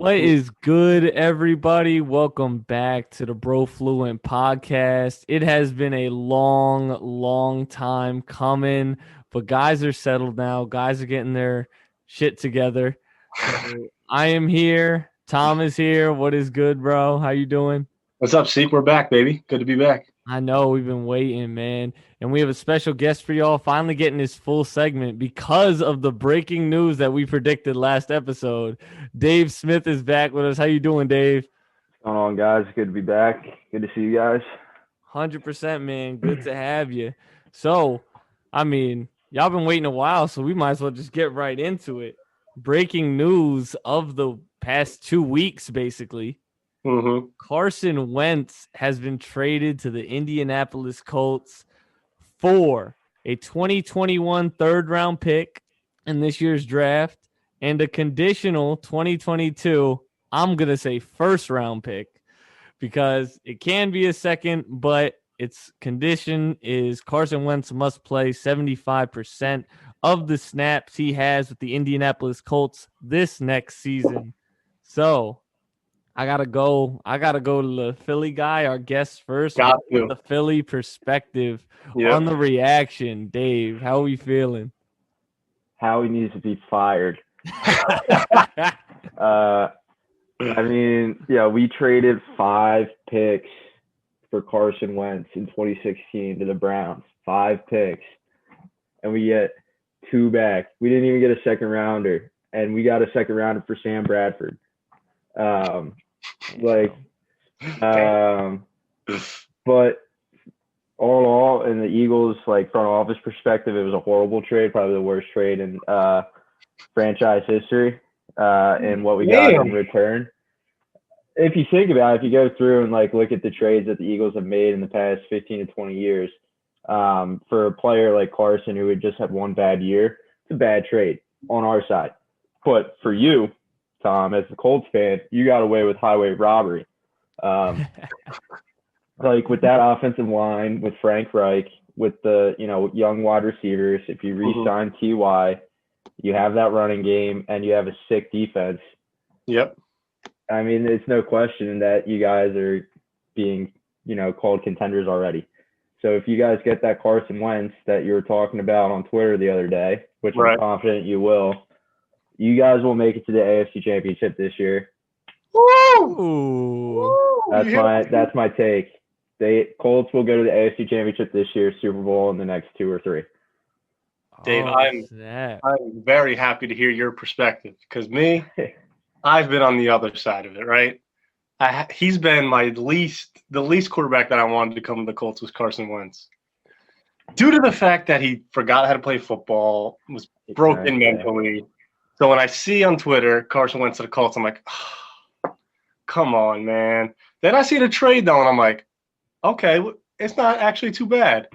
What is good, everybody? Welcome back to the Brofluent podcast. It has been a long time coming, but guys are settled now. Guys are getting their shit together. So I am here. Tom is here. What is good, bro? How you doing? What's up, Seek? We're back, baby. Good to be back. I know we've been waiting, man. And we have a special guest for y'all finally getting his full segment because of the breaking news that we predicted last episode. Dave Smith is back with us. How you doing, Dave? What's going on, guys? Good to be back. Good to see you guys. 100%, man. Good to have you. So, I mean, y'all been waiting a while, so we might as well just get right into it. Breaking news of the past 2 weeks, basically. Mm-hmm. Carson Wentz has been traded to the Indianapolis Colts for a 2021 third-round pick in this year's draft and a conditional 2022, I'm going to say first-round pick because it can be a second, but its condition is Carson Wentz must play 75% of the snaps he has with the Indianapolis Colts this next season. So I gotta go to the Philly guy, our guest first. With the Philly perspective on the reaction. Dave, how are we feeling? Howie needs to be fired. We traded 5 picks for Carson Wentz in 2016 to the Browns. 5 picks. And we get 2 back. We didn't even get a second rounder. And we got a second rounder for Sam Bradford. But all in all, in the Eagles front office perspective, it was a horrible trade, probably the worst trade in franchise history. And what we got in return, if you think about it, if you go through and look at the trades that the Eagles have made in the past 15 to 20 years, for a player like Carson who had just had one bad year, it's a bad trade on our side. But for you, Tom, as a Colts fan, you got away with highway robbery. With that offensive line, with Frank Reich, with the young wide receivers, if you re-sign T.Y., you have that running game, and you have a sick defense. Yep. I mean, it's no question that you guys are being, called contenders already. So if you guys get that Carson Wentz that you were talking about on Twitter the other day, which I'm confident you will, you guys will make it to the AFC Championship this year. Woo! That's my take. Colts will go to the AFC Championship this year, Super Bowl in the next 2 or 3. Dave, I'm very happy to hear your perspective because I've been on the other side of it, right? He's been the least quarterback that I wanted to come to the Colts was Carson Wentz. Due to the fact that he forgot how to play football, was broken mentally. So when I see on Twitter Carson Wentz to the Colts, I'm like, oh, come on, man. Then I see the trade, though, and I'm like, okay, it's not actually too bad.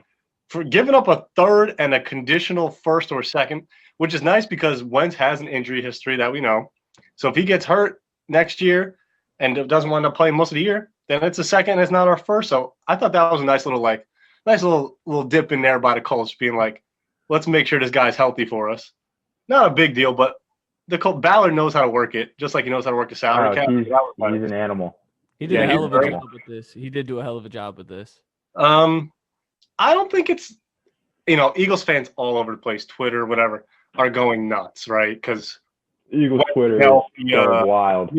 For giving up a third and a conditional first or second, which is nice because Wentz has an injury history that we know. So if he gets hurt next year and doesn't wind up playing most of the year, then it's a second and it's not our first. So I thought that was a nice little dip in there by the Colts, being like, let's make sure this guy's healthy for us. Not a big deal, but Ballard knows how to work it, just like he knows how to work the salary cap. He's an animal. He did a hell of a job with this. He did do a hell of a job with this. I don't think it's, Eagles fans all over the place, Twitter, whatever, are going nuts, right? Because Eagles Twitter is wild.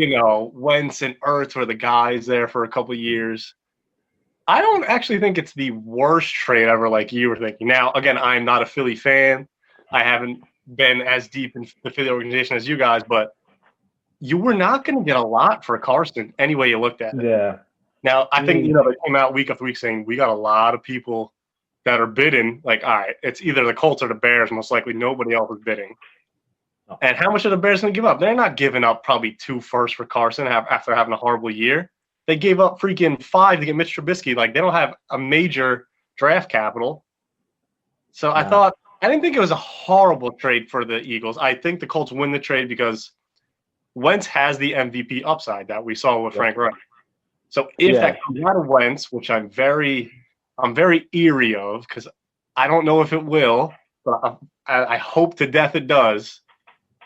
Wentz and Ertz were the guys there for a couple of years. I don't actually think it's the worst trade ever, like you were thinking. Now, again, I'm not a Philly fan. I haven't been as deep in the Philly organization as you guys, but you were not going to get a lot for Carson any way you looked at it. Yeah. Now, I think, they came out week after week saying we got a lot of people that are bidding. All right, it's either the Colts or the Bears. Most likely nobody else is bidding. Oh. And how much are the Bears going to give up? They're not giving up probably 2 firsts for Carson after having a horrible year. They gave up freaking 5 to get Mitch Trubisky. They don't have a major draft capital. So I didn't think it was a horrible trade for the Eagles. I think the Colts win the trade because Wentz has the MVP upside that we saw with Frank Reich. So if that comes out of Wentz, which I'm very eerie of because I don't know if it will, but I hope to death it does,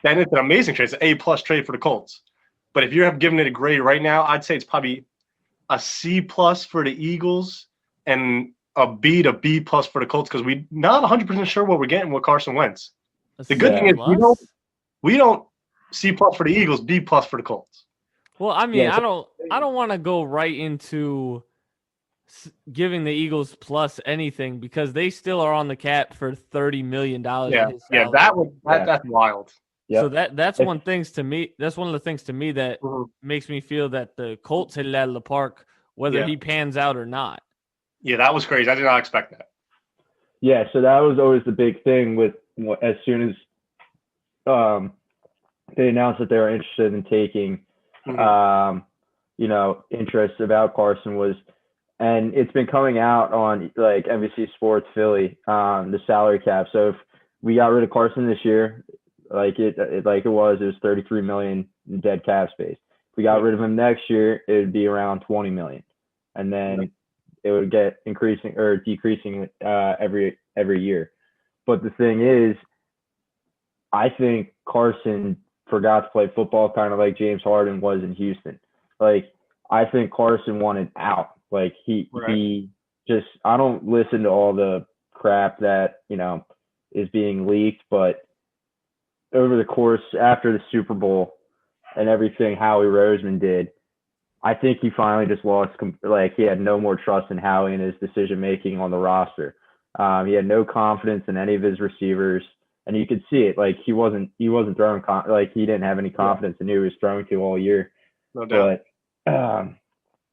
then it's an amazing trade. It's an A+ trade for the Colts. But if you're giving it a grade right now, I'd say it's probably a C+ for the Eagles and a B to B+ for the Colts because we're not 100% sure what we're getting with Carson Wentz. The good thing is we don't C+ for the Eagles, B+ for the Colts. Well, I mean, I don't want to go right into giving the Eagles plus anything because they still are on the cap for $30 million. That's wild. Yep. So that's one of the things to me that makes me feel that the Colts hit it out of the park, whether he pans out or not. Yeah, that was crazy. I did not expect that. Yeah, so that was always the big thing with as soon as they announced that they were interested in taking, interest about Carson was, and it's been coming out on like NBC Sports Philly, the salary cap. So if we got rid of Carson this year, it was $33 million in dead cap space. If we got rid of him next year, it would be around $20 million, and then it would get increasing or decreasing every year. But the thing is, I think Carson forgot to play football, kind of like James Harden was in Houston. Like, I think Carson wanted out. Like he just, I don't listen to all the crap that is being leaked, but over the course after the Super Bowl and everything Howie Roseman did, I think he finally just lost, he had no more trust in Howie and his decision-making on the roster. He had no confidence in any of his receivers, and you could see it. Like, he wasn't throwing, he didn't have any confidence in who he was throwing to all year. No doubt. But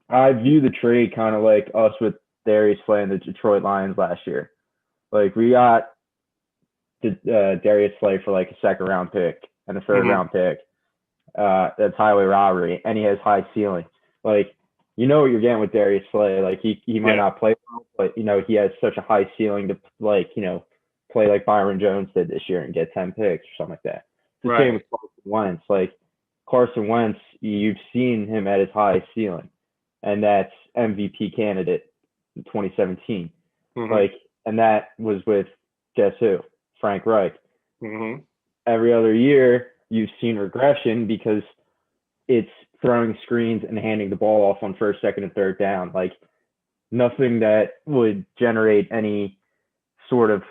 I view the trade kind of like us with Darius Slay and the Detroit Lions last year. Like, we got Darius Slay for like a second-round pick and a third-round pick. That's highway robbery, and he has high ceiling. Like, you know what you're getting with Darius Slay. Like, he might not play well, but he has such a high ceiling to play like Byron Jones did this year and get 10 picks or something like that. It's the same with Carson Wentz. Like, Carson Wentz, you've seen him at his highest ceiling, and that's MVP candidate in 2017. And that was with guess who? Frank Reich. Every other year, you've seen regression because it's throwing screens and handing the ball off on first, second, and third down. Like, nothing that would generate any sort of,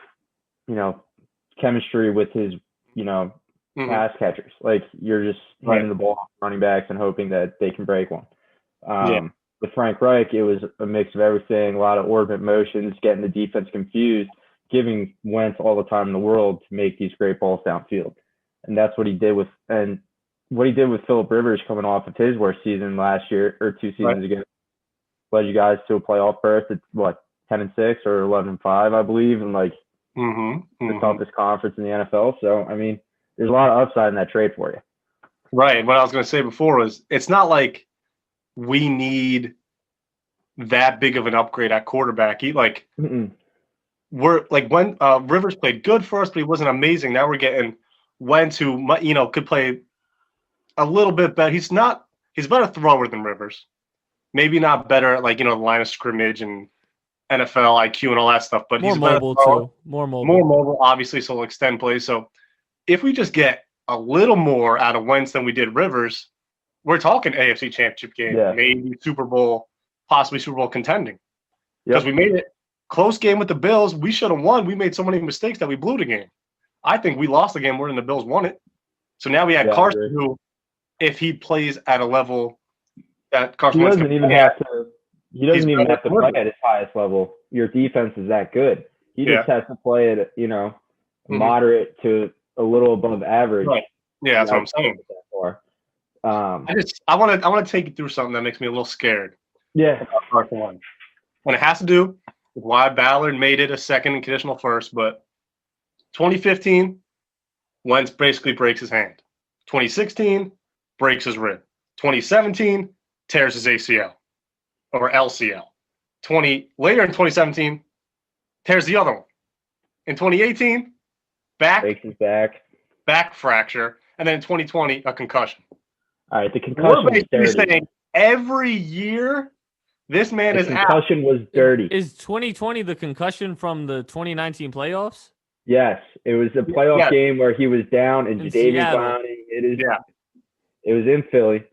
chemistry with his, pass catchers. Like, you're just handing the ball off to running backs and hoping that they can break one. With Frank Reich, it was a mix of everything, a lot of orbit motions, getting the defense confused, giving Wentz all the time in the world to make these great balls downfield. And that's what he did with Phillip Rivers coming off of his worst season last year or 2 seasons ago. Led you guys to a playoff berth at 10-6 or 11-5, I believe, and the toughest conference in the NFL. So, I mean, there's a lot of upside in that trade for you. Right. What I was going to say before was it's not like we need that big of an upgrade at quarterback. We're like when Rivers played good for us, but he wasn't amazing. Now we're getting Wentz, who could play a little bit better. He's better thrower than Rivers. Maybe not better at the line of scrimmage and NFL IQ and all that stuff, but more he's mobile too. More mobile, obviously, so he'll extend plays. So if we just get a little more out of Wentz than we did Rivers, we're talking AFC Championship game, maybe Super Bowl, possibly Super Bowl contending. Because we made it close game with the Bills. We should have won. We made so many mistakes that we blew the game. I think we lost the game more than the Bills won it. So now we had Carson, who, if he plays at a level that Carson Wentz doesn't even have to play at his highest level. Your defense is that good. He just has to play at moderate to a little above average. Right. Yeah, that's what I'm saying. I want to take you through something that makes me a little scared. Yeah. Carson Wentz. And it has to do with why Ballard made it a second and conditional first, but 2015, Wentz basically breaks his hand. 2016, breaks his rib. 2017, tears his ACL or LCL. Later in 2017, tears the other one. In 2018, breaks his back fracture, and then in 2020, a concussion. All right, the concussion was dirty. Every year, this man is out. The concussion was dirty. Is 2020 the concussion from the 2019 playoffs? Yes, it was a playoff game where he was down and Jadeveon Clowney. It was in Philly.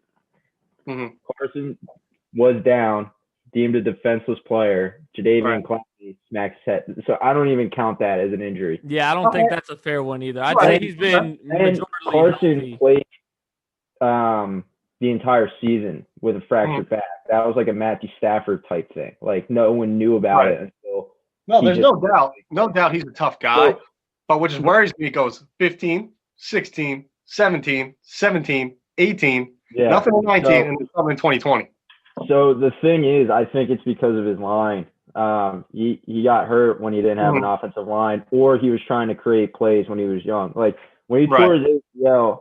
Carson was down, deemed a defenseless player. Jadeveon Clowney smacks his head. So I don't even count that as an injury. Yeah, I don't think that's a fair one either. I'd say he's been and Carson played the entire season with a fractured back. That was like a Matthew Stafford type thing. Like no one knew about it until. No, there's no doubt. No doubt he's a tough guy. But what just worries me, it goes 15, 16, 17, 17, 18, nothing in 19, and then something in 2020. So the thing is, I think it's because of his line. He got hurt when he didn't have an offensive line, or he was trying to create plays when he was young. Like when he tore his ACL,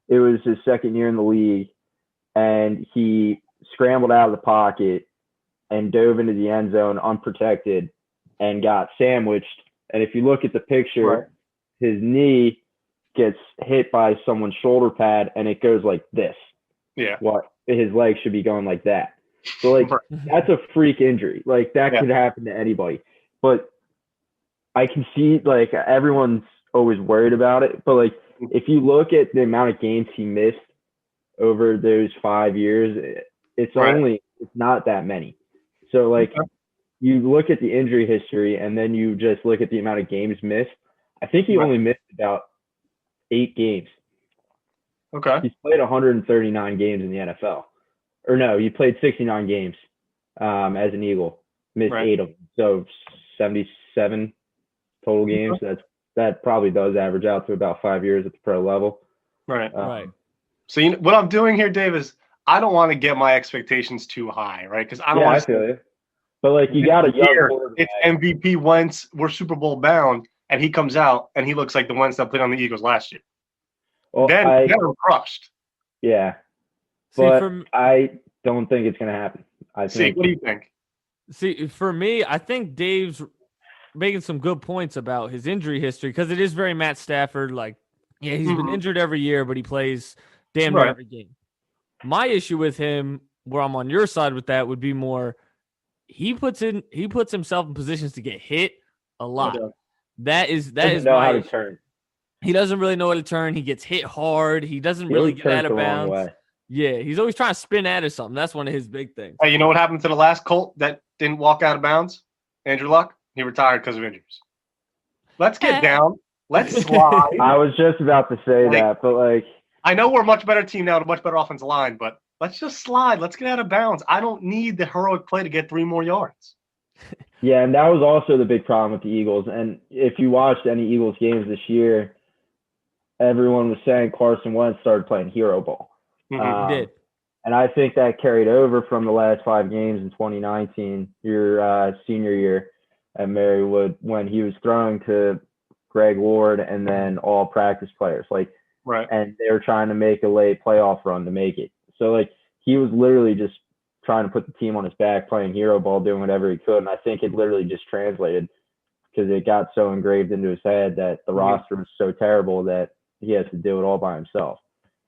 it was his second year in the league, and he scrambled out of the pocket and dove into the end zone unprotected and got sandwiched. And if you look at the picture, his knee gets hit by someone's shoulder pad, and it goes like this. Yeah. What his legs should be going like that. So, like, that's a freak injury. Like, that could happen to anybody. But I can see, like, everyone's always worried about it. But, like, if you look at the amount of games he missed over those 5 years, it's not that many. So, like, you look at the injury history and then you just look at the amount of games missed. I think he only missed about 8 games. Okay. He's played 139 games in the NFL. Or no, he played 69 games as an Eagle. Missed 8 of them. So 77 total games. That probably does average out to about 5 years at the pro level. Right. So what I'm doing here, Dave, is I don't want to get my expectations too high, right? Because I don't want to. I feel you. But like you got a young quarterback. It's MVP Wentz. We're Super Bowl bound, and he comes out and he looks like the Wentz that played on the Eagles last year. Well, then we're crushed. Yeah. But I don't think it's going to happen. What do you think? See, for me, I think Dave's making some good points about his injury history because it is very Matt Stafford. Like, he's been injured every year, but he plays damn near every game. My issue with him, where I'm on your side with that, would be more he puts himself in positions to get hit a lot. That is how to turn. He doesn't really know how to turn. He gets hit hard. He doesn't really get out of bounds. Yeah, he's always trying to spin out of something. That's one of his big things. Hey, you know what happened to the last Colt that didn't walk out of bounds? Andrew Luck. He retired because of injuries. Let's get down. Let's slide. I was just about to say that, but like I know we're a much better team now, a much better offensive line, but let's just slide. Let's get out of bounds. I don't need the heroic play to get 3 more yards. Yeah, and that was also the big problem with the Eagles. And if you watched any Eagles games this year, everyone was saying Carson Wentz started playing hero ball. He did. And I think that carried over from the last 5 games in 2019, your senior year at Marywood, when he was throwing to Greg Ward and then all practice players. And they were trying to make a late playoff run to make it. So, he was literally just trying to put the team on his back, playing hero ball, doing whatever he could. And I think it literally just translated because it got so engraved into his head that the roster was so terrible that he has to do it all by himself.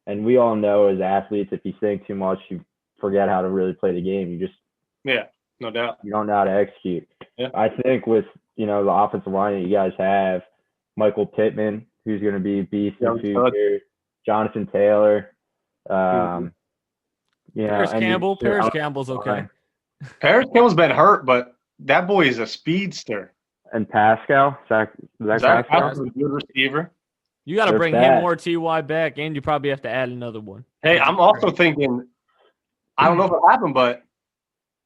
And we all know as athletes, if you think too much, you forget how to really play the game. You just no doubt. You don't know how to execute. Yeah. I think with the offensive line that you guys have, Michael Pittman, who's going to be a beast in 2 years, Jonathan Taylor, Paris Campbell. Paris Campbell's okay. Paris Campbell's been hurt, but that boy is a speedster. And Pascal, Zach Pascal's a good receiver. You got to bring him or Ty back, and you probably have to add another one. Hey, I'm also thinking, I don't know if it happened, but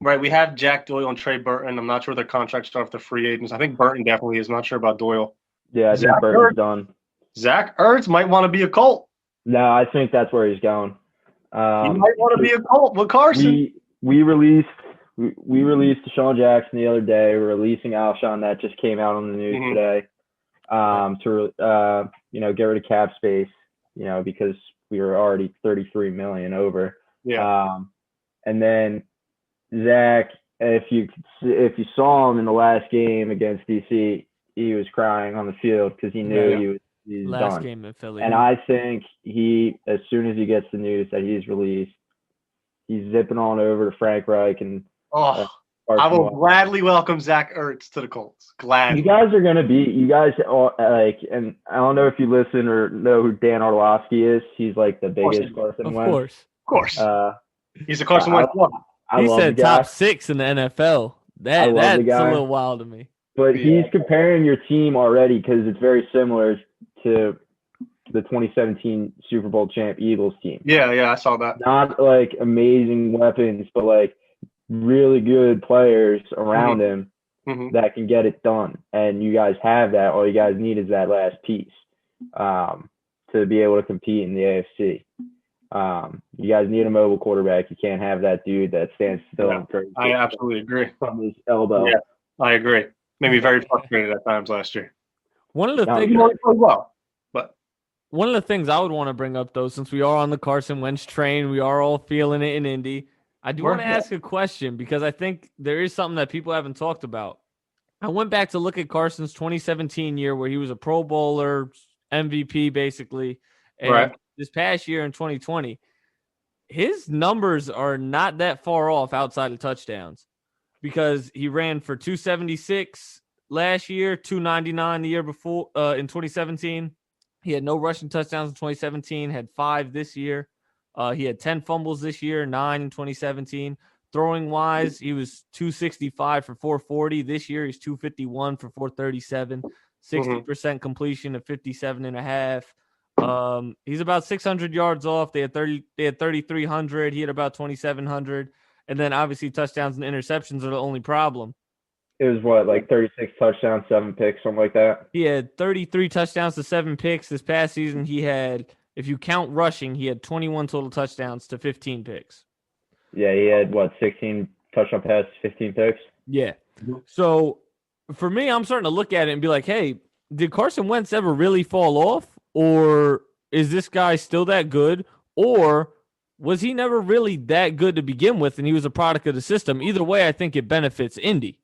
we have Jack Doyle and Trey Burton. I'm not sure their contracts start with the free agents. I think Burton definitely is. Not sure about Doyle. Yeah, I think Burton's done. Zach Ertz might want to be a Colt. No, I think that's where he's going. He might want to be a Colt with Carson. We released Deshaun Jackson the other day. We're releasing Alshon. That just came out on the news today. To get rid of cap space, because we were already $33 million over. Yeah. And then Zach, if you saw him in the last game against DC, he was crying on the field because he knew he's last done. Game in Philly. And I think as soon as he gets the news that he's released, he's zipping on over to Frank Reich and. I will gladly welcome Zach Ertz to the Colts. Gladly. You guys are gonna be. You guys and I don't know if you listen or know who Dan Orlovsky is. He's like the biggest Carson Wentz. Of course. He's a Carson Wentz. He said top 6 in the NFL. That's a little wild to me. But he's comparing your team already because it's very similar to the 2017 Super Bowl champ Eagles team. Yeah, I saw that. Not like amazing weapons, but like really good players around him that can get it done. And you guys have that. All you guys need is that last piece to be able to compete in the AFC. You guys need a mobile quarterback. You can't have that dude that stands still. Yeah, I absolutely agree. From his elbow. Yeah, I agree. Made me very frustrated at times last year. One of the things. One of the things I would want to bring up, though, since we are on the Carson Wentz train, we are all feeling it in Indy. I do want to ask a question because I think there is something that people haven't talked about. I went back to look at Carson's 2017 year where he was a Pro Bowler, MVP, basically. And this past year in 2020, his numbers are not that far off outside of touchdowns because he ran for 276 last year, 299 the year before in 2017. He had no rushing touchdowns in 2017, had 5 this year. He had 10 fumbles this year, 9 in 2017. Throwing wise, he was 265 for 440. This year, he's 251 for 437, 60% completion of 57.5. He's about 600 yards off. They had 3,300. He had about 2,700. And then obviously touchdowns and interceptions are the only problem. It was what, like 36 touchdowns, 7 picks, something like that? He had 33 touchdowns to 7 picks. This past season, he had, if you count rushing, he had 21 total touchdowns to 15 picks. Yeah, he had, 16 touchdown passes, 15 picks? Yeah. So, for me, I'm starting to look at it and be like, hey, did Carson Wentz ever really fall off? Or is this guy still that good? Or was he never really that good to begin with and he was a product of the system? Either way, I think it benefits Indy.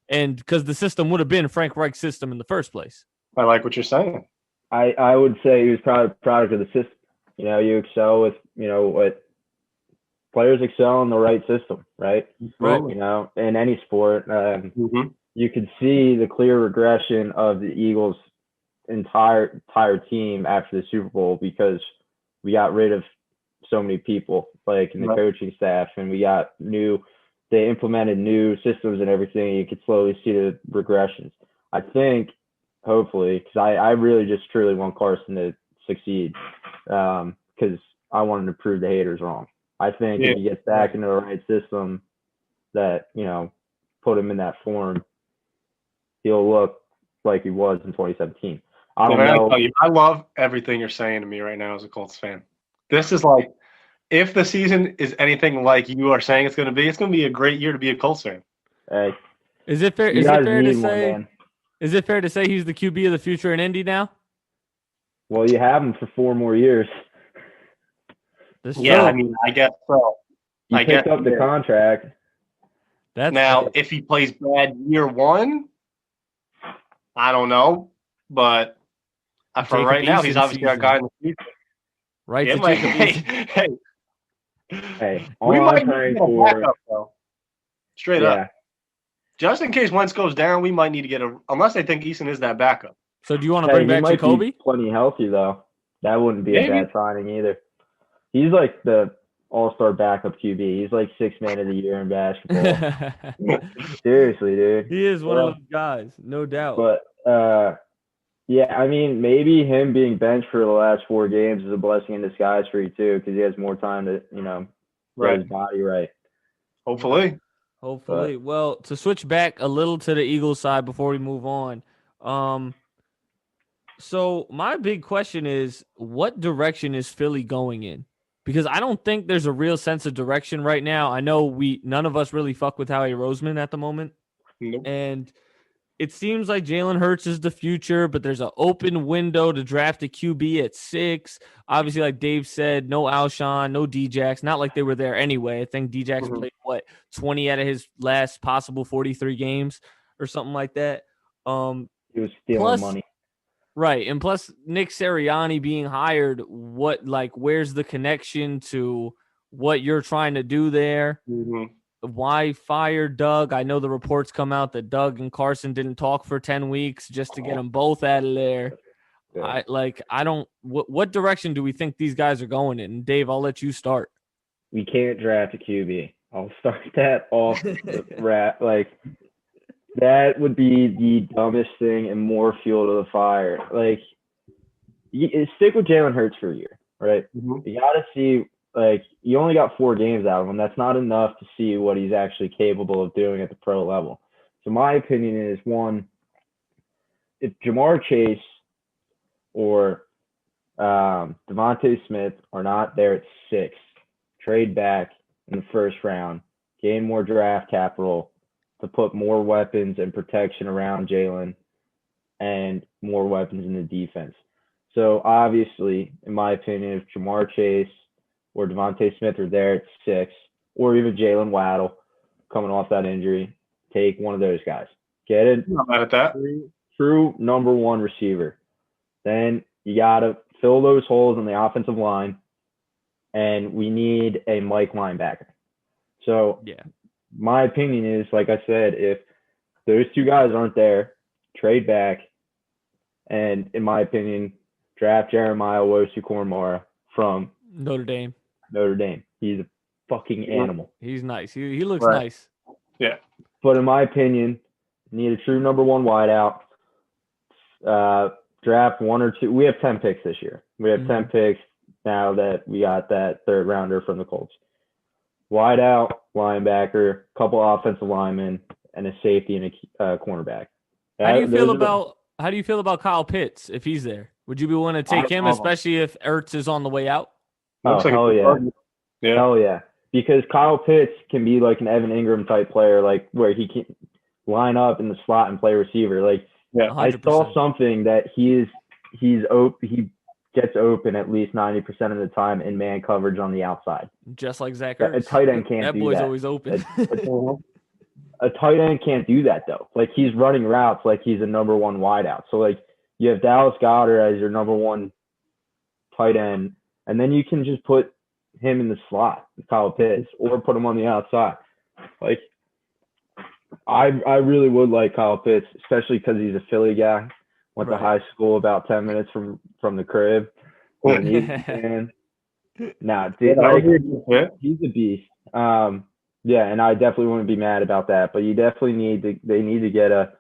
And because the system would have been Frank Reich's system in the first place. I like what you're saying. I would say he was probably a product of the system. You excel with, what players excel in the right system, right? Right. In any sport. You could see the clear regression of the Eagles' entire team after the Super Bowl because we got rid of so many people, like in the coaching staff, and they implemented new systems and everything. You could slowly see the regressions. I think, hopefully, because I really just truly want Carson to succeed because I wanted to prove the haters wrong. I think if he gets back into the right system that, put him in that form, he'll look like he was in 2017. I don't know. I love everything you're saying to me right now as a Colts fan. This is like, if the season is anything like you are saying it's going to be a great year to be a Colts fan. Hey, is it fair to say? Is it fair to say he's the QB of the future in Indy now? Well, you have him for 4 more years. I mean, I guess so. You picked up the contract. Now, if he plays bad year 1, I don't know, but for right now, he's obviously our guy in the future. Right? Hey, all I'm praying for. Backup, though. Straight up. Just in case Wentz goes down, we might need to get unless they think Eason is that backup. So do you want to bring back Jacoby? Plenty healthy though. That wouldn't be a bad signing either. He's like the all-star backup QB. He's like 6th man of the year in basketball. Seriously, dude. He is one of those guys, no doubt. But I mean, maybe him being benched for the last 4 games is a blessing in disguise for you too, because he has more time to, get his body right. Hopefully. Well, to switch back a little to the Eagles side before we move on. So my big question is, what direction is Philly going in? Because I don't think there's a real sense of direction right now. I know none of us really fuck with Howie Roseman at the moment. Nope. And it seems like Jalen Hurts is the future, but there's an open window to draft a QB at 6. Obviously, like Dave said, no Alshon, no Djax. Not like they were there anyway. I think Djax played, 20 out of his last possible 43 games or something like that. He was stealing money. Right, and plus Nick Sirianni being hired, where's the connection to what you're trying to do there? Why fire Doug? I know the reports come out that Doug and Carson didn't talk for 10 weeks just to get them both out of there. Yeah. What direction do we think these guys are going in? Dave, I'll let you start. we can't draft a QB. I'll start that off the rat. Like, that would be the dumbest thing and more fuel to the fire. Like, stick with Jalen Hurts for a year, right? Mm-hmm. You got to see, like, you only got 4 games out of him. That's not enough to see what he's actually capable of doing at the pro level. So my opinion is, one, if Jamar Chase or Devontae Smith are not there at 6, trade back in the first round, gain more draft capital to put more weapons and protection around Jalen and more weapons in the defense. So obviously, in my opinion, if Jamar Chase or Devontae Smith are there at 6, or even Jalen Waddle coming off that injury, take one of those guys. Get it? I'm not mad at that. True number 1 receiver. Then you got to fill those holes in the offensive line, and we need a Mike linebacker. So my opinion is, like I said, if those 2 guys aren't there, trade back, and in my opinion, draft Jeremiah Owusu-Koramoah from Notre Dame. He's a fucking animal. He's nice. He looks nice. Yeah. But in my opinion, need a true number 1 wideout. Draft 1 or 2. We have 10 picks this year. We have 10 picks now that we got that 3rd rounder from the Colts. Wideout, linebacker, couple offensive linemen, and a safety and a cornerback. How do you feel about Kyle Pitts if he's there? Would you be willing to take him, especially if Ertz is on the way out? Oh, hell yeah. Hell yeah. Because Kyle Pitts can be like an Evan Ingram type player, like where he can line up in the slot and play receiver. Like, 100%. I saw something that he gets open at least 90% of the time in man coverage on the outside. Just like Zach Ertz. A tight end can't that do boy's that. Always open. A tight end can't do that, though. Like, he's running routes like he's a number 1 wideout. So, like, you have Dallas Goedert as your number 1 tight end, and then you can just put him in the slot, Kyle Pitts, or put him on the outside. Like, I really would like Kyle Pitts, especially because he's a Philly guy. Went to high school about 10 minutes from the crib. Dude, he's a beast. And I definitely wouldn't be mad about that. But you definitely they need to get a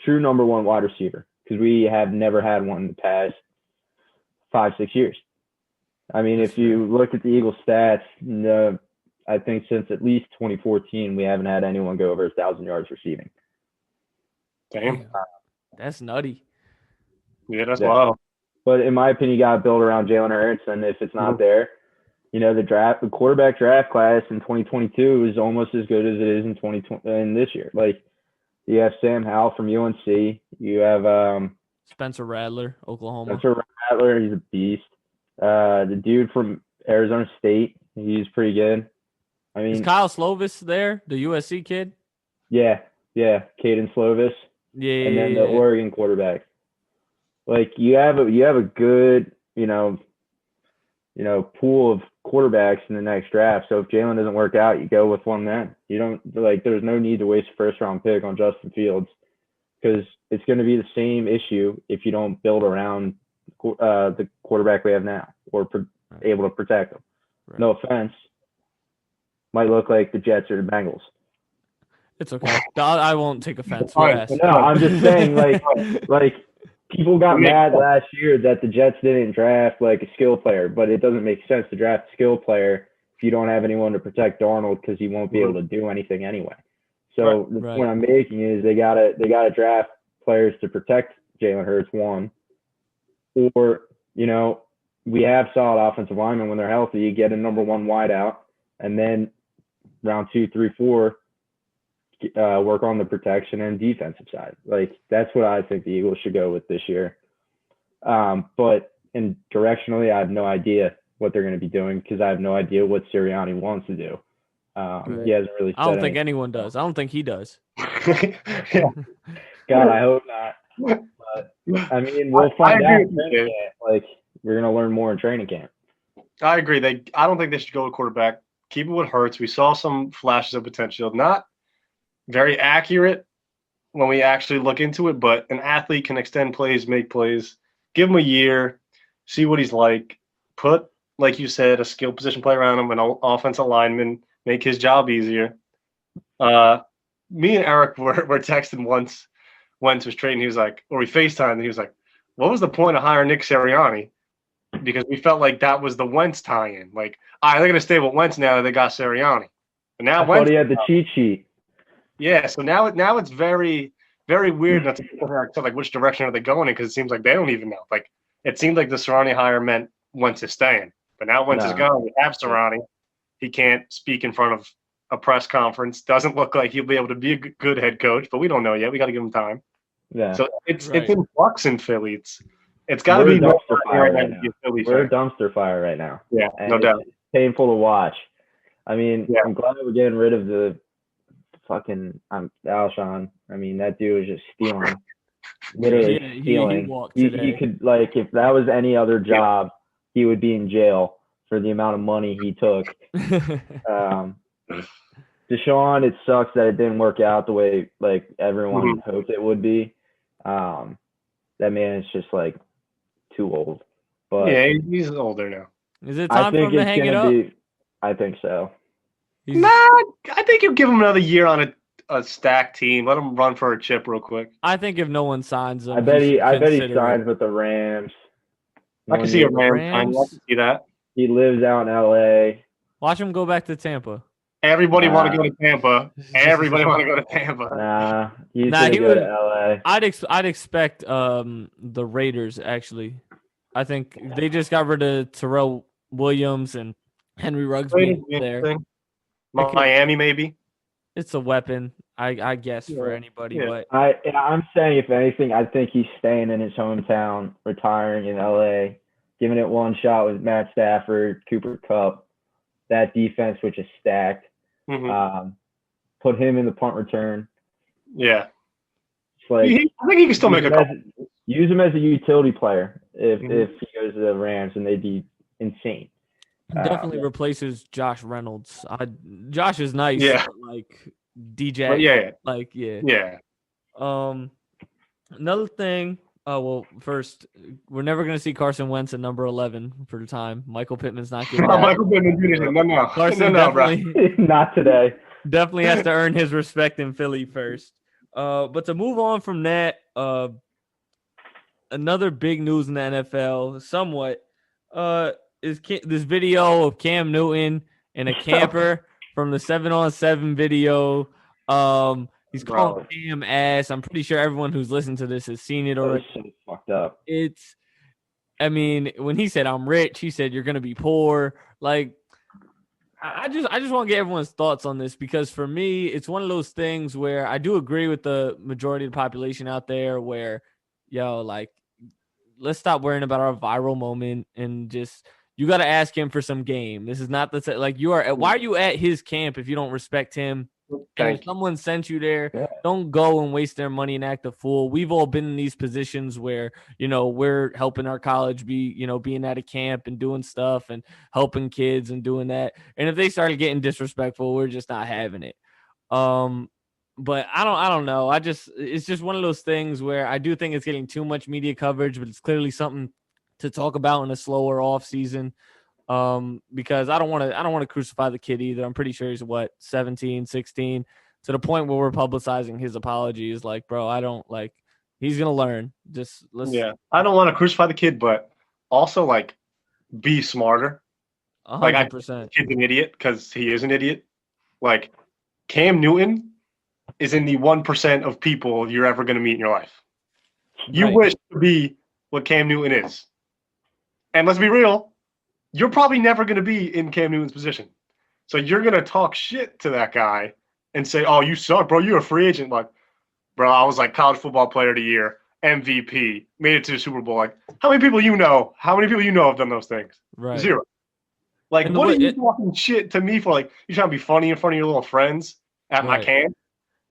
true number 1 wide receiver, because we have never had one in the past 5-6 years. I mean, if you look at the Eagles stats, I think since at least 2014, we haven't had anyone go over 1,000 yards receiving. Damn. That's nutty. Yeah, that's wild. But in my opinion, you got to build around Jalen Hurts, and if it's not there, the quarterback draft class in 2022 is almost as good as it is in 2020 and this year. Like, you have Sam Howell from UNC. You have Spencer Rattler, Oklahoma. Spencer Rattler, he's a beast. The dude from Arizona State, he's pretty good. I mean, is Kyle Slovis there, the USC kid? Yeah, Caden Slovis. Yeah, and then the Oregon quarterback. Like, you have a good, pool of quarterbacks in the next draft. So if Jalen doesn't work out, you go with one then. You don't there's no need to waste a 1st-round pick on Justin Fields, because it's going to be the same issue if you don't build around the quarterback we have now, or able to protect him. Right. No offense. Might look like the Jets or the Bengals. It's okay. I won't take offense. No, I'm just saying, like people got mad last year that the Jets didn't draft like a skill player, but it doesn't make sense to draft a skill player if you don't have anyone to protect Darnold, because he won't be able to do anything anyway. So the point I'm making is they gotta draft players to protect Jalen Hurts, one, or we have solid offensive linemen when they're healthy. You get a number 1 wideout, and then round 2, 3, 4. Work on the protection and defensive side. Like, that's what I think the Eagles should go with this year. But directionally, I have no idea what they're going to be doing, because I have no idea what Sirianni wants to do. He hasn't really said I don't think anyone does. I don't think he does. God, I hope not. But, I mean, we'll find out in training camp. Like, we're going to learn more in training camp. I agree. I don't think they should go with quarterback. Keep it with Hurts. We saw some flashes of potential. Not very accurate when we actually look into it, but an athlete can extend plays, make plays. Give him a year, see what he's like. Put like you said, a skill position player around him, an offensive lineman, make his job easier. Me and Eric were texting once. Wentz was trading. He was like, or we FaceTimed, and he was like, "What was the point of hiring Nick Sirianni?" Because we felt like that was the Wentz tie-in. Like, they're going to stay with Wentz now that they got Sirianni. But now I thought he had the cheat sheet. Yeah, so now it's very, very weird not to like which direction are they going in, because it seems like they don't even know. Like, it seemed like the Sirianni hire meant Wentz is staying, but now Wentz is gone. We have Sirianni. He can't speak in front of a press conference. Doesn't look like he'll be able to be a good head coach, but we don't know yet. We got to give him time. Yeah. So it's in flux in Philly. It's got to be dumpster fire right now. Philly We're a fan. dumpster fire right now. Yeah, and no doubt. It's painful to watch. I mean, I'm glad we're getting rid of the fucking Alshon. I mean, that dude was just stealing. Literally stealing. He could, like, if that was any other job, he would be in jail for the amount of money he took. Deshaun, it sucks that it didn't work out the way like everyone hoped it would be. That man is just like too old. But yeah, he's older now. Is it time for him to hang it up? I think so. Nah, I think you give him another year on a stacked team. Let him run for a chip real quick. I think if no one signs him, I bet he signs with the Rams. I can see a Rams. I can see that. He lives out in LA. Watch him go back to Tampa. Everybody want to go to Tampa. Everybody want to go to Tampa. He's gonna go to LA. I'd expect the Raiders actually. I think they just got rid of Terrell Williams and Henry Ruggs there. Miami maybe. It's a weapon, I guess, for anybody. Yeah. But I'm saying, if anything, I think he's staying in his hometown, retiring in LA, giving it one shot with Matt Stafford, Cooper Kupp, that defense which is stacked. Put him in the punt return. Yeah. Like, I think he can still make a couple. Use him as a utility player if he goes to the Rams, and they'd be insane. Definitely replaces Josh Reynolds. Josh is nice, but like DJ. But yeah. Another thing. Well, first, we're never going to see Carson Wentz at number 11 for the time. Michael Pittman's not getting that. Michael Pittman, no. Carson definitely not today. Definitely has to earn his respect in Philly first. But to move on from that, another big news in the NFL, somewhat, is this video of Cam Newton and a camper from the 7-on-7 video. He's calling Cam ass. I'm pretty sure everyone who's listened to this has seen it already. So fucked up. I mean, when he said I'm rich, he said you're gonna be poor. Like, I just want to get everyone's thoughts on this, because for me, it's one of those things where I do agree with the majority of the population out there where, like, let's stop worrying about our viral moment and just, you got to ask him for some game. This is not why are you at his camp if you don't respect him? And if someone sent you there, don't go and waste their money and act a fool. We've all been in these positions where, we're helping our college be, being at a camp and doing stuff and helping kids and doing that. And if they started getting disrespectful, we're just not having it. But I don't know. It's just one of those things where I do think it's getting too much media coverage, but it's clearly something to talk about in a slower off season. Because I don't want to crucify the kid either. I'm pretty sure he's 17, 16, to the point where we're publicizing his apology is like, bro, he's going to learn. I don't want to crucify the kid, but also like be smarter. 100%. Like, kid's an idiot because he is an idiot. Like, Cam Newton is in the 1% of people you're ever going to meet in your life. You wish to be what Cam Newton is. And let's be real, you're probably never going to be in Cam Newton's position. So you're going to talk shit to that guy and say, oh, you suck, bro. You're a free agent. Like, bro, I was like college football player of the year, MVP, made it to the Super Bowl. Like, how many people you know have done those things? Right. Zero. Like, what are you talking shit to me for? Like, you trying to be funny in front of your little friends at my camp?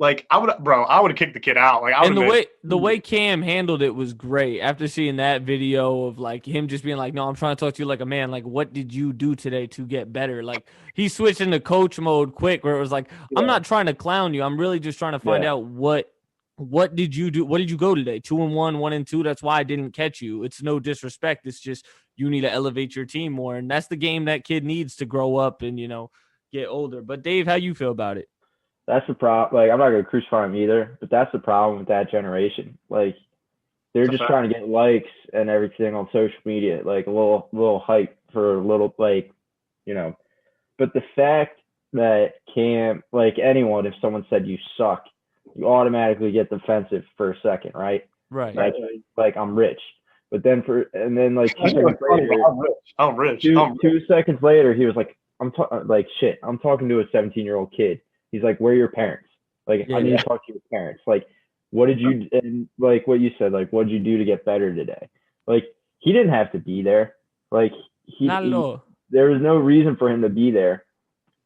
Like, I would have kicked the kid out. Like, the way Cam handled it was great. After seeing that video of like him just being like, "No, I'm trying to talk to you like a man. Like, what did you do today to get better?" Like, he switched into coach mode quick, where it was like, "I'm not trying to clown you. I'm really just trying to find out what what did you do? What did you go today? 2-1, 1-2. That's why I didn't catch you. It's no disrespect. It's just you need to elevate your team more. And that's the game that kid needs to grow up and, get older. But Dave, how you feel about it? That's the problem. Like, I'm not going to crucify him either, but that's the problem with that generation. Like, they're just trying to get likes and everything on social media, like a little hype for a little, like, but the fact that Cam, like anyone, if someone said you suck, you automatically get defensive for a second, right? Right. Like I'm rich. But then like 2 seconds later, I'm rich. 2 seconds later, he was like, I'm talking to a 17-year-old kid. He's like, where are your parents? Like, I need to talk to your parents. Like, what did you, and like what you said, like, what did you do to get better today? Like, he didn't have to be there. Like, there was no reason for him to be there,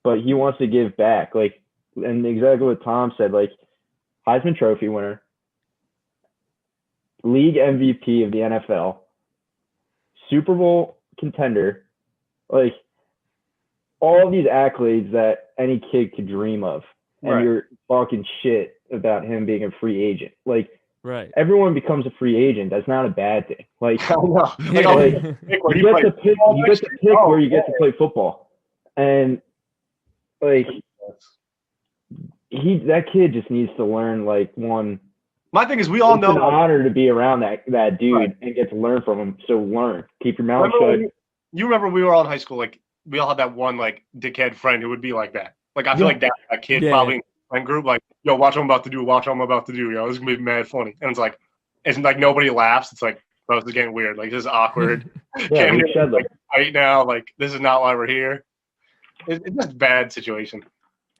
but he wants to give back. Like, and exactly what Tom said, like, Heisman Trophy winner, league MVP of the NFL, Super Bowl contender, like, all these accolades that any kid could dream of. And you're talking shit about him being a free agent. Like, everyone becomes a free agent. That's not a bad thing. Like, you get to pick where you get to play football. And, like, that kid just needs to learn, like, one. My thing is, we all know it's an honor to be around that dude and get to learn from him. So learn. Keep your mouth shut. You remember we were all in high school, like, we all had that one, like, dickhead friend who would be like that. Like, I feel like that kid probably in group, like, yo, watch what I'm about to do. Watch what I'm about to do. Yo, this is going to be mad funny. And it's like nobody laughs. It's like, bro, this is getting weird. Like, this is awkward. Like, right now, like, this is not why we're here. It's just a bad situation.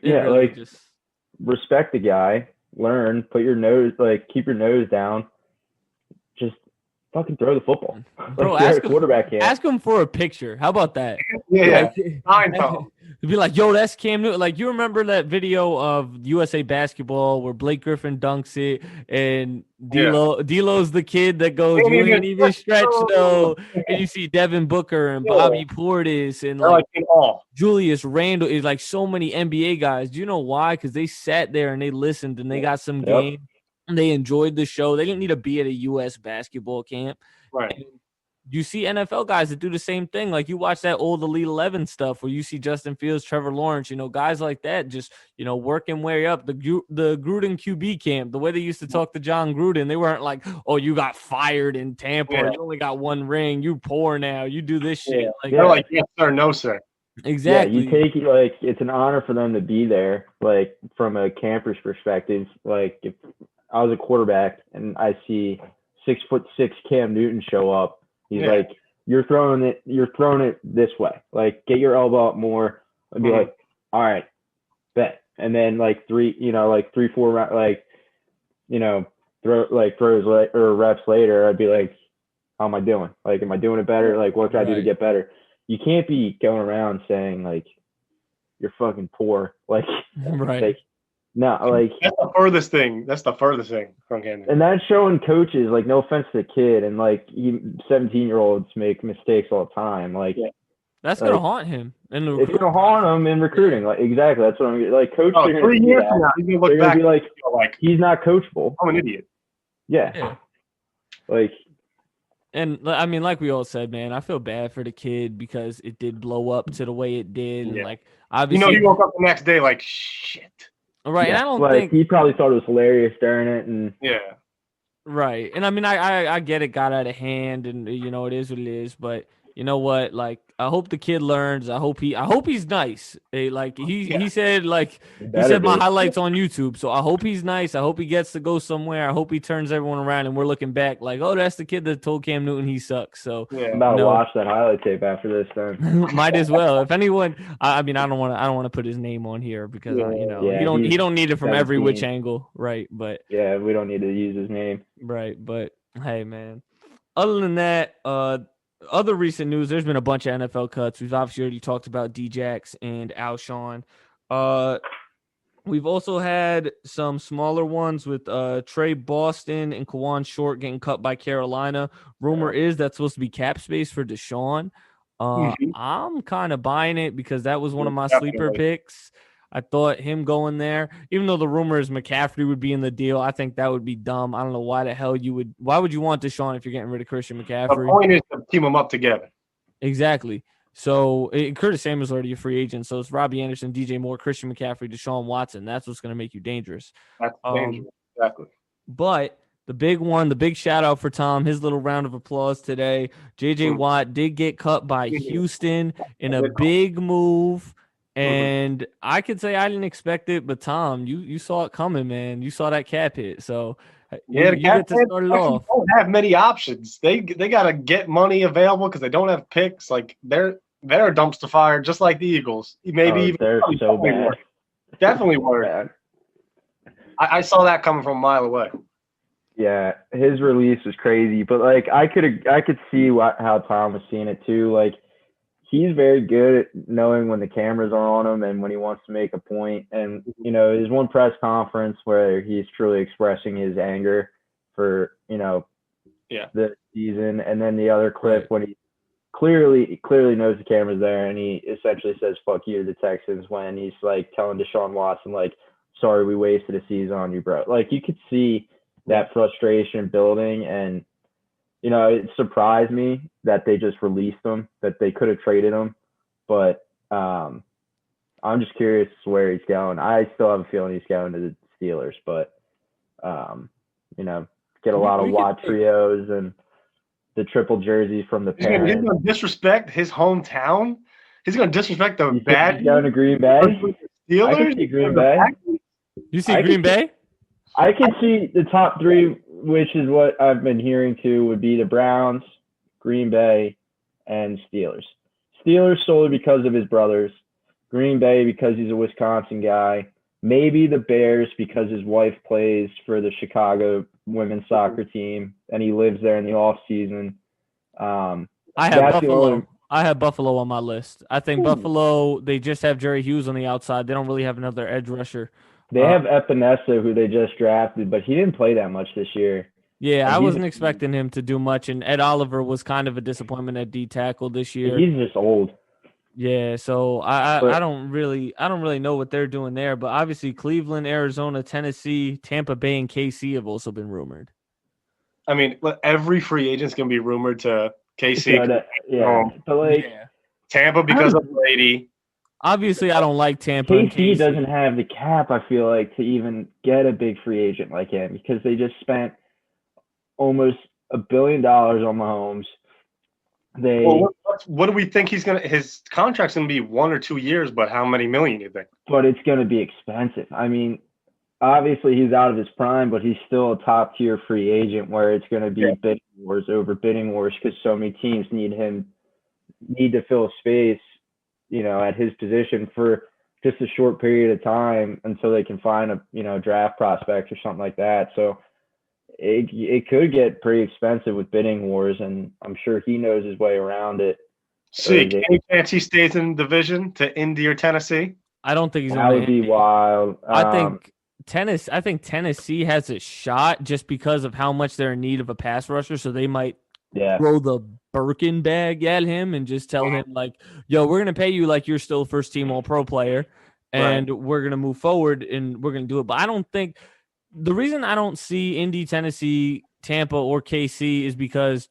Yeah, really, like, respect the guy. Learn. Keep your nose down. Just fucking throw the football. Bro, ask him for a picture. How about that? Yeah. It'd be like, yo, that's Cam Newton. Like, you remember that video of USA Basketball where Blake Griffin dunks it and D'Lo's the kid that goes, you ain't even stretch though. And you see Devin Booker and Bobby Portis and like Julius Randle is like so many NBA guys. Do you know why? Because they sat there and they listened and they got some game. And they enjoyed the show. They didn't need to be at a U.S. basketball camp. Right. And you see NFL guys that do the same thing. Like, you watch that old Elite 11 stuff where you see Justin Fields, Trevor Lawrence, guys like that just, working way up. The Gruden QB camp, the way they used to talk to John Gruden, they weren't like, oh, you got fired in Tampa. Yeah. You only got one ring. You poor now. You do this shit. Yeah. Like, they're like, yes, sir, no, sir. Exactly. Yeah, you take like it's an honor for them to be there. Like, from a camper's perspective, like if I was a quarterback and I see 6'6" Cam Newton show up, he's like, you're throwing it this way. Like, get your elbow up more and be like, all right, bet. And then like 3-4 like, throws or reps later, I'd be like, how am I doing? Like, am I doing it better? Like, what can I do to get better? You can't be going around saying like you're fucking poor. Like, like, no, like that's the furthest thing. That's the furthest thing from Cam Newton. And that's showing coaches, like, no offense to the kid, and like 17-year-olds make mistakes all the time. Like, that's gonna haunt him. It's gonna haunt him in recruiting. Like, exactly. That's what I'm like. Coaches are gonna 3 years from now, he's gonna look back be like, he's not coachable. I'm an idiot. Yeah. Like. And I mean, like we all said, man, I feel bad for the kid because it did blow up to the way it did. Yeah. And like, obviously, he woke up the next day like, shit. Right. Yeah. And I don't like, think he probably thought it was hilarious during it. And right. And I mean, I get it got out of hand, and it is what it is. But you know what? Like, I hope the kid learns. I hope he's nice. Like he said, like he said my highlights on YouTube. So I hope he's nice. I hope he gets to go somewhere. I hope he turns everyone around, and we're looking back like, oh, that's the kid that told Cam Newton he sucks. So I'm about to watch that highlight tape after this. Then might as well. If anyone, I mean, I don't want to put his name on here because he don't need it from every which angle, right? But we don't need to use his name, right? But hey, man. Other than that, other recent news, there's been a bunch of NFL cuts. We've obviously already talked about Djax and Alshon. We've also had some smaller ones with Trey Boston and Kawan Short getting cut by Carolina. Rumor is that's supposed to be cap space for Deshaun. I'm kind of buying it because that was one of my sleeper picks. I thought him going there, even though the rumor is McCaffrey would be in the deal, I think that would be dumb. I don't know why the hell why would you want Deshaun if you're getting rid of Christian McCaffrey? The point is to team them up together. Exactly. So Curtis Samuel's already a free agent. So it's Robbie Anderson, DJ Moore, Christian McCaffrey, Deshaun Watson. That's what's going to make you dangerous. That's dangerous. Exactly. But the big one, the big shout out for Tom, his little round of applause today. JJ Watt did get cut by Houston in a big move. And I could say I didn't expect it, but Tom, you saw it coming, man. You saw that cap hit. So yeah, you get to start it off. Don't have many options. They got to get money available because they don't have picks. Like they're a dumpster fire, just like the Eagles. Maybe even they're so bad. Definitely worse. I saw that coming from a mile away. Yeah, his release was crazy, but like I could see how Tom was seeing it too. Like he's very good at knowing when the cameras are on him and when he wants to make a point. And his one press conference where he's truly expressing his anger for the season, and then the other clip when he clearly knows the camera's there and he essentially says "fuck you" to the Texans when he's like telling Deshaun Watson like, "Sorry, we wasted a season on you, bro." Like you could see that frustration building, and it surprised me that they just released him, that they could have traded him, but I'm just curious where he's going. I still have a feeling he's going to the Steelers, but get a lot of Watt trios and the triple jerseys from the parents. He's going to disrespect his hometown. He's going to disrespect the bad. He's going to Green Bay. Steelers. I can see Green Bay. You see Green Bay? I can see the top three, which is what I've been hearing too, would be the Browns, Green Bay, and Steelers. Steelers solely because of his brothers. Green Bay because he's a Wisconsin guy. Maybe the Bears because his wife plays for the Chicago women's soccer team and he lives there in the off season. I have Buffalo. I have Buffalo on my list. I think Buffalo, they just have Jerry Hughes on the outside. They don't really have another edge rusher. They have Epinesa, who they just drafted, but he didn't play that much this year. Yeah, I wasn't expecting him to do much, and Ed Oliver was kind of a disappointment at D tackle this year. He's just old. Yeah, so I don't really know what they're doing there, but obviously Cleveland, Arizona, Tennessee, Tampa Bay, and KC have also been rumored. I mean, every free agent's gonna be rumored to KC. Tampa because of Brady. Obviously, I don't like Tampa. KC doesn't have the cap, I feel like, to even get a big free agent like him because they just spent almost $1 billion on Mahomes. What do we think his contract's going to be 1 or 2 years, but how many million do you think? But it's going to be expensive. I mean, obviously he's out of his prime, but he's still a top-tier free agent where it's going to be bidding wars over bidding wars because so many teams need to fill space at his position for just a short period of time until they can find a draft prospect or something like that. So it could get pretty expensive with bidding wars, and I'm sure he knows his way around it. See, any chance he stays in the division to Indy or Tennessee? I don't think he's going to Indy. That would be wild. I think Tennessee has a shot just because of how much they're in need of a pass rusher, so they might throw the Birkin bag at him and just tell him like, yo, we're going to pay you like you're still first team all-pro player and we're going to move forward and we're going to do it. But I don't think the reason I don't see Indy, Tennessee, Tampa, or KC is because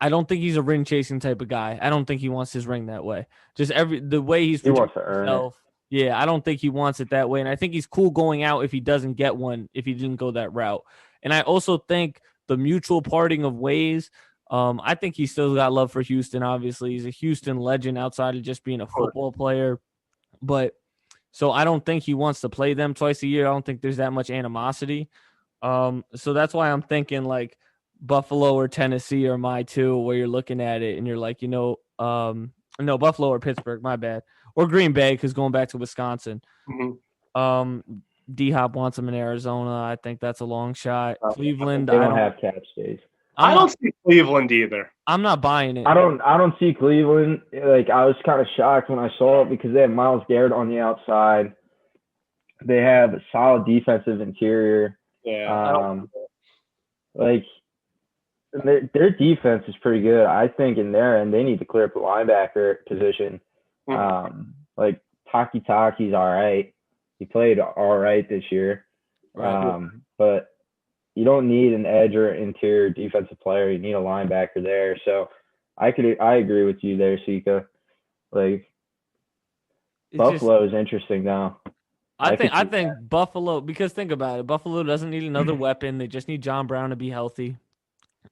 I don't think he's a ring chasing type of guy. I don't think he wants his ring that way. Just the way he wants to earn it. Yeah, I don't think he wants it that way. And I think he's cool going out if he doesn't get one, if he didn't go that route. And I also think the mutual parting of ways, I think he still got love for Houston, obviously. He's a Houston legend outside of just being a football player. But so I don't think he wants to play them twice a year. I don't think there's that much animosity. So that's why I'm thinking like Buffalo or Tennessee are my two where you're looking at it and you're like, no, Buffalo or Pittsburgh, my bad. Or Green Bay because going back to Wisconsin. Mm-hmm. D-Hop wants him in Arizona. I think that's a long shot. Cleveland, they don't have cap space. I don't see Cleveland either. I'm not buying it. I don't see Cleveland. Like I was kind of shocked when I saw it because they have Myles Garrett on the outside. They have a solid defensive interior. Yeah. Like their defense is pretty good. I think in there, and they need to clear up the linebacker position. Mm-hmm. Like Taki's all right. He played all right this year. Right. But you don't need an edge or interior defensive player. You need a linebacker there. So I agree with you there, Sika. Like Buffalo is interesting now. I think Buffalo, because think about it, Buffalo doesn't need another weapon. They just need John Brown to be healthy.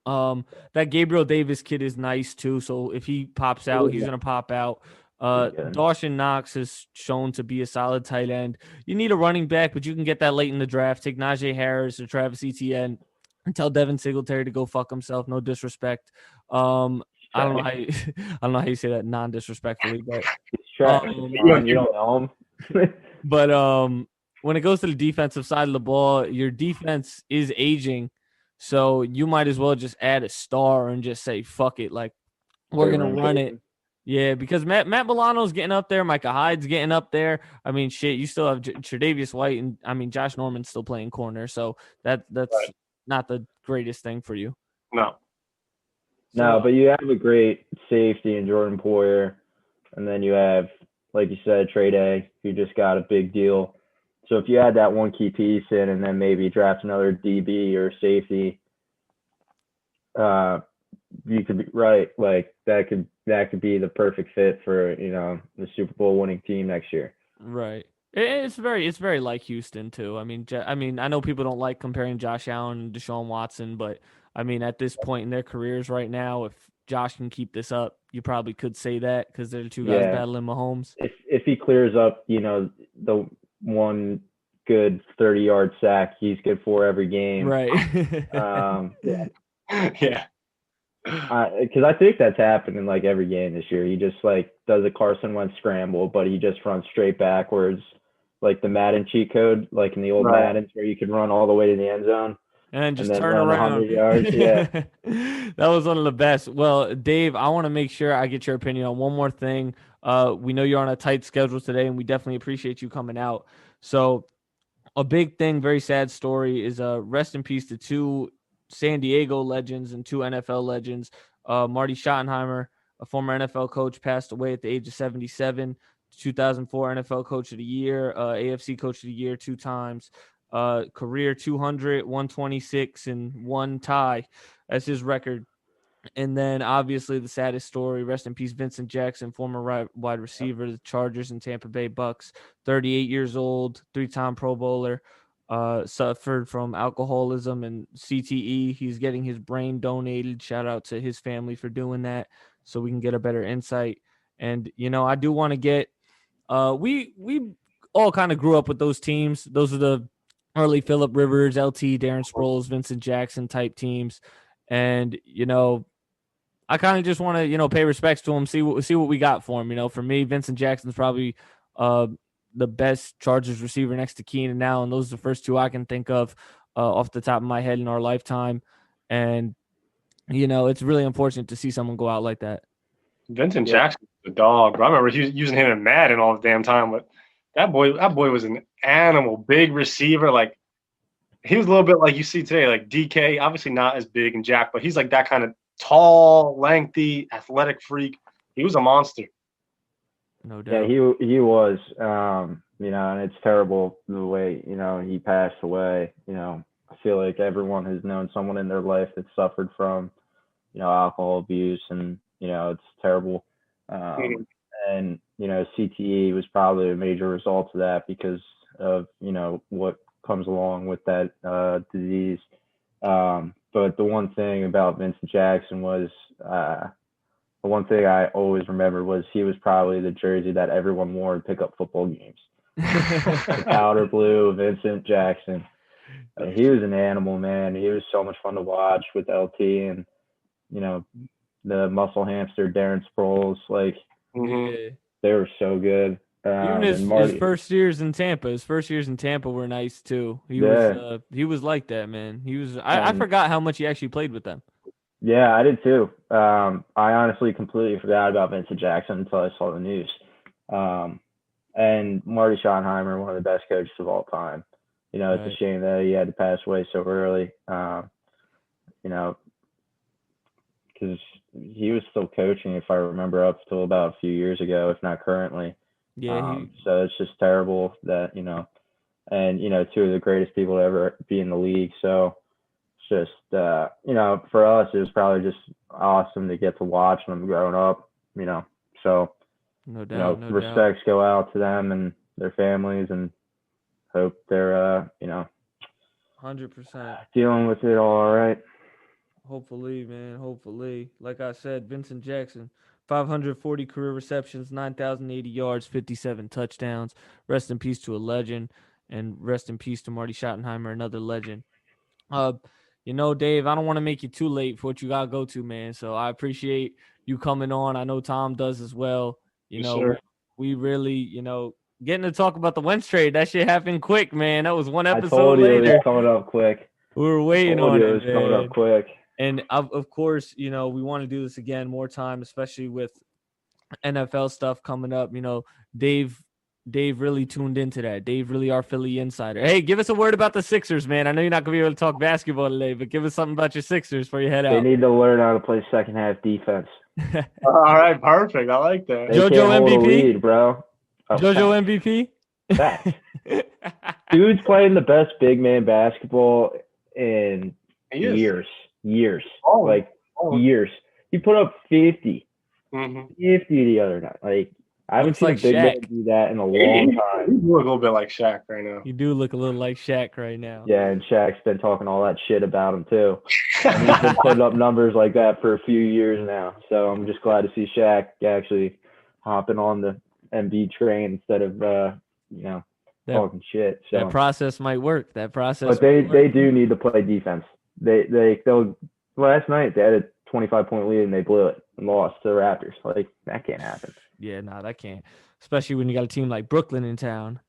That Gabriel Davis kid is nice too. So if he pops out, he's gonna pop out. Dawson Knox has shown to be a solid tight end. You need a running back, but you can get that late in the draft. Take Najee Harris or Travis Etienne and tell Devin Singletary to go fuck himself. No disrespect. I don't know how you, I don't know how you say that non-disrespectfully, but you don't know him. But when it goes to the defensive side of the ball, your defense is aging, so you might as well just add a star and just say fuck it, like we're gonna run it. Yeah, because Matt Milano's getting up there, Micah Hyde's getting up there. I mean, shit, you still have Tre'Davious White, and I mean Josh Norman's still playing corner, so that's right. Not the greatest thing for you. No. No, but you have a great safety in Jordan Poyer, and then you have, like you said, Trey Day, who just got a big deal. So if you add that one key piece in, and then maybe draft another DB or safety, you could be right. Like that could be the perfect fit for the Super Bowl winning team next year. Right. It's very like Houston too. I mean, I know people don't like comparing Josh Allen and Deshaun Watson, but I mean, at this point in their careers right now, if Josh can keep this up, you probably could say that because they're the two guys battling Mahomes. If he clears up, the one good 30-yard sack, he's good for every game. Right. Yeah. Because I think that's happened in like every game this year. He just like does a Carson Wentz scramble, but he just runs straight backwards, like the Madden cheat code, like in the old Maddens where you can run all the way to the end zone. And just turn around. 100 yards. Yeah. That was one of the best. Well, Dave, I want to make sure I get your opinion on one more thing. We know you're on a tight schedule today, and we definitely appreciate you coming out. So a big thing, very sad story, is rest in peace to two San Diego legends and two NFL legends. Marty Schottenheimer, a former NFL coach, passed away at the age of 77. 2004 NFL Coach of the Year, AFC Coach of the Year 2 times. Career 200, 126, and 1 tie. That's his record. And then obviously the saddest story, rest in peace, Vincent Jackson, former wide receiver, the Chargers and Tampa Bay Bucks, 38 years old, 3-time Pro Bowler, suffered from alcoholism and CTE. He's getting his brain donated. Shout out to his family for doing that so we can get a better insight. And, I do want to get, we all kind of grew up with those teams. Those are the early Phillip Rivers, LT, Darren Sproles, Vincent Jackson type teams. And, I kind of just want to, pay respects to him, see what we got for him. For me, Vincent Jackson's probably the best Chargers receiver next to Keenan now. And those are the first two I can think of off the top of my head in our lifetime. And, it's really unfortunate to see someone go out like that. Vincent Jackson's a dog, bro. I remember using him in Madden all the damn time, but that boy was an animal, big receiver. Like he was a little bit like you see today, like DK, obviously not as big and jacked, but he's like that kind of tall, lengthy, athletic freak. He was a monster. No doubt. Yeah, he was. And it's terrible the way, he passed away. I feel like everyone has known someone in their life that suffered from, alcohol abuse, and, it's terrible. And, CTE was probably a major result of that because of, what comes along with that disease. But the one thing about Vincent Jackson was the one thing I always remember was he was probably the jersey that everyone wore to pick up football games. The powder blue, Vincent Jackson. He was an animal, man. He was so much fun to watch with LT and, the muscle hamster, Darren Sproles. Like, they were so good. Even his first years in Tampa were nice too. He was like that, man. He was. I forgot how much he actually played with them. Yeah, I did too. I honestly completely forgot about Vincent Jackson until I saw the news. And Marty Schottenheimer, one of the best coaches of all time. It's a shame that he had to pass away so early. Because he was still coaching, if I remember, up till about a few years ago, if not currently. Yeah. So it's just terrible that, and two of the greatest people to ever be in the league. So it's just for us, it was probably just awesome to get to watch them growing up. So no doubt, respects go out to them and their families, and hope they're 100% dealing with it all right. Hopefully, man. Hopefully. Like I said, Vincent Jackson, 540 career receptions, 9,080 yards, 57 touchdowns. Rest in peace to a legend, and rest in peace to Marty Schottenheimer, another legend. Dave, I don't want to make you too late for what you got to go to, man. So I appreciate you coming on. I know Tom does as well. We really, getting to talk about the Wentz trade, that shit happened quick, man. That was one episode I told you later. It was coming up quick. We were waiting on it. It was coming up quick. And of course, we want to do this again more time, especially with NFL stuff coming up. Dave really tuned into that. Dave really our Philly insider. Hey, give us a word about the Sixers, man. I know you're not going to be able to talk basketball today, but give us something about your Sixers before you head out. They need to learn how to play second half defense. All right, perfect. I like that. JoJo MVP, lead, bro. JoJo MVP. Dude's playing the best big man basketball in years. Years. Years. He put up 50. 50 the other night. Like, I haven't seen a big man do that in a long time. You look a little bit like Shaq right now. You do look a little like Shaq right now. Yeah, and Shaq's been talking all that shit about him too. And he's been putting up numbers like that for a few years now. So I'm just glad to see Shaq actually hopping on the MB train instead of talking shit. So that process might work. But they do need to play defense. They'll last night they had a 25-point lead and they blew it and lost to the Raptors. Like, that can't happen. Yeah, no, that can't. Especially when you got a team like Brooklyn in town.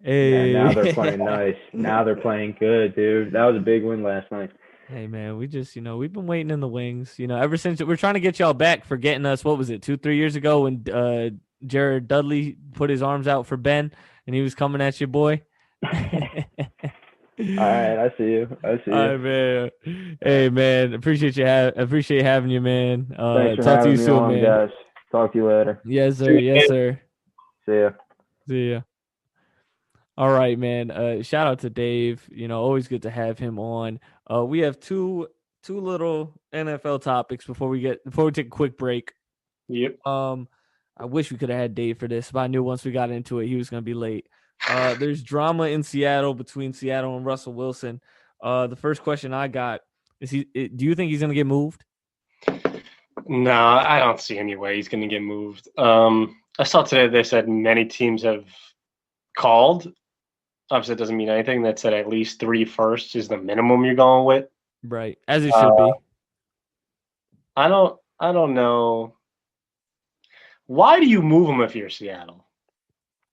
Hey. Yeah, now they're playing nice. Now they're playing good, dude. That was a big win last night. Hey, man, we just, we've been waiting in the wings. Ever since we're trying to get y'all back for getting us, what was it, 2-3 years ago when Jared Dudley put his arms out for Ben and he was coming at your boy? All right, I see you. All right, man. Hey, man, appreciate having you, man. Thanks for talk to you having me soon, on, man. Guys. Talk to you later. Yes, sir. Yes, sir. See ya. All right, man. Shout out to Dave. Always good to have him on. We have two little NFL topics before we take a quick break. Yep. I wish we could have had Dave for this, but I knew once we got into it, he was going to be late. There's drama in Seattle between Seattle and Russell Wilson. The first question I got is do you think he's going to get moved? No, I don't see any way he's going to get moved. I saw today they said many teams have called. Obviously, it doesn't mean anything. That said at least 3 firsts is the minimum you're going with. Right, as it should be. I don't know. Why do you move him if you're Seattle?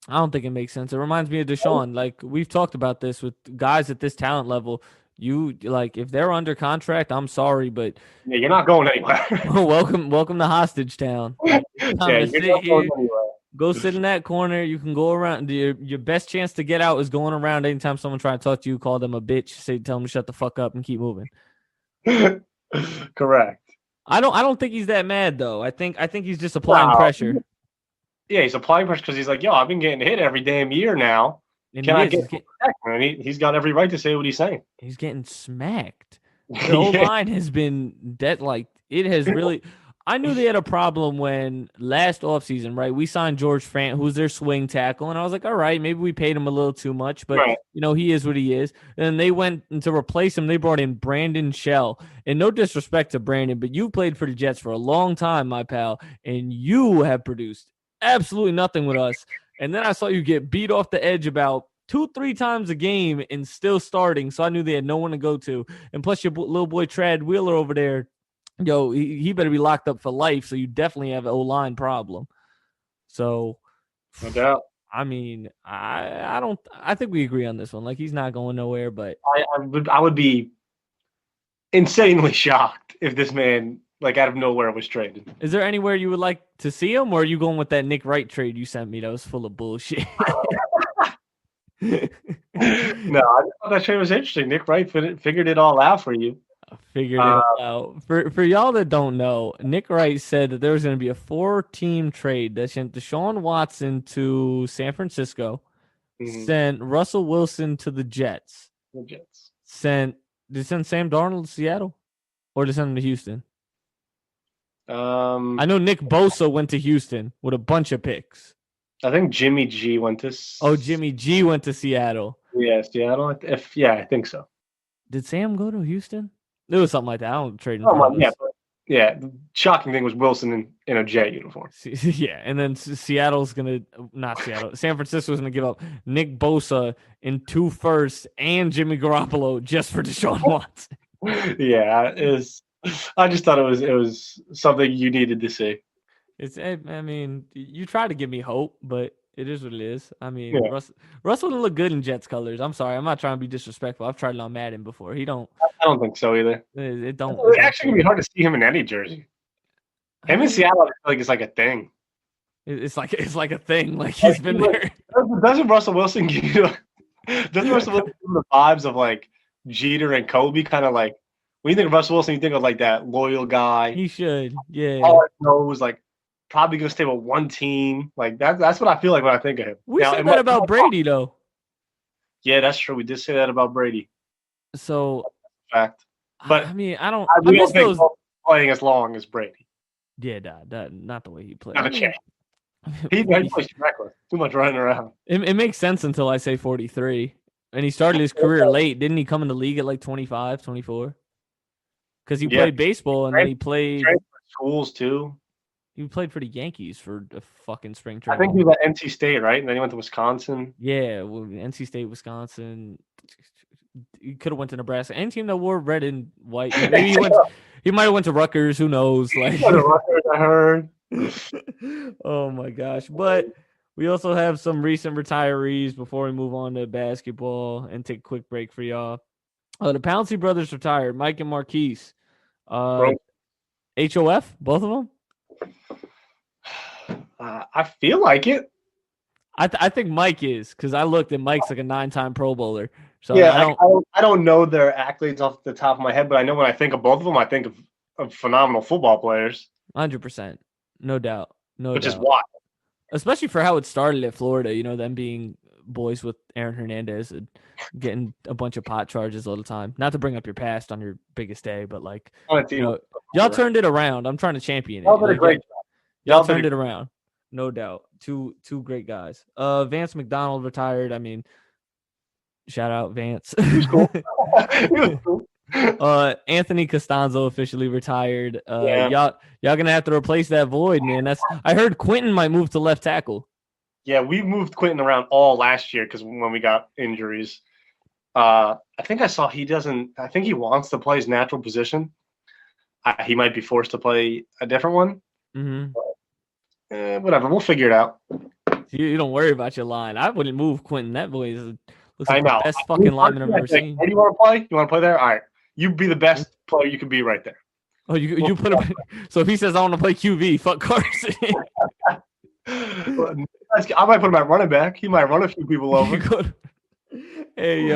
I don't think it makes sense. It reminds me of Deshaun. Like, we've talked about this with guys at this talent level. If they're under contract, I'm sorry, but yeah, you're not going anywhere. welcome to hostage town. Go sit in that corner. You can go around. Your best chance to get out is going around anytime someone tries to talk to you, call them a bitch, tell them to shut the fuck up and keep moving. Correct. I don't think he's that mad though. I think he's just applying pressure. Yeah, he's applying pressure because he's like, yo, I've been getting hit every damn year now. And he's got every right to say what he's saying. He's getting smacked. The whole line has been dead. Like, it has really. I knew they had a problem when last offseason, right? We signed George Fant, who's their swing tackle, and I was like, all right, maybe we paid him a little too much, but he is what he is. And they went to replace him. They brought in Brandon Shell. And no disrespect to Brandon, but you played for the Jets for a long time, my pal, and you have produced absolutely nothing with us. And then I saw you get beat off the edge about 2-3 times a game and still starting. So I knew they had no one to go to. And plus your little boy Trad Wheeler over there, yo, he better be locked up for life. So you definitely have an O-line problem. So no doubt. I mean, I think we agree on this one. Like, he's not going nowhere, but I would be insanely shocked if this man, like, out of nowhere was traded. Is there anywhere you would like to see him, or are you going with that Nick Wright trade you sent me that was full of bullshit? No, I thought that trade was interesting. Nick Wright figured it all out for you. Figured it all out. For y'all that don't know, Nick Wright said that there was going to be a 4-team trade that sent Deshaun Watson to San Francisco, sent Russell Wilson to the Jets. The Jets. Did it send Sam Darnold to Seattle? Or did it send him to Houston? I know Nick Bosa went to Houston with a bunch of picks. I think Jimmy G went to. Jimmy G went to Seattle. Yeah, Seattle. I think so. Did Sam go to Houston? It was something like that. I don't trade. Yeah. The shocking thing was Wilson in a Jet uniform. Yeah, and then Seattle's not Seattle. San Francisco's gonna give up Nick Bosa in 2 firsts and Jimmy Garoppolo just for Deshaun Watson. Yeah, I just thought it was something you needed to see. I mean, you try to give me hope, but it is what it is. I mean, yeah. Russell didn't look good in Jets colors. I'm sorry, I'm not trying to be disrespectful. I've tried it on Madden before. I don't think so either. It's actually gonna be hard to see him in any jersey. Him in Seattle, I feel like it's like a thing. It's like a thing. Like he's been there. Doesn't Russell Wilson give you the vibes of like Jeter and Kobe? Kind of like when you think of Russell Wilson, you think of like that loyal guy. He should, yeah. All I know was like probably gonna stay with one team. Like that's what I feel like when I think of him. We said that about Brady though. Yeah, that's true. We did say that about Brady. So fact. But I mean, I miss those playing as long as Brady. Yeah, not the way he played. Not a chance. He plays reckless. Too much running around. It makes sense until I say 43. And he started his career late. Didn't he come in the league at like 25, 24? Because he played baseball and then he played schools too. He played for the Yankees for a fucking spring training. I think he was at NC State, right? And then he went to Wisconsin. Yeah, NC State, Wisconsin. He could have went to Nebraska. Any team that wore red and white. Maybe he might have went to Rutgers. Who knows? Like Rutgers, I heard. Oh my gosh! But we also have some recent retirees before we move on to basketball and take a quick break for y'all. The Pouncey brothers retired. Mike and Marquise. HOF, both of them. I feel like it. I think Mike is because I looked and Mike's like a 9-time Pro Bowler. So yeah, I don't know their accolades off the top of my head, but I know when I think of both of them, I think of phenomenal football players. 100%, no doubt, Which is why, especially for how it started at Florida. You know, them being boys with Aaron Hernandez and getting a bunch of pot charges all the time. Not to bring up your past on your biggest day, but like y'all turned it around. I'm trying to champion it. Y'all did a great job. Y'all turned it around. No doubt. Two great guys. Vance McDonald retired. I mean, shout out Vance. He was cool. He was cool. Anthony Costanzo officially retired. Y'all gonna have to replace that void, man. I heard Quentin might move to left tackle. Yeah, we moved Quentin around all last year because when we got injuries. I think I saw he wants to play his natural position. He might be forced to play a different one. Mm-hmm. Whatever, we'll figure it out. You don't worry about your line. I wouldn't move Quentin. That boy looks like the best fucking lineman I've ever seen. Where do you want to play? You want to play there? All right. You be the best player you can be right there. Oh, you put him. So if he says I want to play QB, fuck Carson. I might put him at running back. He might run a few people over. Hey,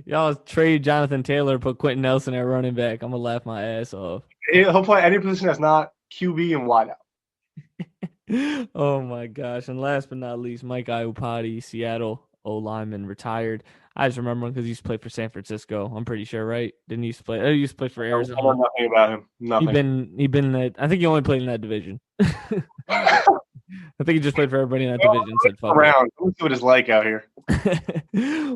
y'all trade Jonathan Taylor, put Quentin Nelson at running back. I'm gonna laugh my ass off. He'll play any position that's not QB and wideout. Oh my gosh! And last but not least, Mike Iupati, Seattle O-lineman, retired. I just remember him because he used to play for San Francisco. I'm pretty sure, right? Didn't he used to play? Oh, he used to play for Arizona. I know nothing about him. Nothing. He been that. I think he only played in that division. I think he just played for everybody in that division. Said, "Fuck around. Let's see what it's like out here."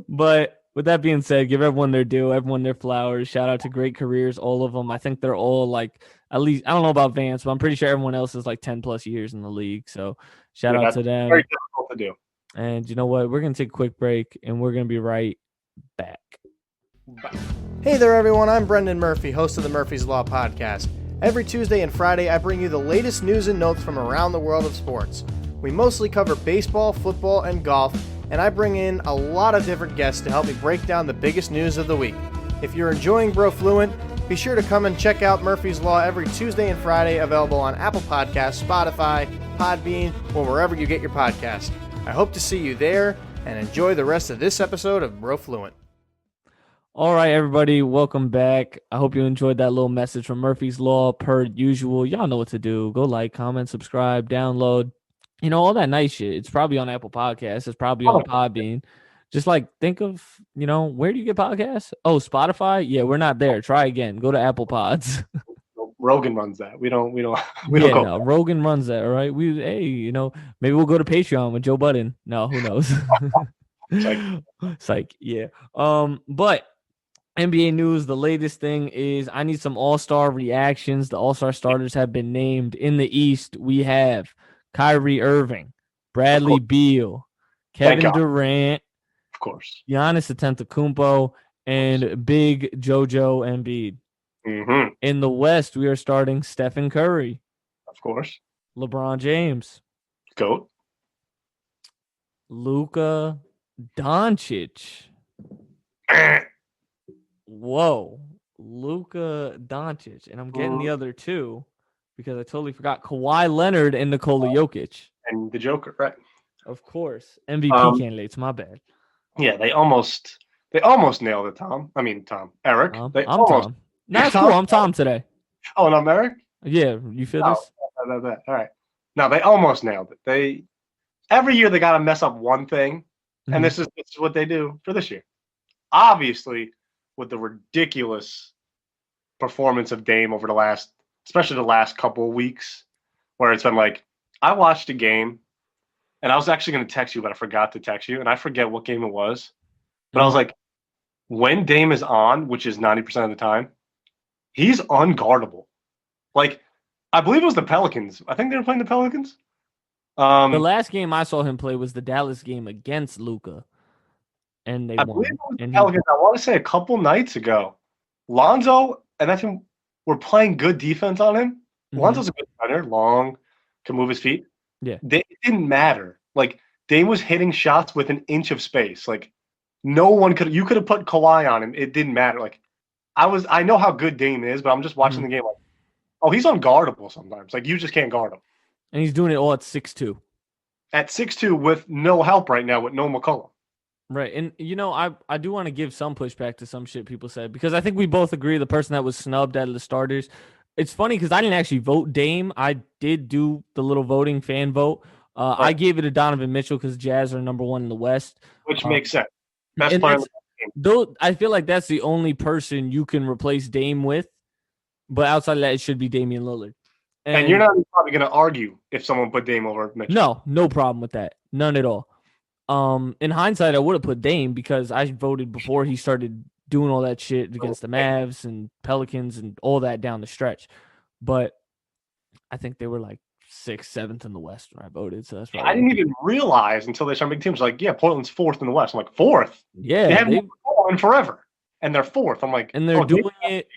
But with that being said, give everyone their due, everyone their flowers. Shout out to great careers, all of them. I think they're all like, at least, I don't know about Vance, but I'm pretty sure everyone else is like 10 plus years in the league. So shout out to them. Very difficult to do. And you know what? We're going to take a quick break and we're going to be right back. Bye. Hey there, everyone. I'm Brendan Murphy, host of the Murphy's Law podcast. Every Tuesday and Friday, I bring you the latest news and notes from around the world of sports. We mostly cover baseball, football, and golf, and I bring in a lot of different guests to help me break down the biggest news of the week. If you're enjoying Brofluent, be sure to come and check out Murphy's Law every Tuesday and Friday, available on Apple Podcasts, Spotify, Podbean, or wherever you get your podcast. I hope to see you there, and enjoy the rest of this episode of Brofluent. All right, everybody, welcome back. I hope you enjoyed that little message from Murphy's Law per usual. Y'all know what to do. Go like, comment, subscribe, download. all that nice shit. It's probably on Apple Podcasts. It's probably on Podbean. Just like think of, where do you get podcasts? Oh, Spotify? Yeah, we're not there. Try again. Go to Apple Pods. Rogan runs that. We don't go. No, Rogan runs that, all right? Maybe we'll go to Patreon with Joe Budden. No, who knows? Psych. Yeah. But NBA news, the latest thing is I need some all-star reactions. The all-star starters have been named. In the East, we have Kyrie Irving, Bradley Beal, Kevin Durant, of course, Giannis Antetokounmpo, and Big JoJo Embiid. Mm-hmm. In the West, we are starting Stephen Curry. Of course. LeBron James. Goat. Luka Doncic. Whoa. Luka Doncic. And I'm getting the other two because I totally forgot. Kawhi Leonard and Nikola Jokic. And the Joker, right? Of course. MVP candidates, my bad. Yeah, they almost nailed it, Tom. Eric. I'm Tom. That's cool. I'm Tom today. Oh, and I'm Eric? Yeah, you feel this? All right. No, they almost nailed it. Every year they got to mess up one thing, and this is what they do for this year. Obviously, with the ridiculous performance of Dame over especially the last couple of weeks, where it's been like, I watched a game, and I was actually going to text you, but I forgot to text you, and I forget what game it was. But I was like, when Dame is on, which is 90% of the time, he's unguardable. Like, I believe it was the Pelicans. I think they were playing the Pelicans. The last game I saw him play was the Dallas game against Luka, and they won. Believe it was the Pelicans. I want to say a couple nights ago, Lonzo and I think were playing good defense on him. Mm-hmm. Lonzo's a good runner, long, can move his feet. Yeah, it didn't matter. Like, Dame was hitting shots with an inch of space. Like, no one could. You could have put Kawhi on him. It didn't matter. Like, I know how good Dame is, but I'm just watching the game like, oh, he's unguardable sometimes. Like, you just can't guard him. And he's doing it all at 6'2". At 6'2", with no help right now, with no McCollum. Right. And, I do want to give some pushback to some shit people said, because I think we both agree the person that was snubbed out of the starters. It's funny because I didn't actually vote Dame. I did do the little voting fan vote. Right. I gave it to Donovan Mitchell because Jazz are number one in the West. Which makes sense. Best player in the game. Though I feel like that's the only person you can replace Dame with. But outside of that, it should be Damian Lillard. And you're not probably going to argue if someone put Dame over Mitchell. No problem with that. None at all. In hindsight, I would have put Dame because I voted before he started doing all that shit against the Mavs and Pelicans and all that down the stretch. But I think they were like 6th, 7th in the West when I voted. So that's right. I didn't even realize until they started making teams like, yeah, Portland's 4th in the West. I'm like, 4th? Yeah. They haven't won forever. And they're 4th. I'm like, and they're doing it.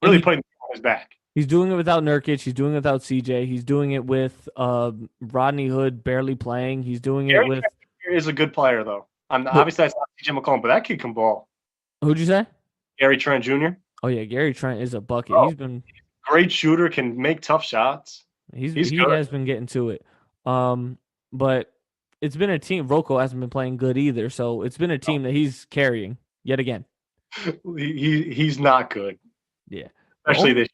Really putting it on his back. He's doing it without Nurkic. He's doing it without CJ. He's doing it with Rodney Hood barely playing. He's doing it with. Gary is a good player, though. Obviously, that's not CJ McCollum, but that kid can ball. Who'd you say? Gary Trent Jr. Oh, yeah. Gary Trent is a bucket. He's been. Great shooter, can make tough shots. He has been getting to it. But it's been a team. Rocco hasn't been playing good either. So it's been a team that he's carrying yet again. He's not good. Yeah. Especially this.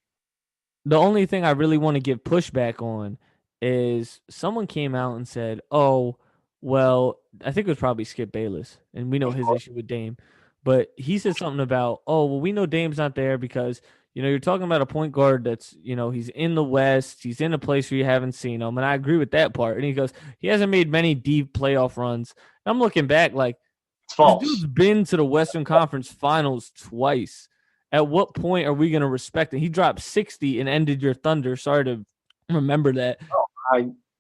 The only thing I really want to give pushback on is someone came out and said, oh, well, I think it was probably Skip Bayless, and we know his issue with Dame. But he said something about, oh, well, we know Dame's not there because, you're talking about a point guard that's, he's in the West. He's in a place where you haven't seen him. And I agree with that part. And he goes, he hasn't made many deep playoff runs. And I'm looking back like, it's false. This dude's been to the Western Conference Finals twice. At what point are we going to respect it? He dropped 60 and ended your Thunder. Sorry to remember that.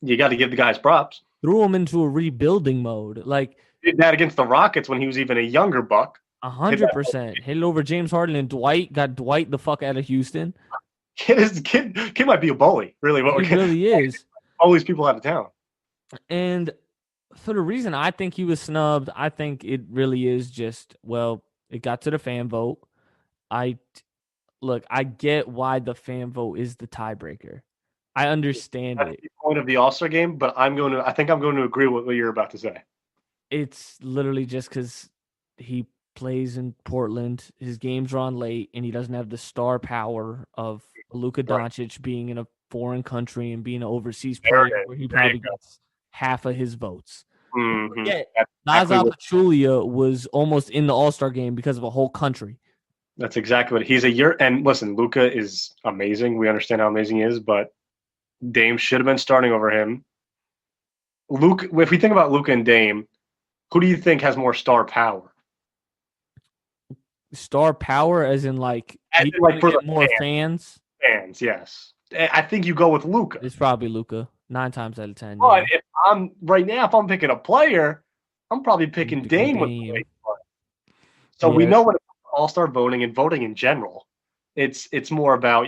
You got to give the guys props. Threw him into a rebuilding mode. Like, did that against the Rockets when he was even a younger buck. 100%. Hit it over James Harden and Dwight. Got Dwight the fuck out of Houston. Kid might be a bully. Really, he really is. All these people out of town. And for the reason I think he was snubbed, I think it really is just, well, it got to the fan vote. I get why the fan vote is the tiebreaker. I understand That's the point of the All-Star game, but I think I'm going to agree with what you're about to say. It's literally just because he plays in Portland, his games run late, and he doesn't have the star power of Luka Doncic being in a foreign country and being an overseas player where he probably gets half of his votes. Mm-hmm. Yeah, Nazar Pachulia was almost in the All-Star game because of a whole country. That's exactly what he's a year. And listen, Luka is amazing. We understand how amazing he is, but Dame should have been starting over him. Luke, if we think about Luka and Dame, who do you think has more star power? Star power, as in like for the more fans. Fans, yes. I think you go with Luka. It's probably Luka 9 times out of 10. But if I'm picking a player, I'm probably picking Dame. So we know when it's All-Star voting and voting in general, it's more about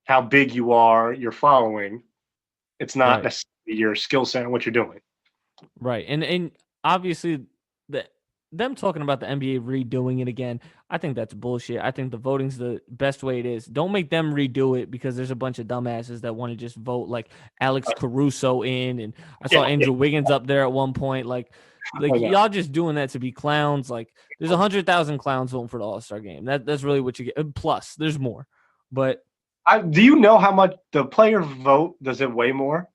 how big you are, your following. It's not necessarily your skill set and what you're doing. Right. And obviously them talking about the NBA redoing it again, I think that's bullshit. I think the voting's the best way it is. Don't make them redo it because there's a bunch of dumbasses that want to just vote like Alex Caruso in, and I saw Andrew Wiggins up there at one point. Like y'all just doing that to be clowns. Like there's 100,000 clowns voting for the All-Star game. That's really what you get. Plus, there's more. But do you know how much the player vote, does it weigh more?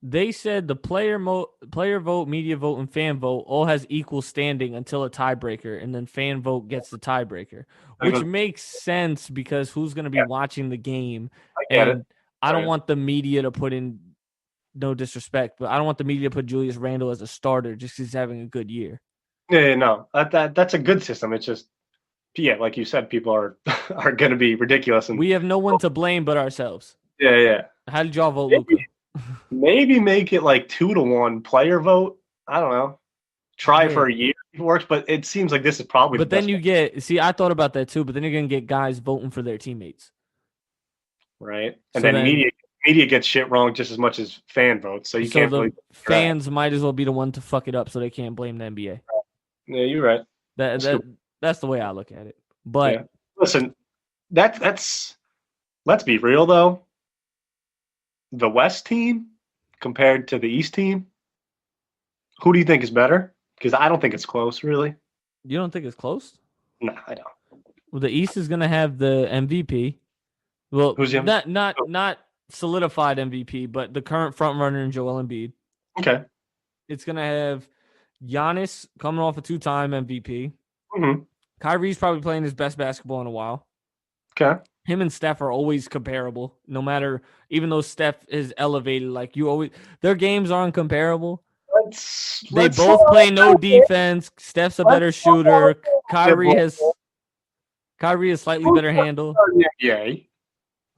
They said the player vote, media vote, and fan vote all has equal standing until a tiebreaker, and then fan vote gets the tiebreaker, which makes sense because who's going to be watching the game? I don't want the media to put in, no disrespect, but I don't want the media to put Julius Randle as a starter just because he's having a good year. Yeah, no, that's a good system. It's just, like you said, people are going to be ridiculous, and we have no one to blame but ourselves. Yeah. How did y'all vote, Luka? Maybe make it like 2-1 player vote. I don't know. Try it for a year if it works, but it seems like this is probably. But then you I thought about that too. But then you're gonna get guys voting for their teammates, right? And then media gets shit wrong just as much as fan votes. So can't really. Fans might as well be the one to fuck it up, so they can't blame the NBA. Yeah, you're right. That's the way I look at it. But listen, that's. Let's be real though. The West team compared to the East team, who do you think is better? Because I don't think it's close, really. You don't think it's close? No, I don't. Well, the East is going to have the MVP. Well, who's not solidified MVP, but the current front runner in Joel Embiid. Okay. It's going to have Giannis coming off a 2-time MVP. Mm-hmm. Kyrie's probably playing his best basketball in a while. Okay. Him and Steph are always comparable, no matter, even though Steph is elevated, their games aren't comparable. They both play no defense. Steph's a better shooter. Kyrie has slightly better handle. NBA.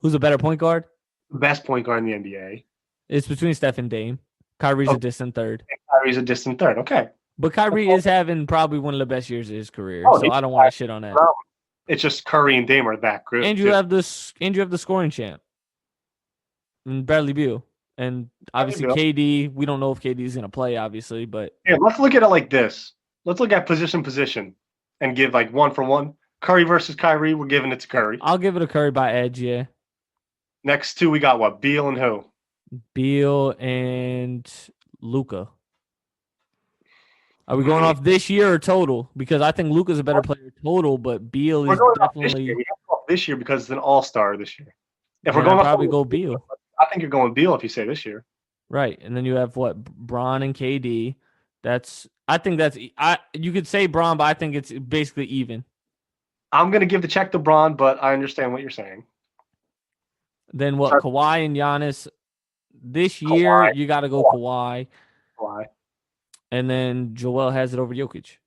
Who's a better point guard? Best point guard in the NBA. It's between Steph and Dame. Kyrie's a distant third. Okay. But Kyrie is having probably one of the best years of his career, so I don't want to shit on that. It's just Curry and Dame are that good. And you have the scoring champ, and Bradley Beal, and obviously KD. We don't know if KD is going to play, obviously, but let's look at it like this. Let's look at position, and give like 1-for-1. Curry versus Kyrie. We're giving it to Curry. I'll give it a Curry by edge. Yeah. Next two, we got what? Beal and who? Beal and Luka. Are we going off this year or total? Because I think Luka's a better player total, but Beal is definitely this year because it's an all-star this year. If we're going probably go Beal. I think you're going Beal if you say this year. Right. And then you have what? Bron and KD. You could say Bron, but I think it's basically even. I'm going to give the check to Bron, but I understand what you're saying. Then what? Kawhi and Giannis. This year, you got to go Kawhi. And then Joel has it over Jokic.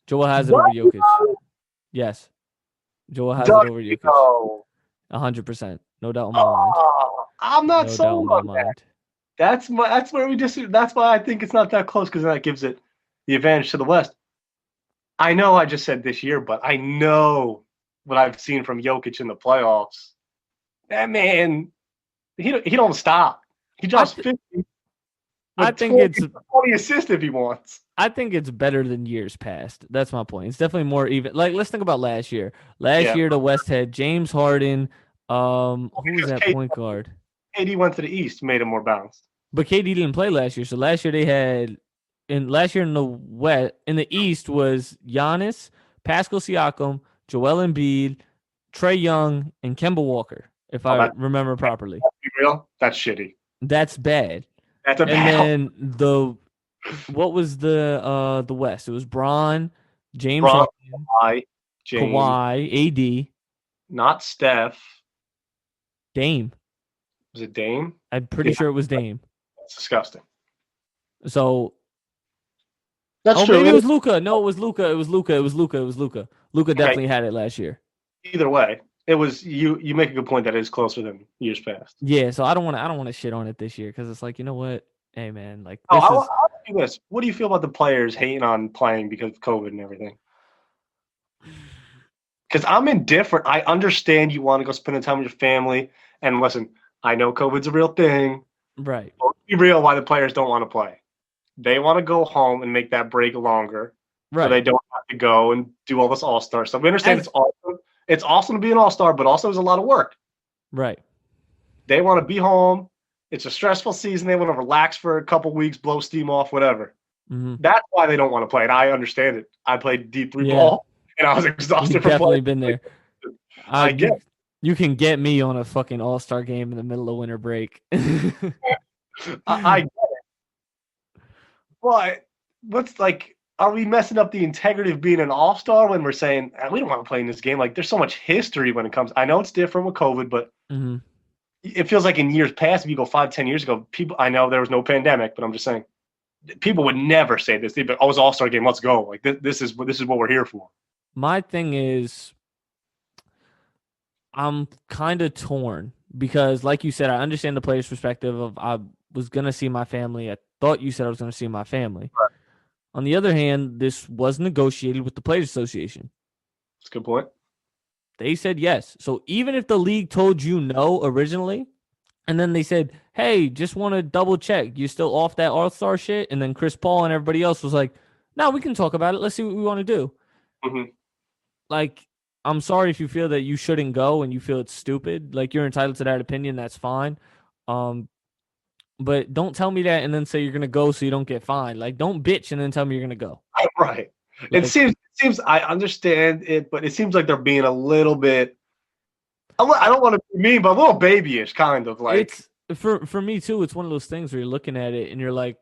Joel has it over Jokic. Yes. Joel has it over Jokic. 100%. No doubt in my mind. I'm not sold on that. That's where we disagree. That's why I think it's not that close, because that gives it the advantage to the West. I know I just said this year, but I know what I've seen from Jokic in the playoffs. That man, he don't stop. He drops 50. I think it's 20 assists if he wants. I think it's better than years past. That's my point. It's definitely more even. Like, let's think about last year. Last year, the West had James Harden. Who was that point guard? KD went to the East, made him more balanced. But KD didn't play last year. So last year they had, in the East was Giannis, Pascal Siakam, Joel Embiid, Trae Young, and Kemba Walker, if I remember properly. Be real? That's shitty. That's bad. That's a bad. And then what was the West? It was Bron, James Harden, Kawhi, AD. Not Steph. Dame. Was it Dame? I'm pretty sure it was Dame. That's disgusting. So that's true. Maybe it was Luka. No, it was Luka. It was Luka. Luka definitely had it last year. Either way, it was you. You make a good point that it is closer than years past. Yeah, so I don't want to shit on it this year because it's like, you know what? Hey man, like I'll do this. What do you feel about the players hating on playing because of COVID and everything? Because I'm indifferent. I understand you want to go spend the time with your family, and listen, I know COVID's a real thing. Right. But be real why the players don't want to play. They want to go home and make that break longer, so they don't have to go and do all this all-star stuff. We understand it's awesome. It's awesome to be an all-star, but also it's a lot of work. Right. They want to be home. It's a stressful season. They want to relax for a couple weeks, blow steam off, whatever. Mm-hmm. That's why they don't want to play, and I understand it. I played D3 ball, and I was exhausted from definitely playing. Been there. I get. You can get me on a fucking all-star game in the middle of winter break. I get it. But what's like, are we messing up the integrity of being an all-star when we're saying we don't want to play in this game? Like, there's so much history when it comes. I know it's different with COVID, but it feels like in years past, if you go 5-10 years ago, people. I know there was no pandemic, but I'm just saying, people would never say this. They'd be, "Oh, it's an all-star game. Let's go!" Like this is what we're here for. My thing is, I'm kind of torn because, like you said, I understand the player's perspective of I was going to see my family. I thought you said I was going to see my family. Right. On the other hand, this was negotiated with the Players Association. That's a good point. They said yes. So even if the league told you no originally, and then they said, hey, just want to double check, you still off that all-star shit? And then Chris Paul and everybody else was like, no, we can talk about it. Let's see what we want to do. Mm-hmm. Like, I'm sorry if you feel that you shouldn't go and you feel it's stupid. Like, you're entitled to that opinion. That's fine. But don't tell me that and then say you're going to go so you don't get fined. Like, don't bitch and then tell me you're going to go. Right. Like, it seems I understand it, but it seems like they're being a little bit, I don't want to be mean, but a little babyish, kind of like. It's for me too. It's one of those things where you're looking at it and you're like,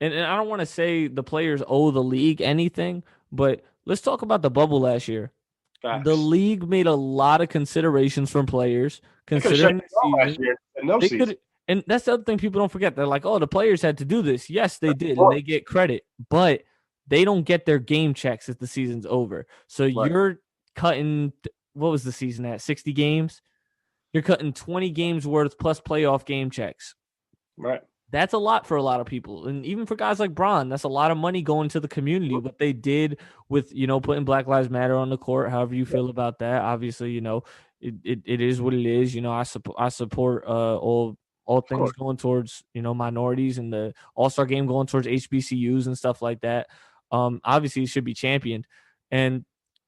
and I don't want to say the players owe the league anything, but let's talk about the bubble last year. Facts. The league made a lot of considerations from players considering the season. And that's the other thing people don't forget. They're like, oh, the players had to do this. Yes, they did, and they get credit, but they don't get their game checks if the season's over. So you're cutting, what was the season at, 60 games? You're cutting 20 games worth plus playoff game checks. Right. That's a lot for a lot of people. And even for guys like Bron, that's a lot of money going to the community. What they did with, putting Black Lives Matter on the court, however you feel about that. Obviously, it is what it is. I support all things going towards, minorities, and the All-Star game going towards HBCUs and stuff like that. Obviously it should be championed. And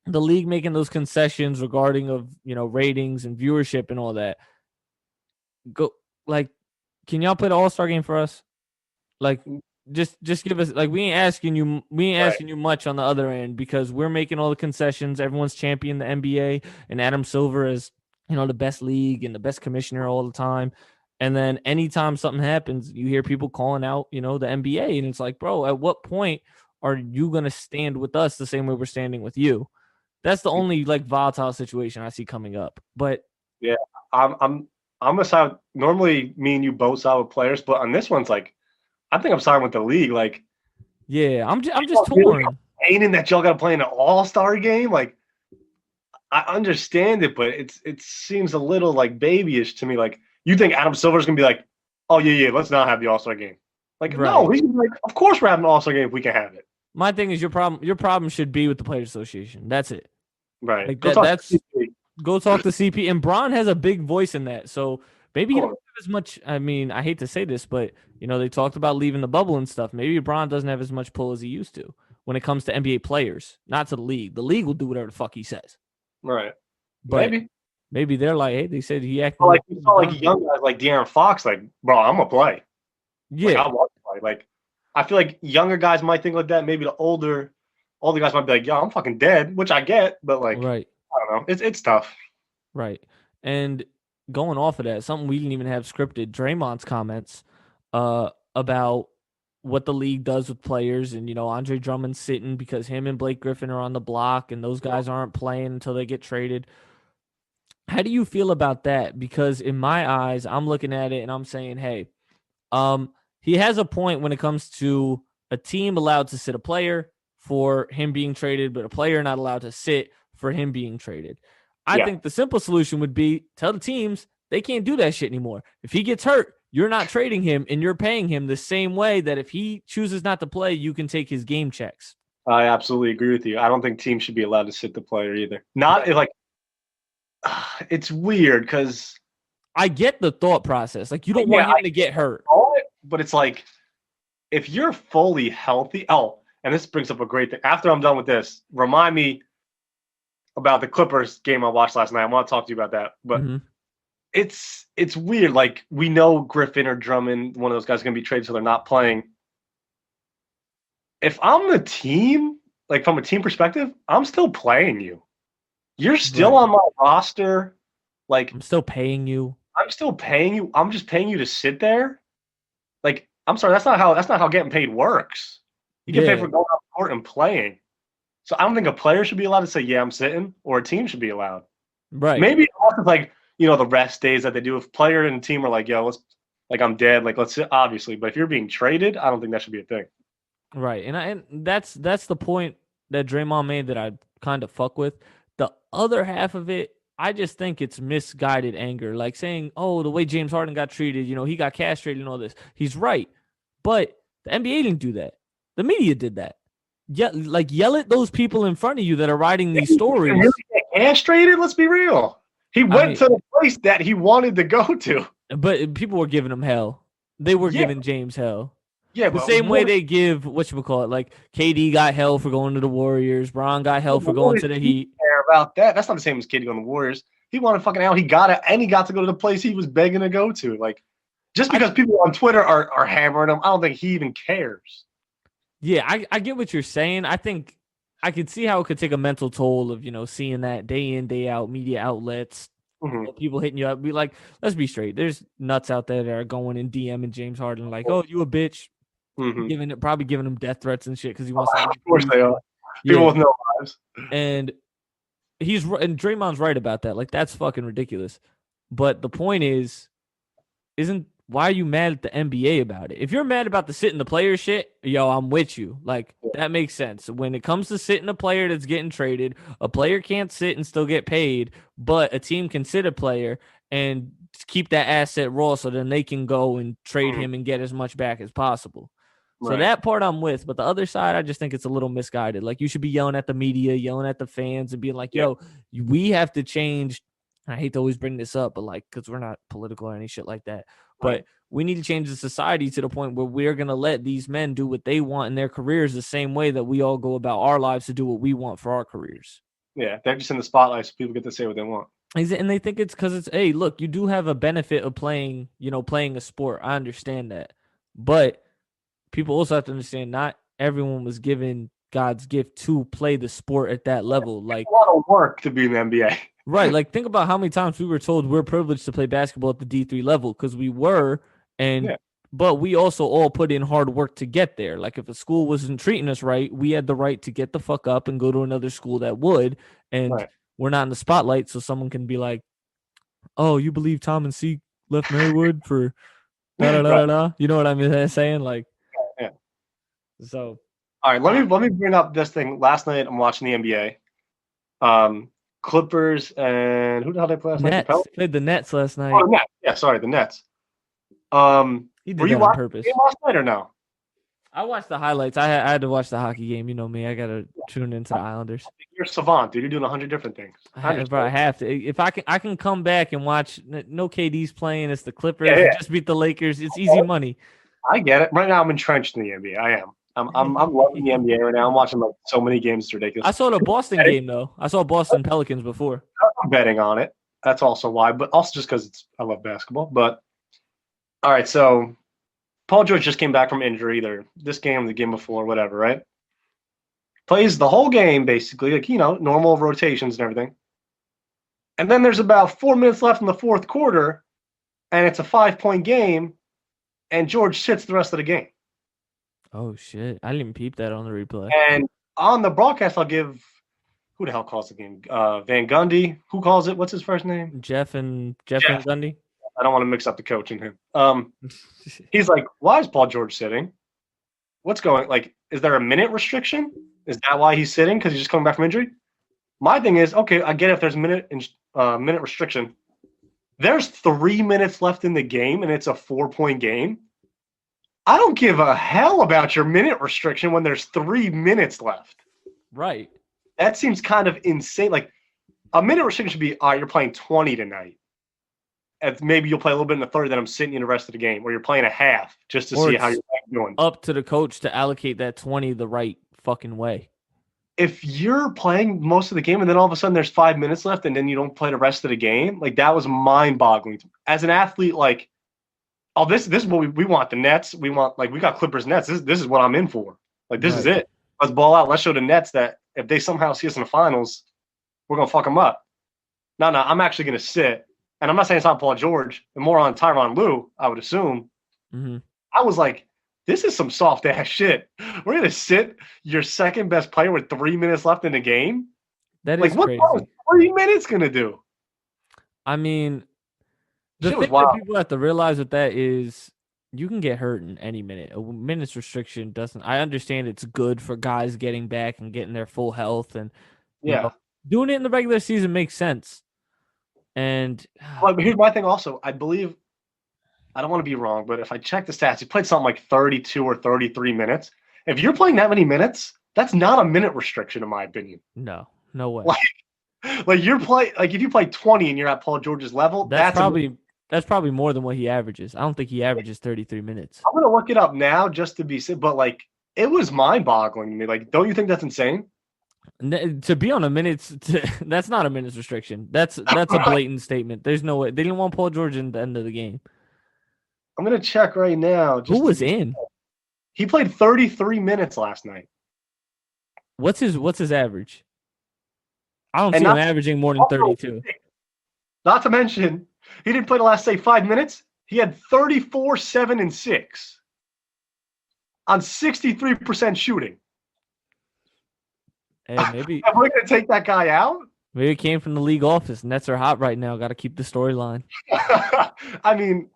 the league making those concessions regarding of, ratings and viewership and all that. Can y'all play the All-Star game for us? Like, just give us, like, we ain't asking you much on the other end because we're making all the concessions. Everyone's championing the NBA and Adam Silver is, the best league and the best commissioner all the time. And then anytime something happens, you hear people calling out, the NBA. And it's like, bro, at what point are you going to stand with us the same way we're standing with you? That's the only, volatile situation I see coming up. But yeah, I'm a side. Normally, me and you both side with players, but on this one's like, I think I'm siding with the league. Like, yeah, I'm just torn. Hating that y'all got to play in an all-star game. Like, I understand it, but it seems a little like babyish to me. Like, you think Adam Silver's gonna be like, oh yeah, let's not have the All-Star game. Like, no, he's like, of course we're having an All-Star game if we can have it. My thing is your problem should be with the Players Association. That's it. Right. Like, go talk to CP. And Bron has a big voice in that. So maybe he don't have as much. I mean, I hate to say this, but they talked about leaving the bubble and stuff. Maybe Bron doesn't have as much pull as he used to when it comes to NBA players, not to the league. The league will do whatever the fuck he says. Right. But maybe they're like, hey, they said he acted like you saw like young guys like De'Aaron Fox, like, bro, I'm gonna play. Yeah. Like, I want to play. Like, I feel like younger guys might think like that. Maybe the older guys might be like, yo, I'm fucking dead, which I get, but like, right. I don't know. It's tough. Right. And going off of that, something we didn't even have scripted, Draymond's comments about what the league does with players, and Andre Drummond's sitting because him and Blake Griffin are on the block, and those guys aren't playing until they get traded. How do you feel about that? Because in my eyes, I'm looking at it and I'm saying, hey, he has a point when it comes to a team allowed to sit a player for him being traded, but a player not allowed to sit for him being traded. I think the simple solution would be tell the teams they can't do that shit anymore. If he gets hurt, you're not trading him, and you're paying him the same way that if he chooses not to play, you can take his game checks. I absolutely agree with you. I don't think teams should be allowed to sit the player either. Not like it's weird because I get the thought process. Like, you don't want him to get hurt. But it's like, if you're fully healthy, and this brings up a great thing. After I'm done with this, remind me about the Clippers game I watched last night. I want to talk to you about that. But it's weird. Like, we know Griffin or Drummond, one of those guys, is going to be traded, so they're not playing. If I'm the team, like from a team perspective, I'm still playing you. You're still on my roster. Like, I'm still paying you. I'm still paying you. I'm just paying you to sit there. Like, I'm sorry, that's not how getting paid works. You get paid for going out the court and playing. So I don't think a player should be allowed to say, yeah, I'm sitting, or a team should be allowed. Right. Maybe also like, the rest days that they do. If player and team are like, yo, I'm dead, like, let's sit, obviously. But if you're being traded, I don't think that should be a thing. Right. And that's the point that Draymond made that I kind of fuck with. The other half of it, I just think it's misguided anger. Like saying, oh, the way James Harden got treated, he got castrated and all this. He's right. But the NBA didn't do that. The media did that. Yeah, like yell at those people in front of you that are writing these stories. He really get castrated? Let's be real. He went to the place that he wanted to go to. But people were giving him hell. They were giving James hell. Yeah, the same way they give whatchamacallit, like KD got hell for going to the Warriors, Bron got hell for going to the Heat. Care about that? That's not the same as KD going to the Warriors. He wanted fucking out. He got it, and he got to go to the place he was begging to go to. Like, just because people on Twitter are hammering him, I don't think he even cares. Yeah, I get what you're saying. I think I could see how it could take a mental toll of seeing that day in, day out, media outlets, people hitting you up. Be like, let's be straight. There's nuts out there that are going and DMing James Harden like, oh, you a bitch. Probably giving him death threats and shit because he wants to. Of course they are. People with no lives. And Draymond's right about that. Like, that's fucking ridiculous. But the point why are you mad at the NBA about it? If you're mad about the sitting the player shit, yo, I'm with you. Like, that makes sense. When it comes to sitting a player that's getting traded, a player can't sit and still get paid, but a team can sit a player and keep that asset raw so then they can go and trade him and get as much back as possible. So that part I'm with, but the other side, I just think it's a little misguided. Like, you should be yelling at the media, yelling at the fans, and being like, yo, we have to change. I hate to always bring this up, but like, because we're not political or any shit like that. But we need to change the society to the point where we're going to let these men do what they want in their careers the same way that we all go about our lives to do what we want for our careers. Yeah, they're just in the spotlight so people get to say what they want. And they think it's because it's, hey, look, you do have a benefit of playing a sport. I understand that. But people also have to understand not everyone was given God's gift to play the sport at that level. Like, a lot of work to be in the NBA. Right. Like, think about how many times we were told we're privileged to play basketball at the D3 level because we were. But we also all put in hard work to get there. Like, if a school wasn't treating us right, we had the right to get the fuck up and go to another school that would. And we're not in the spotlight, so someone can be like, oh, you believe Tom and C left Marywood for da-da-da-da-da? You know what I'm saying? Like, so. All right, let me bring up this thing. Last night, I'm watching the NBA. Clippers and who the hell they play last night? Nets. Played the Nets last night. Oh, Nets. Yeah, sorry, the Nets. He did were you that on watching purpose. the game last night or no? I watched the highlights. I had to watch the hockey game. You know me. I got to tune into the Islanders. You're a savant, dude. You're doing 100 different things. I have to. If I can come back and watch. No KD's playing. It's the Clippers. Just beat the Lakers. It's easy money. I get it. Right now, I'm entrenched in the NBA. I am. I'm loving the NBA right now. I'm watching like so many games. It's ridiculous. I saw the Boston game though. I saw Boston Pelicans before. I'm betting on it. That's also why, but also just because I love basketball. But all right, so Paul George just came back from injury, either this game or the game before, whatever, right? Plays the whole game basically, like normal rotations and everything. And then there's about 4 minutes left in the fourth quarter, and it's a 5-point game, and George sits the rest of the game. Oh, shit. I didn't even peep that on the replay. And on the broadcast, I'll give – who the hell calls the game? Van Gundy. Who calls it? What's his first name? Jeff Van Gundy? I don't want to mix up the coach and him. He's like, why is Paul George sitting? What's going – like, is there a minute restriction? Is that why he's sitting because he's just coming back from injury? My thing is, okay, I get if there's a minute restriction. There's 3 minutes left in the game, and it's a 4-point game. I don't give a hell about your minute restriction when there's 3 minutes left. Right. That seems kind of insane. Like, a minute restriction should be, all right, you're playing 20 tonight. And maybe you'll play a little bit in the third, then I'm sitting in the rest of the game, or you're playing a half just to see how you're doing. Up to the coach to allocate that 20 the right fucking way. If you're playing most of the game and then all of a sudden there's 5 minutes left and then you don't play the rest of the game, like that was mind-boggling. As an athlete, like, oh, this is what we want. The Nets, we want, like, we got Clippers Nets. This is what I'm in for. Like, this is it. Let's ball out. Let's show the Nets that if they somehow see us in the finals, we're gonna fuck them up. No, I'm actually gonna sit. And I'm not saying it's on Paul George, and more on Tyronn Lue, I would assume. Mm-hmm. I was like, this is some soft ass shit. We're gonna sit your second best player with 3 minutes left in the game. That is like, what crazy. was 3 minutes gonna do? I mean, the Shit thing was that wild. people have to realize with that is you can get hurt in any minute. A minute's restriction doesn't. I understand it's good for guys getting back and getting their full health, and you know, doing it in the regular season makes sense. And but here's my thing also. I believe, I don't want to be wrong, but if I check the stats, he played something like 32 or 33 minutes. If you're playing that many minutes, that's not a minute restriction, in my opinion. no way. Like you're playing, like if you play 20 and you're at Paul George's level, That's probably more than what he averages. I don't think he averages 33 minutes. I'm gonna look it up now just to be safe. But like, it was mind-boggling to me. Like, don't you think that's insane? To be on a minute, that's not a minute's restriction. That's a blatant statement. There's no way. They didn't want Paul George in the end of the game. I'm gonna check right now. Who was in? He played 33 minutes last night. What's his average? I don't see him averaging more than 32. Not to mention, he didn't play the last, say, 5 minutes. He had 34, 7, and 6 on 63% shooting. Hey, maybe Am I going to take that guy out? Maybe it came from the league office. Nets are hot right now. Got to keep the storyline. I mean,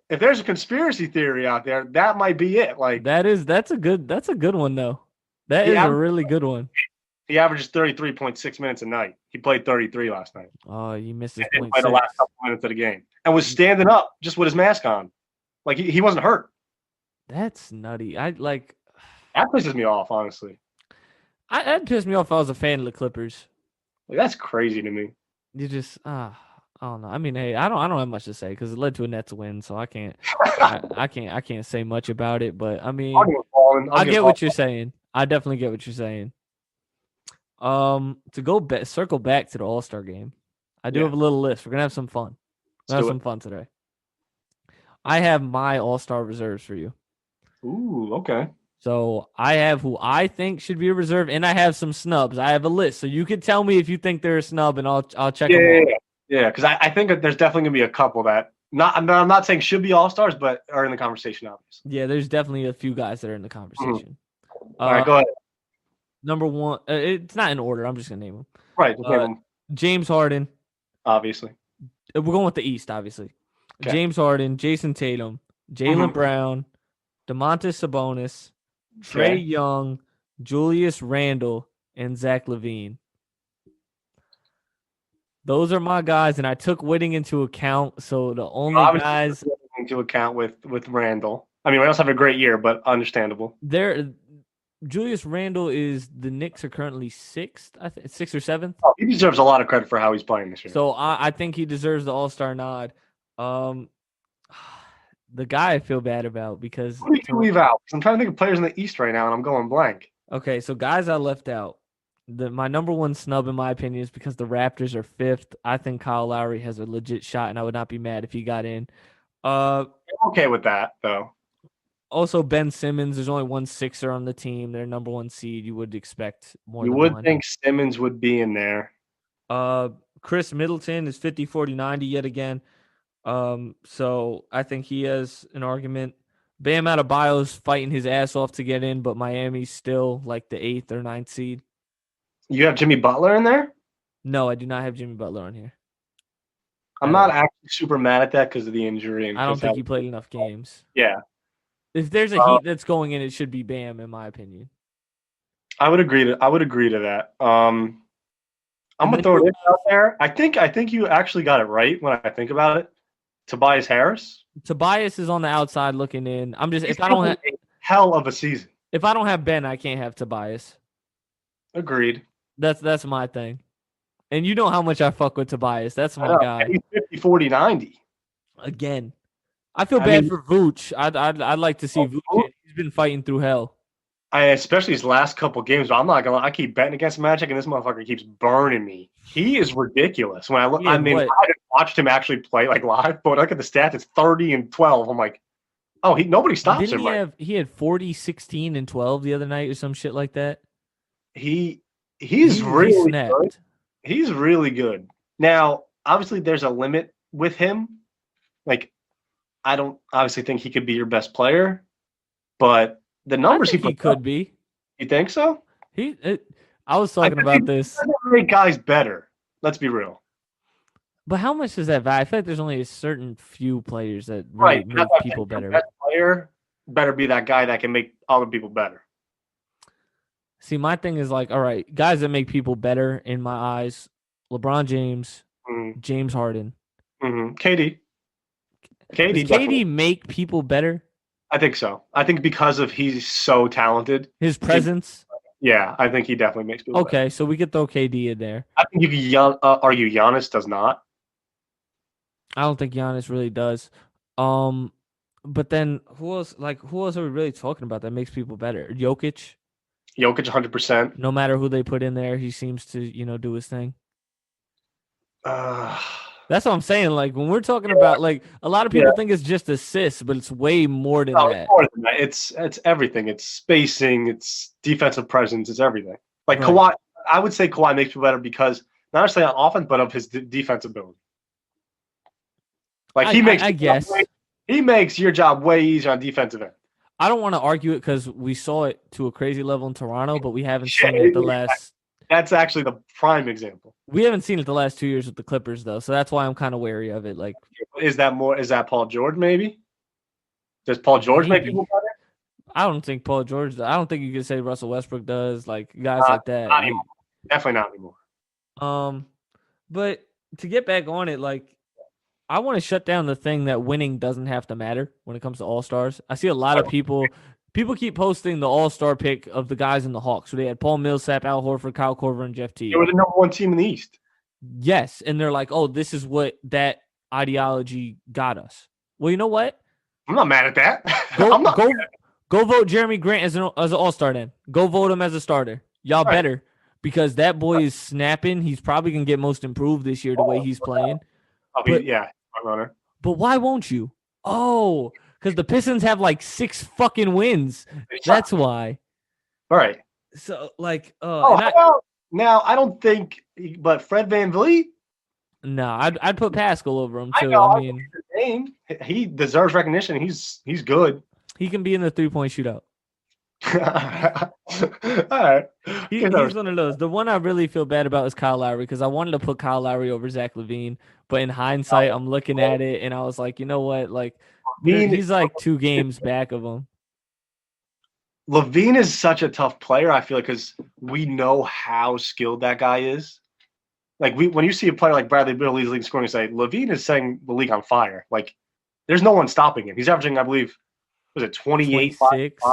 if there's a conspiracy theory out there, that might be it. Like that's a good one though. That is a really good one. He averages 33.6 minutes a night. He played 33 last night. Oh, you missed his point. Played the last couple minutes of the game and was standing up just with his mask on, like he wasn't hurt. That's nutty. That pisses me off, honestly. That pissed me off if I was a fan of the Clippers. Like, that's crazy to me. You just I don't know. I mean, hey, I don't have much to say because it led to a Nets win, so I can't I can't say much about it. But I mean, I get what you're saying. I definitely get what you're saying. To circle back to the All-Star game, I do have a little list. We're gonna have some fun. We're gonna have some fun today. I have my All-Star reserves for you. Ooh, okay. So I have who I think should be a reserve, and I have some snubs. I have a list, so you can tell me if you think they're a snub, and I'll check them out. Yeah, because I think that there's definitely gonna be a couple that I'm not saying should be All-Stars, but are in the conversation, obviously. Yeah, there's definitely a few guys that are in the conversation. Mm-hmm. All right, go ahead. Number one, it's not in order. I'm just gonna name them. Right, just name them. James Harden, obviously. We're going with the East, obviously. Okay. James Harden, Jason Tatum, Jaylen Brown, Domantas Sabonis, Trae Young, Julius Randle, and Zach LaVine. Those are my guys, and I took Whitting into account. So the only guys into account with Randle. I mean, Randle's having a great year, but understandable. Julius Randle is the Knicks are currently sixth, I think 6th or 7th. Oh, he deserves a lot of credit for how he's playing this year. So I think he deserves the All-Star nod. The guy I feel bad about because who did you leave out? I'm trying to think of players in the East right now, and I'm going blank. Okay, so guys I left out. My number one snub, in my opinion, is because the Raptors are 5th. I think Kyle Lowry has a legit shot, and I would not be mad if he got in. I'm okay with that, though. Also, Ben Simmons. There's only one Sixer on the team. They're number 1 seed. You would expect more. You would think Simmons would be in there. Chris Middleton is 50, 40, 90 yet again. So I think he has an argument. Bam Adebayo's fighting his ass off to get in, but Miami's still like the 8th or 9th seed. You have Jimmy Butler in there? No, I do not have Jimmy Butler on here. I'm not actually super mad at that because of the injury. And I don't think he played enough games. Yeah. If there's a Heat that's going in, it should be Bam, in my opinion. I would agree to that. I'm gonna throw it out there. I think you actually got it right when I think about it. Tobias Harris. Tobias is on the outside looking in. He's if I don't have a hell of a season. If I don't have Ben, I can't have Tobias. Agreed. That's my thing. And you know how much I fuck with Tobias. That's my guy. He's 50, 40, 90. Again. I feel bad for Vooch. I'd like to see Vooch. He's been fighting through hell. Especially his last couple games, but I'm not gonna lie, I keep betting against Magic and this motherfucker keeps burning me. He is ridiculous. When I look, I haven't watched him actually play like live, but look at the stats, it's 30 and 12. I'm like, oh, nobody stops him. He had 40, 16, and 12 the other night or some shit like that. He's really good. He's really good. Now, obviously, there's a limit with him. Like, I don't obviously think he could be your best player, but the numbers he could be. You think so? I was talking about this. Make guys better. Let's be real. But how much does that value? I feel like there's only a certain few players that really make people better. The best player better be that guy that can make other people better. See, my thing is like, all right, guys that make people better in my eyes: LeBron James, James Harden, KD. Does KD make people better? I think so. I think because he's so talented. His presence? Yeah, I think he definitely makes people better. Okay, so we could throw KD in there. I think you could argue Giannis does not. I don't think Giannis really does. But then who else are we really talking about that makes people better? Jokic, 100%. No matter who they put in there, he seems to, do his thing. That's what I'm saying. Like when we're talking about, like a lot of people think it's just assists, but it's way more than that. It's more than that. It's everything. It's spacing. It's defensive presence. It's everything. Like Kawhi, I would say Kawhi makes people better because not necessarily on offense, but of his defensive ability. Like he makes your job way easier on defensive end. I don't want to argue it because we saw it to a crazy level in Toronto, but we haven't seen it the last. That's actually the prime example. We haven't seen it the last 2 years with the Clippers, though, so that's why I'm kind of wary of it. Like, is that Paul George? Maybe does Paul George make people better? I don't think Paul George. I don't think you could say Russell Westbrook does. Like guys like that. Not anymore. Definitely not anymore. But to get back on it, like I want to shut down the thing that winning doesn't have to matter when it comes to All-Stars. I see a lot of people keep posting the All-Star pick of the guys in the Hawks. So they had Paul Millsap, Al Horford, Kyle Korver, and Jeff Teague. They were the number one team in the East. Yes, and they're like, oh, this is what that ideology got us. Well, you know what? I'm not mad at that. Go vote Jeremy Grant as an All-Star then. Go vote him as a starter. Y'all better because that boy is snapping. He's probably going to get most improved this year the way he's playing. Runner. But why won't you? Oh, because the Pistons have like 6 fucking wins. That's why. All right. So, like, now I don't think, but Fred VanVleet? No, I'd put Pascal over him too. I mean, he deserves recognition. He's good. He can be in the 3-point shootout. All right. He's one of those. The one I really feel bad about is Kyle Lowry because I wanted to put Kyle Lowry over Zach LaVine, but in hindsight, I'm looking at it and I was like, you know what? Like, he's like 2 games back of him. LaVine is such a tough player, I feel like, because we know how skilled that guy is. Like, when you see a player like Bradley Beal leads league scoring, you say, LaVine is setting the league on fire. Like, there's no one stopping him. He's averaging, I believe, was it 28? 26?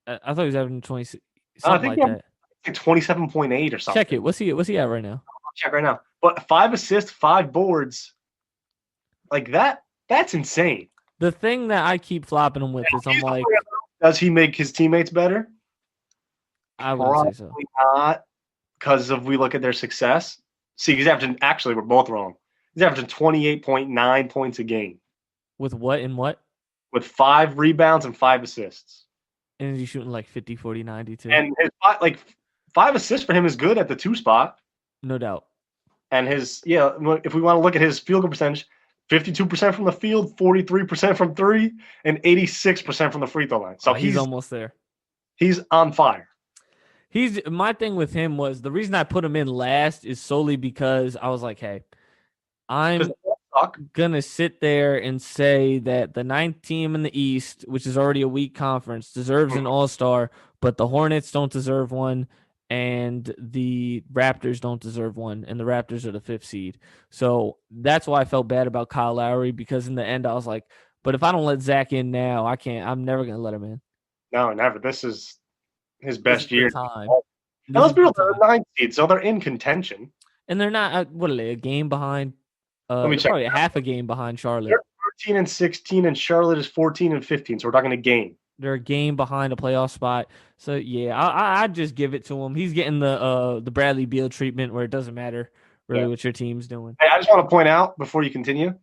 I thought he was averaging 26. Something like that. Like 27.8 or something. Check it. What's he at right now? I'll check right now. But 5 assists, 5 boards. Like, that's insane. The thing that I keep flopping him with is I'm like, does he make his teammates better? I wouldn't say so. Not, because we look at their success. See, he's averaging, actually, we're both wrong. He's averaging 28.9 points a game. With what and what? With 5 rebounds and 5 assists. And he's shooting like 50, 40, 90 too. And his 5 assists for him is good at the 2 spot. No doubt. And if we want to look at his field goal percentage, 52% from the field, 43% from three, and 86% from the free throw line. So he's almost there. He's on fire. My thing with him was the reason I put him in last is solely because I was like, hey, I'm gonna sit there and say that the 9th team in the East, which is already a weak conference, deserves an all-star, but the Hornets don't deserve one, and the Raptors don't deserve one, and the Raptors are the 5th seed. So that's why I felt bad about Kyle Lowry, because in the end I was like, but if I don't let Zach in now, I'm never gonna let him in. No, never. This is his best year. Time. Now let's be real, they're the 9th seed, so they're in contention. And they're not, what are they, a game behind? Let me check. Probably half a game behind Charlotte. They're 13 and 16, and Charlotte is 14 and 15. So we're talking a game. They're a game behind a playoff spot. So yeah, I'd just give it to him. He's getting the Bradley Beal treatment where it doesn't matter really what your team's doing. Hey, I just want to point out before you continue.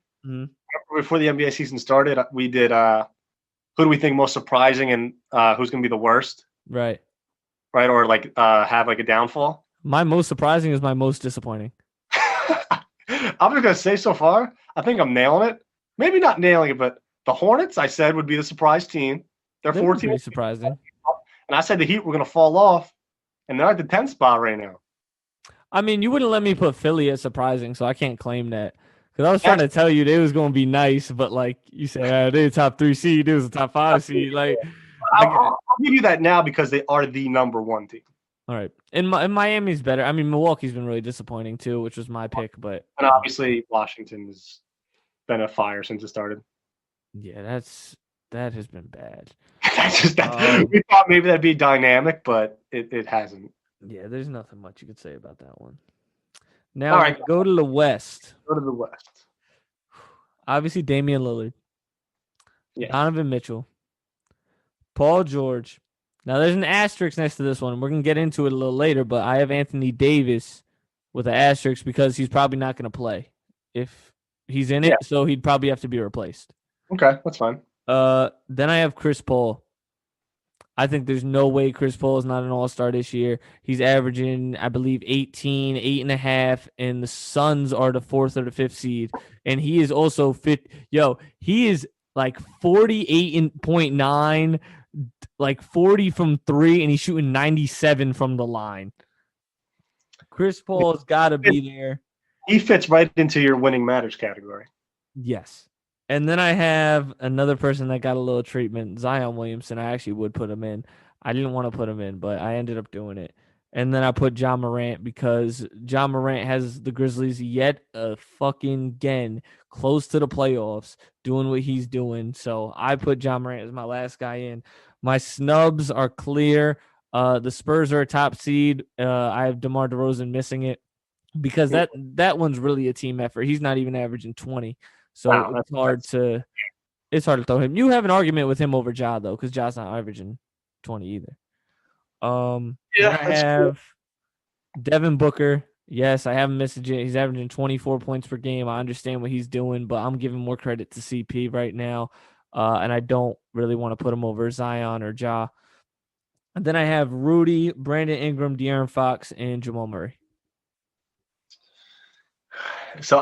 Before the NBA season started, we did who do we think most surprising and who's going to be the worst? Right. Or like have like a downfall. My most surprising is my most disappointing. I'm just going to say so far, I think I'm nailing it. Maybe not nailing it, but the Hornets, I said, would be the surprise team. They're 14. Pretty surprising. And I said the Heat were going to fall off, and they're at the 10th spot right now. I mean, you wouldn't let me put Philly as surprising, so I can't claim that. Because I was trying to tell you they was going to be nice, but like you said, they're the top 3 seed, they was a top 5 seed. Like, I'll give you that now because they are the number 1 team. All right. And Miami's better. I mean, Milwaukee's been really disappointing too, which was my pick. But and obviously Washington has been a fire since it started. Yeah, that has been bad. We thought maybe that'd be dynamic, but it hasn't. Yeah, there's nothing much you could say about that one. Now, all right, go to the West. Go to the West. Obviously, Damian Lillard. Yeah. Donovan Mitchell. Paul George. Now, there's an asterisk next to this one. We're going to get into it a little later, but I have Anthony Davis with an asterisk because he's probably not going to play if he's in it, so he'd probably have to be replaced. Okay, that's fine. Then I have Chris Paul. I think there's no way Chris Paul is not an all-star this year. He's averaging, I believe, 18, 8.5, and the Suns are the 4th or the 5th seed. And he is also fit. He is like 48.9, like 40 from 3, and he's shooting 97 from the line. Chris Paul's got to be there. He fits right into your winning matters category. Yes. And then I have another person that got a little treatment, Zion Williamson. I actually would put him in. I didn't want to put him in, but I ended up doing it. And then I put Ja Morant because Ja Morant has the Grizzlies yet again close to the playoffs, doing what he's doing. So I put Ja Morant as my last guy in. My snubs are clear. The Spurs are a top seed. I have DeMar DeRozan missing it because that one's really a team effort. He's not even averaging 20. So it's hard to throw him. You have an argument with him over Ja, though, because Ja's not averaging 20 either. I have Devin Booker. Yes, I have him missing it. He's averaging 24 points per game. I understand what he's doing, but I'm giving more credit to CP right now, and I don't really want to put him over Zion or Ja. And then I have Rudy, Brandon Ingram, De'Aaron Fox, and Jamal Murray. So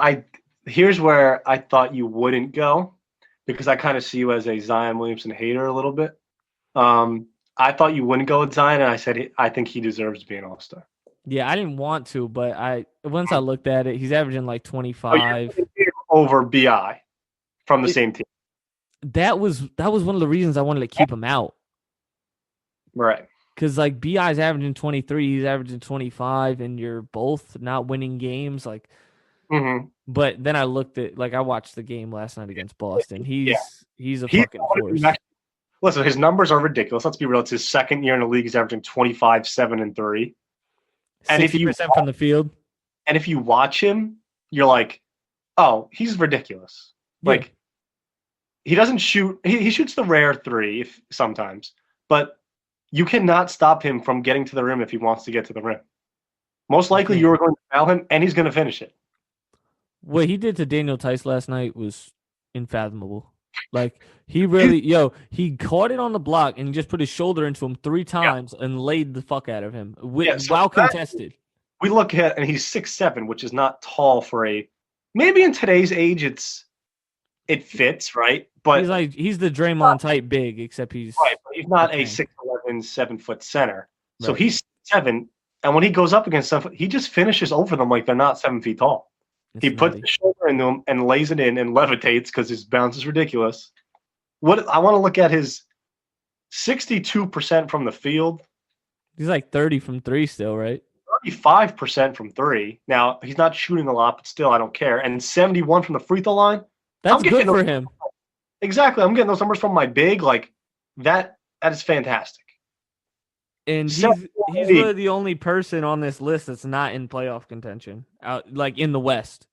here's where I thought you wouldn't go because I kind of see you as a Zion Williamson hater a little bit. I thought you wouldn't go with Zion, and I said I think he deserves to be an all-star. Yeah, I didn't want to, but once I looked at it, he's averaging like 25 over BI from the same team. That was one of the reasons I wanted to keep him out. Right. Because like BI's averaging 23, he's averaging 25, and you're both not winning games. Like, but then I looked at I watched the game last night against Boston. He's a fucking force. Listen, his numbers are ridiculous. Let's be real. It's his second year in the league. He's averaging 25, 7, and 3. And 60% from the field. And if you watch him, you're like, oh, he's ridiculous. Yeah. Like, he doesn't shoot. He shoots the rare 3 sometimes, but you cannot stop him from getting to the rim if he wants to get to the rim. Most likely, you're going to foul him, and he's going to finish it. What he did to Daniel Tice last night was unfathomable. Like, he really, he caught it on the block and just put his shoulder into him 3 times and laid the fuck out of him while contested. we look at, and he's 6'7", which is not tall for maybe in today's age it fits, right? But he's the Draymond type big, except he's right, but he's not a 6'11", 7-foot center. Right. So he's 7, and when he goes up against stuff, he just finishes over them like they're not 7 feet tall. He puts the shoulder into them and lays it in and levitates because his bounce is ridiculous. I want to look at his 62% from the field. He's like 30 from 3 still, right? 35% from 3. Now, he's not shooting a lot, but still, I don't care. And 71 from the free throw line. That's good for him. Exactly. I'm getting those numbers from my big. Like, that is fantastic. And he's really the only person on this list that's not in playoff contention, like in the West.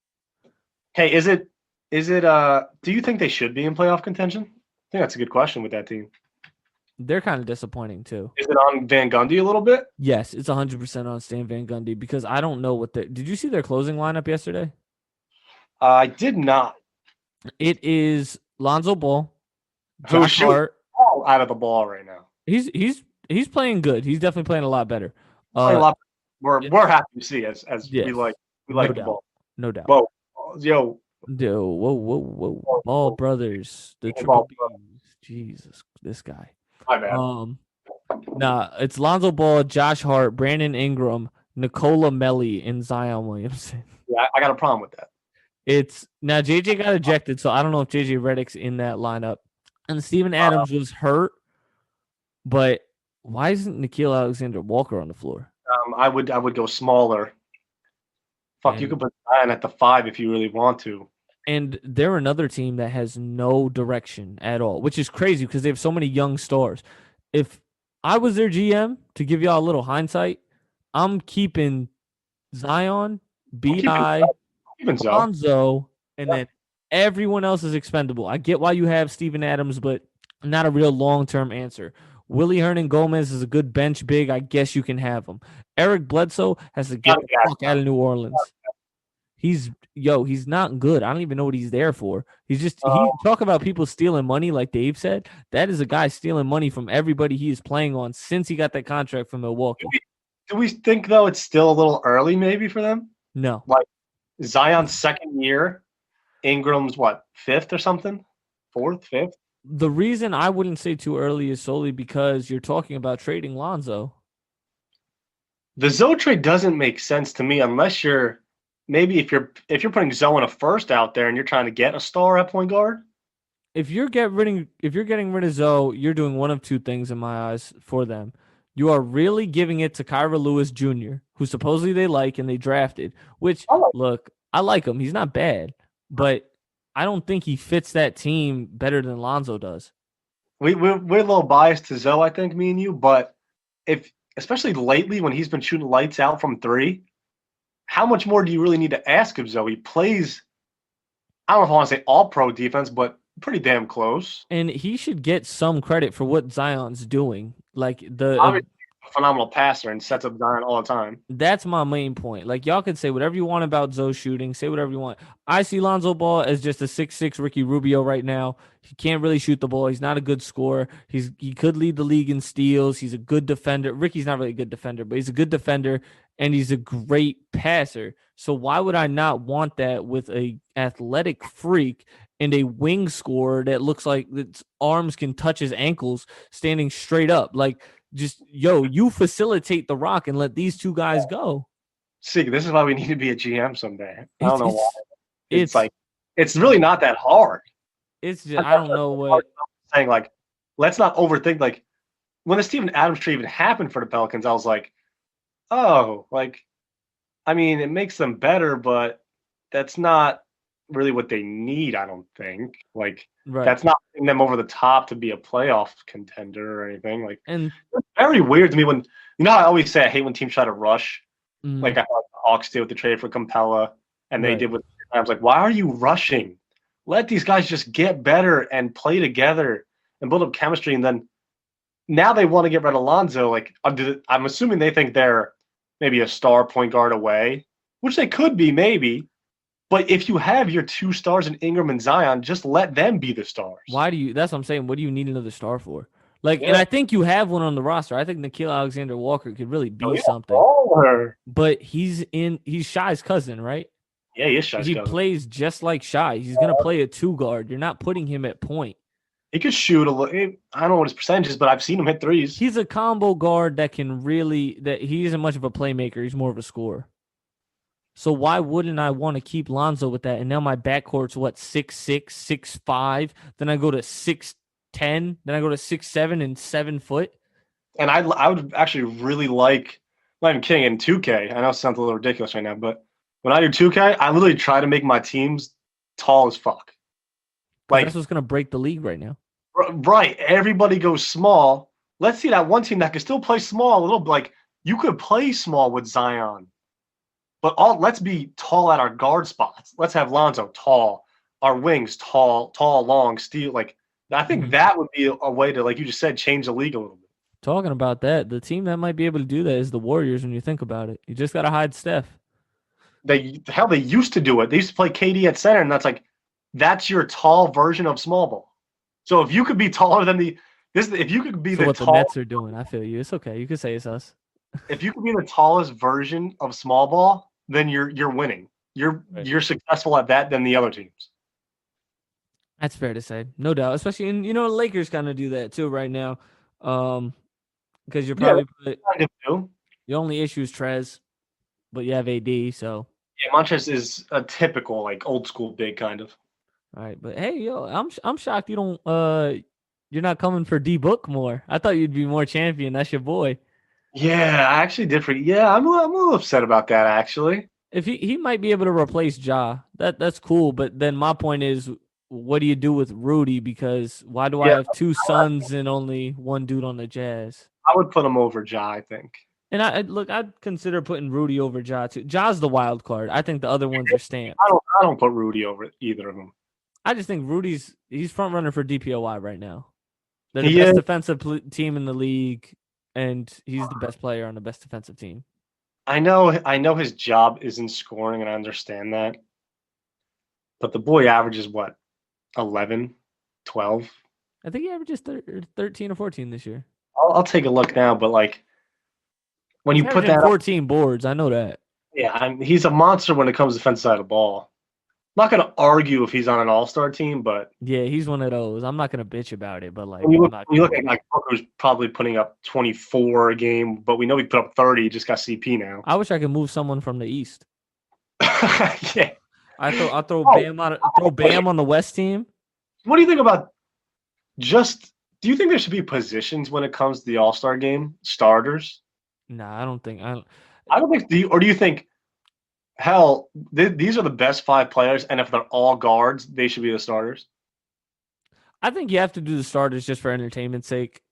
Hey, is it? Do you think they should be in playoff contention? I think that's a good question with that team. They're kind of disappointing too. Is it on Van Gundy a little bit? Yes, it's 100% on Stan Van Gundy because I don't know did you see their closing lineup yesterday? I did not. It is Lonzo Ball, Josh Hart, all out of the ball right now. He's playing good. He's definitely playing a lot better. We're happy to see as yes. we like the ball. No doubt. Whoa. Ball brothers, the triple B's. Jesus, this guy. My bad. It's Lonzo Ball, Josh Hart, Brandon Ingram, Nikola Melli, and Zion Williamson. Yeah, I got a problem with that. Now JJ got ejected, so I don't know if JJ Redick's in that lineup. And Steven Adams was hurt, but why isn't Nickeil Alexander-Walker on the floor? I would go smaller. You could put Zion at the 5 if you really want to. And they're another team that has no direction at all, which is crazy because they have so many young stars. If I was their GM, to give y'all a little hindsight, I'm keeping Zion, B.I., Lonzo, and then everyone else is expendable. I get why you have Steven Adams, but not a real long-term answer. Willie Hernan-Gomez is a good bench big. I guess you can have him. Eric Bledsoe has to get the fuck out of New Orleans. He's not good. I don't even know what he's there for. He talk about people stealing money like Dave said. That is a guy stealing money from everybody he is playing on since he got that contract from Milwaukee. Do we think, though, it's still a little early maybe for them? No. Like Zion's second year, Ingram's, 5th or something? 4th, 5th? The reason I wouldn't say too early is solely because you're talking about trading Lonzo. The Zoe trade doesn't make sense to me unless you're maybe if you're putting Zoe in a first out there and you're trying to get a star at point guard. If you're getting rid of Zoe, you're doing one of two things in my eyes for them. You are really giving it to Kyra Lewis Jr., who supposedly they like and they drafted, which, look, I like him. He's not bad, but I don't think he fits that team better than Lonzo does. We're a little biased to Zoe, I think, me and you, but especially lately when he's been shooting lights out from 3, how much more do you really need to ask of Zoe? He plays, I don't know if I want to say all-pro defense, but pretty damn close. And he should get some credit for what Zion's doing. Like obviously a phenomenal passer and sets up Zion all the time. That's my main point. Like, y'all can say whatever you want about Zoe shooting, say whatever you want. I see Lonzo Ball as just a 6'6" Ricky Rubio right now. He can't really shoot the ball. He's not a good scorer. He could lead the league in steals. He's a good defender. Ricky's not really a good defender, but he's a good defender, and he's a great passer. So why would I not want that with a athletic freak and a wing scorer that looks like its arms can touch his ankles standing straight up? Like, just, you facilitate the rock and let these two guys go. See, this is why we need to be a GM someday. I don't know why. It's really not that hard. It's just, I don't know what. Saying, like, let's not overthink. Like, when the Steven Adams trade even happened for the Pelicans, I was like, oh, like, I mean, it makes them better, but that's not really what they need, I don't think. Like, That's not putting them over the top to be a playoff contender or anything. Like, and it's very weird to me when, how I always say I hate when teams try to rush. Like, I thought the Hawks did with the trade for Capella, and they did with. I was like, why are you rushing? Let these guys just get better and play together and build up chemistry. And then now they want to get rid of Lonzo. Like, I'm assuming they think they're maybe a star point guard away, which they could be maybe. But if you have your 2 stars in Ingram and Zion, just let them be the stars. That's what I'm saying. What do you need another star for? And I think you have one on the roster. I think N'Keal Alexander-Walker could really be something. But he's Shy's cousin, right? Yeah, he is Shy's cousin. He plays just like Shy. He's going to play a 2-guard. You're not putting him at point. He could shoot a little. I don't know what his percentage is, but I've seen him hit threes. He's a combo guard that he isn't much of a playmaker. He's more of a scorer. So why wouldn't I want to keep Lonzo with that? And now my backcourt's 6'6", 6'5". Then I go to 6'10". Then I go to 6'7" and 7 foot. And I would actually really like, not even kidding, in 2K. I know it sounds a little ridiculous right now, but when I do 2K, I literally try to make my teams tall as fuck. That's what's going to break the league right now. Right. Everybody goes small. Let's see that one team that can still play small a little bit. Like, you could play small with Zion. But let's be tall at our guard spots. Let's have Lonzo tall, our wings tall, long, steal. Like, I think that would be a way to, like you just said, change the league a little bit. Talking about that, the team that might be able to do that is the Warriors when you think about it. You just got to hide Steph. They used to do it. They used to play KD at center, and that's your tall version of small ball. So if you could be taller than if you could be what the Nets are doing, I feel you. It's okay. You could say it's us. If you could be the tallest version of small ball, then you're winning. You're successful at that than the other teams. That's fair to say, no doubt. Especially in the Lakers kind of do that too right now, because you're probably the only issue is Trez, but you have AD, so Montrez is a typical old school big kind of. All right, but hey, I'm shocked you don't you're not coming for D Book more. I thought you'd be more champion. That's your boy. Yeah, I actually did I'm a little upset about that actually. If he might be able to replace Ja, that's cool. But then my point is, what do you do with Rudy? Because why do I have 2 sons and only one dude on the Jazz? I would put him over Ja, I think. And I'd consider putting Rudy over Ja too. Ja's the wild card. I think the other ones are stamped. I don't put Rudy over either of them. I just think he's front runner for DPOY right now. They're the best defensive team in the league, and he's the best player on the best defensive team. I know his job isn't scoring, and I understand that. But the boy averages 11, 12? I think he averages 13 or 14 this year. I'll take a look now, but when you put that 14 boards, I know that. Yeah, he's a monster when it comes to defensive side of the ball. I'm not going to argue if he's on an all-star team, but yeah, he's one of those. I'm not going to bitch about it, but when you look at Booker's probably putting up 24 a game, but we know he put up 30. He just got CP now. I wish I could move someone from the East. Yeah, I throw Bam on the West team. What do you think about do you think there should be positions when it comes to the all-star game starters? Nah, I don't think. I don't think. Do you think? Hell, these are the best 5 players, and if they're all guards, they should be the starters. I think you have to do the starters just for entertainment's sake,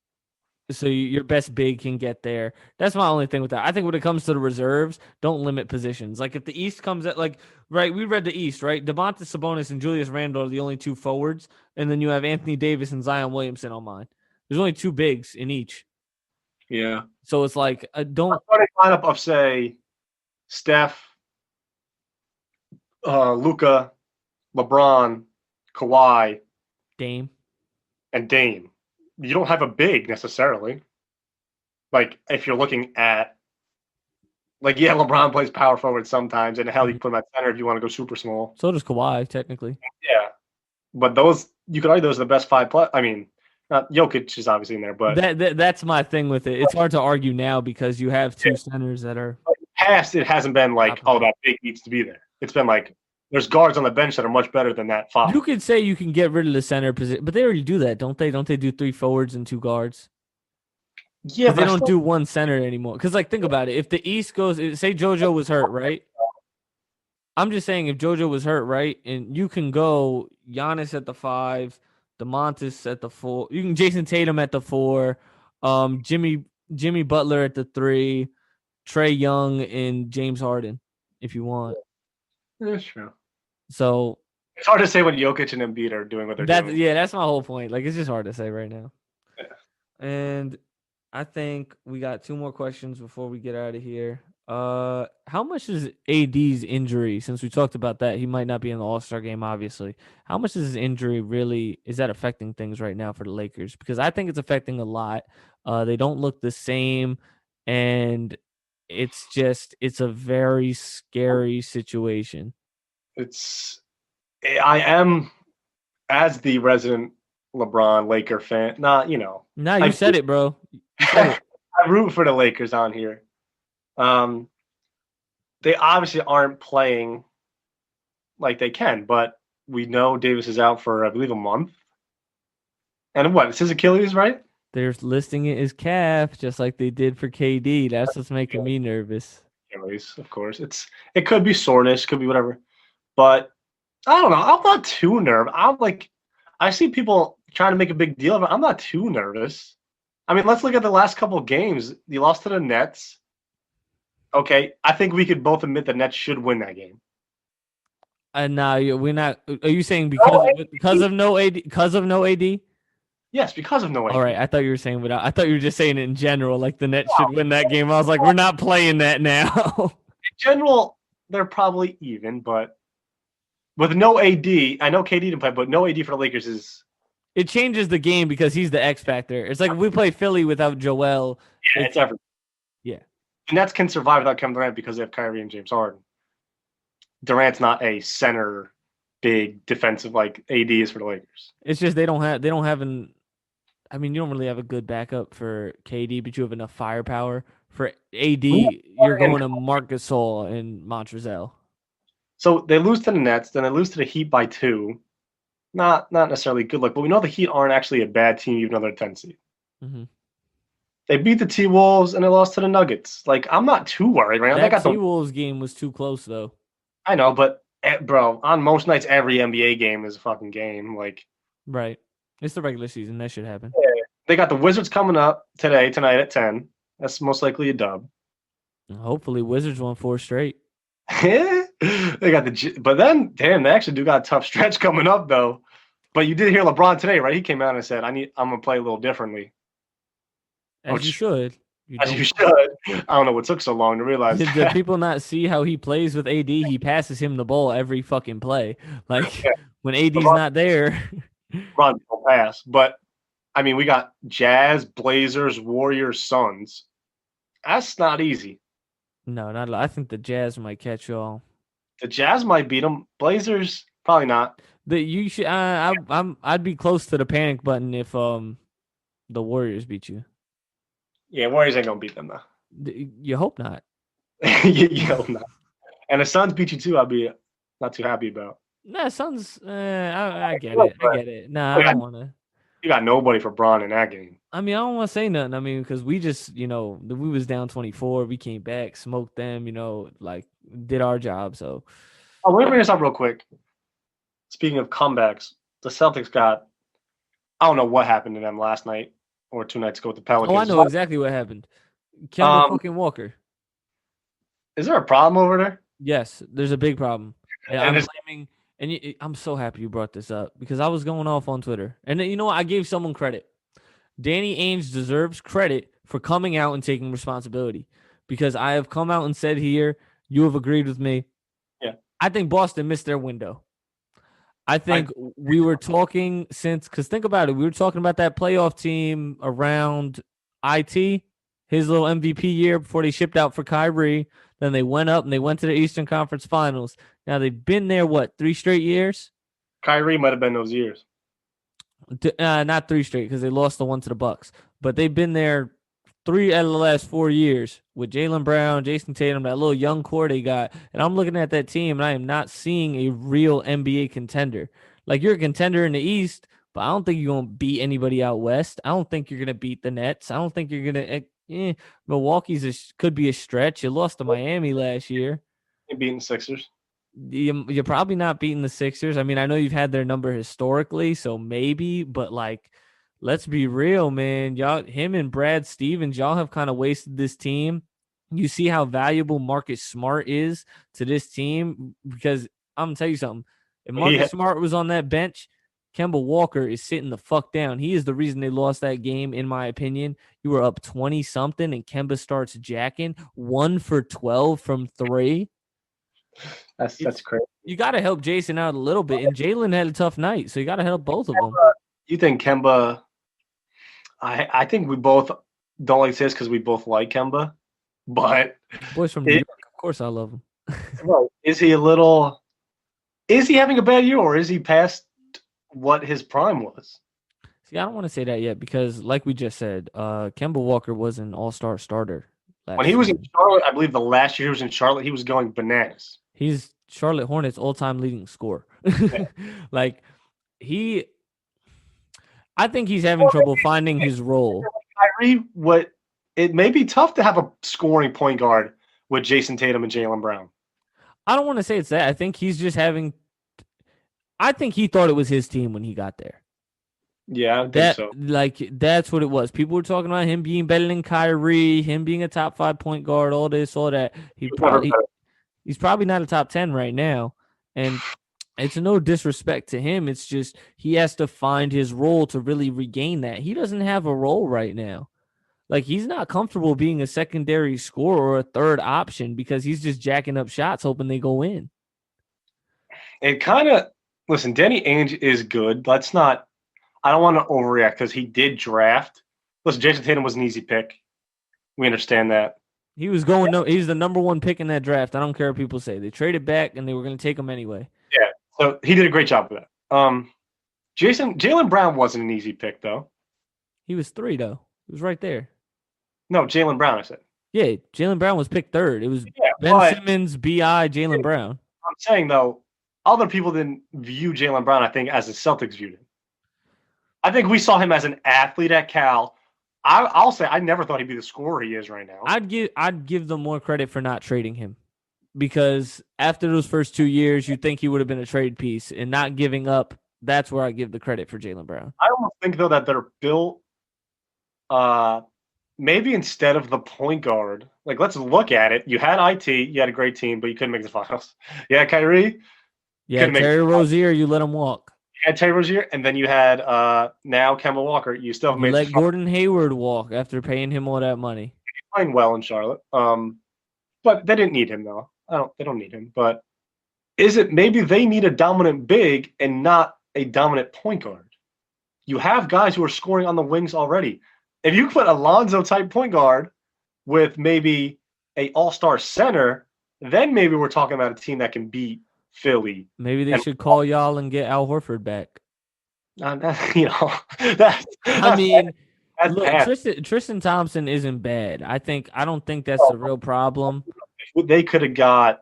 so your best big can get there. That's my only thing with that. I think when it comes to the reserves, don't limit positions. Like if the East comes at right, we read the East, right? Domantas Sabonis and Julius Randle are the only 2 forwards, and then you have Anthony Davis and Zion Williamson on mine. There's only 2 bigs in each. Yeah. So it's like don't lineup of say Steph, Luka, LeBron, Kawhi, Dame. You don't have a big necessarily. If you're looking at LeBron plays power forward sometimes, and hell, you can put him at center if you want to go super small. So does Kawhi, technically. Yeah, but you could argue those are the best 5 players. I mean, not Jokic is obviously in there, but that's my thing with it. It's hard to argue now because you have 2 centers that are. Past it hasn't been that big needs to be there. It's been there's guards on the bench that are much better than that 5. You could say you can get rid of the center position, but they already do that, don't they? Don't they do 3 forwards and 2 guards? Yeah, they don't do 1 center anymore. Because think about it. If the East goes, say JoJo was hurt, right? I'm just saying if JoJo was hurt, right, and you can go Giannis at the 5, DeMontis at the 4, you can Jason Tatum at the 4, Jimmy Butler at the 3, Trae Young and James Harden, if you want. That's true. So it's hard to say when Jokic and Embiid are doing what they're doing. Yeah, that's my whole point. It's just hard to say right now. Yeah. And I think we got 2 more questions before we get out of here. How much is AD's injury? Since we talked about that, he might not be in the All-Star game, obviously. How much is his injury really? Is that affecting things right now for the Lakers? Because I think it's affecting a lot. They don't look the same, and it's a very scary situation. I am, as the resident LeBron Laker fan. You said it, bro. You said it. I root for the Lakers on here. They obviously aren't playing like they can, but we know Davis is out for, I believe, a month. And what? It's his Achilles, right? They're listing it as calf, just like they did for KD. That's what's making me nervous. Achilles, of course. It could be soreness, could be whatever. But I don't know. I'm not too nervous. I see people trying to make a big deal of it. I'm not too nervous. I mean, let's look at the last couple of games. You lost to the Nets. Okay, I think we could both admit the Nets should win that game. No, we're not. Are you saying because of no AD? Because of no AD? Yes, because of no AD. All right, I thought you were saying without. I thought you were just saying it in general, like the Nets should win that game. I was like, we're not playing that now. In general, they're probably even, but with no AD, I know KD didn't play, but no AD for the Lakers is. It changes the game because he's the X factor. It's like if we play Philly without Joel. Yeah, it's everything. Yeah. The Nets can survive without Kevin Durant because they have Kyrie and James Harden. Durant's not a center, big defensive like AD is for the Lakers. It's just they don't have I mean, you don't really have a good backup for KD, but you have enough firepower for AD. You're going to Marc Gasol and Montrezl. So they lose to the Nets, then they lose to the Heat by 2. Not necessarily good luck, but we know the Heat aren't actually a bad team, even though they're 10 seed. Mm-hmm. They beat the T-Wolves and they lost to the Nuggets. Like, I'm not too worried right now. That T-Wolves game was too close, though. I know, but bro, on most nights, every NBA game is a fucking game. Like, right. It's the regular season. That should happen. Yeah. They got the Wizards coming up tonight at 10. That's most likely a dub. Hopefully, Wizards won 4 straight. They got but then, damn, they actually do got a tough stretch coming up, though. But you did hear LeBron today, right? He came out and said, I'm gonna play a little differently. As you should. You should. I don't know what took so long to realize. Did people not see how he plays with AD? He passes him the ball every fucking play. Like, when AD's not there. LeBron don't pass. But, I mean, we got Jazz, Blazers, Warriors, Suns. That's not easy. No, not. I think the Jazz might catch y'all. The Jazz might beat them. Blazers, probably not. You should. I'd be close to the panic button if the Warriors beat you. Yeah, Warriors ain't gonna beat them though. You hope not. you hope not. And the Suns beat you too. I'll be not too happy about. Nah, Suns. I get it. I get it. Nah, I don't want to. You got nobody for Braun in that game. I mean, I don't want to say nothing. I mean, because we just, we was down 24. We came back, smoked them, like did our job. So, let me bring this up real quick. Speaking of comebacks, the Celtics got, I don't know what happened to them last night or 2 nights ago with the Pelicans. Oh, I know exactly what happened. Kemba fucking Walker. Is there a problem over there? Yes, there's a big problem. I'm blaming, and I'm so happy you brought this up because I was going off on Twitter. And you know what? I gave someone credit. Danny Ainge deserves credit for coming out and taking responsibility because I have come out and said here, you have agreed with me. Yeah. I think Boston missed their window. I think we were talking because think about it. We were talking about that playoff team around IT, his little MVP year before they shipped out for Kyrie. Then they went up and they went to the Eastern Conference Finals. Now they've been there, 3 straight years? Kyrie might have been those years. Not 3 straight because they lost the one to the Bucks. But they've been there 3 out of the last 4 years with Jaylen Brown, Jason Tatum, that little young core they got. And I'm looking at that team, and I am not seeing a real NBA contender. Like, you're a contender in the East, but I don't think you're going to beat anybody out West. I don't think you're going to beat the Nets. I don't think you're going to Milwaukee's could be a stretch. You lost to Miami last year. You're beating the Sixers. You're probably not beating the Sixers. I mean, I know you've had their number historically, so maybe, but let's be real, man. Him and Brad Stevens, y'all have kind of wasted this team. You see how valuable Marcus Smart is to this team because I'm going to tell you something. If Marcus Smart was on that bench, Kemba Walker is sitting the fuck down. He is the reason they lost that game, in my opinion. You were up 20-something, and Kemba starts jacking 1 for 12 from 3. That's crazy. You got to help Jason out a little bit, and Jalen had a tough night, so you got to help both of them. You think Kemba? I think we both don't like this because we both like Kemba, but boys from New York, of course, I love him. Well, is he having a bad year, or is he past what his prime was? See, I don't want to say that yet because, like we just said, Kemba Walker was an all-star starter. When he was in Charlotte, I believe the last year he was in Charlotte, he was going bananas. He's Charlotte Hornets' all-time leading scorer. Like, I think he's having trouble finding his role. Kyrie, it may be tough to have a scoring point guard with Jason Tatum and Jaylen Brown. I don't want to say it's that. I think he's just having – I think he thought it was his team when he got there. Yeah, I think so. Like, that's what it was. People were talking about him being better than Kyrie, him being a top 5 point guard, all this, all that. He's probably not a top 10 right now. And it's no disrespect to him. It's just he has to find his role to really regain that. He doesn't have a role right now. Like, he's not comfortable being a secondary scorer or a third option because he's just jacking up shots hoping they go in. It kind of – listen, Danny Ainge is good. Let's not – I don't want to overreact because he did draft. Listen, Jason Tatum was an easy pick. We understand that. He was he's the number 1 pick in that draft. I don't care what people say. They traded back, and they were going to take him anyway. Yeah, so he did a great job with that. Jaylen Brown wasn't an easy pick, though. He was 3, though. He was right there. No, Jaylen Brown, I said. Yeah, Jaylen Brown was picked 3rd. It was Ben Simmons, B.I., Jaylen Brown. I'm saying, though, other people didn't view Jaylen Brown, I think, as the Celtics viewed him. I think we saw him as an athlete at Cal. I'll say I never thought he'd be the scorer he is right now. I'd give them more credit for not trading him because after those first 2 years, you'd think he would have been a trade piece and not giving up. That's where I give the credit for Jaylen Brown. I almost think, though, that they're built maybe instead of the point guard. Like, let's look at it. You had IT, you had a great team, but you couldn't make the finals. Yeah, Kyrie. Yeah, Terry Rozier, you let him walk. You had Terry Rozier, and then you had now Kemba Walker. You still have made let Gordon Hayward walk after paying him all that money. He's playing well in Charlotte. But they didn't need him, though. They don't need him. But is it maybe they need a dominant big and not a dominant point guard? You have guys who are scoring on the wings already. If you put Alonzo-type point guard with maybe a all-star center, then maybe we're talking about a team that can beat Philly. Maybe they should call y'all and get Al Horford back. Tristan Thompson isn't bad. I don't think that's the real problem. They could have got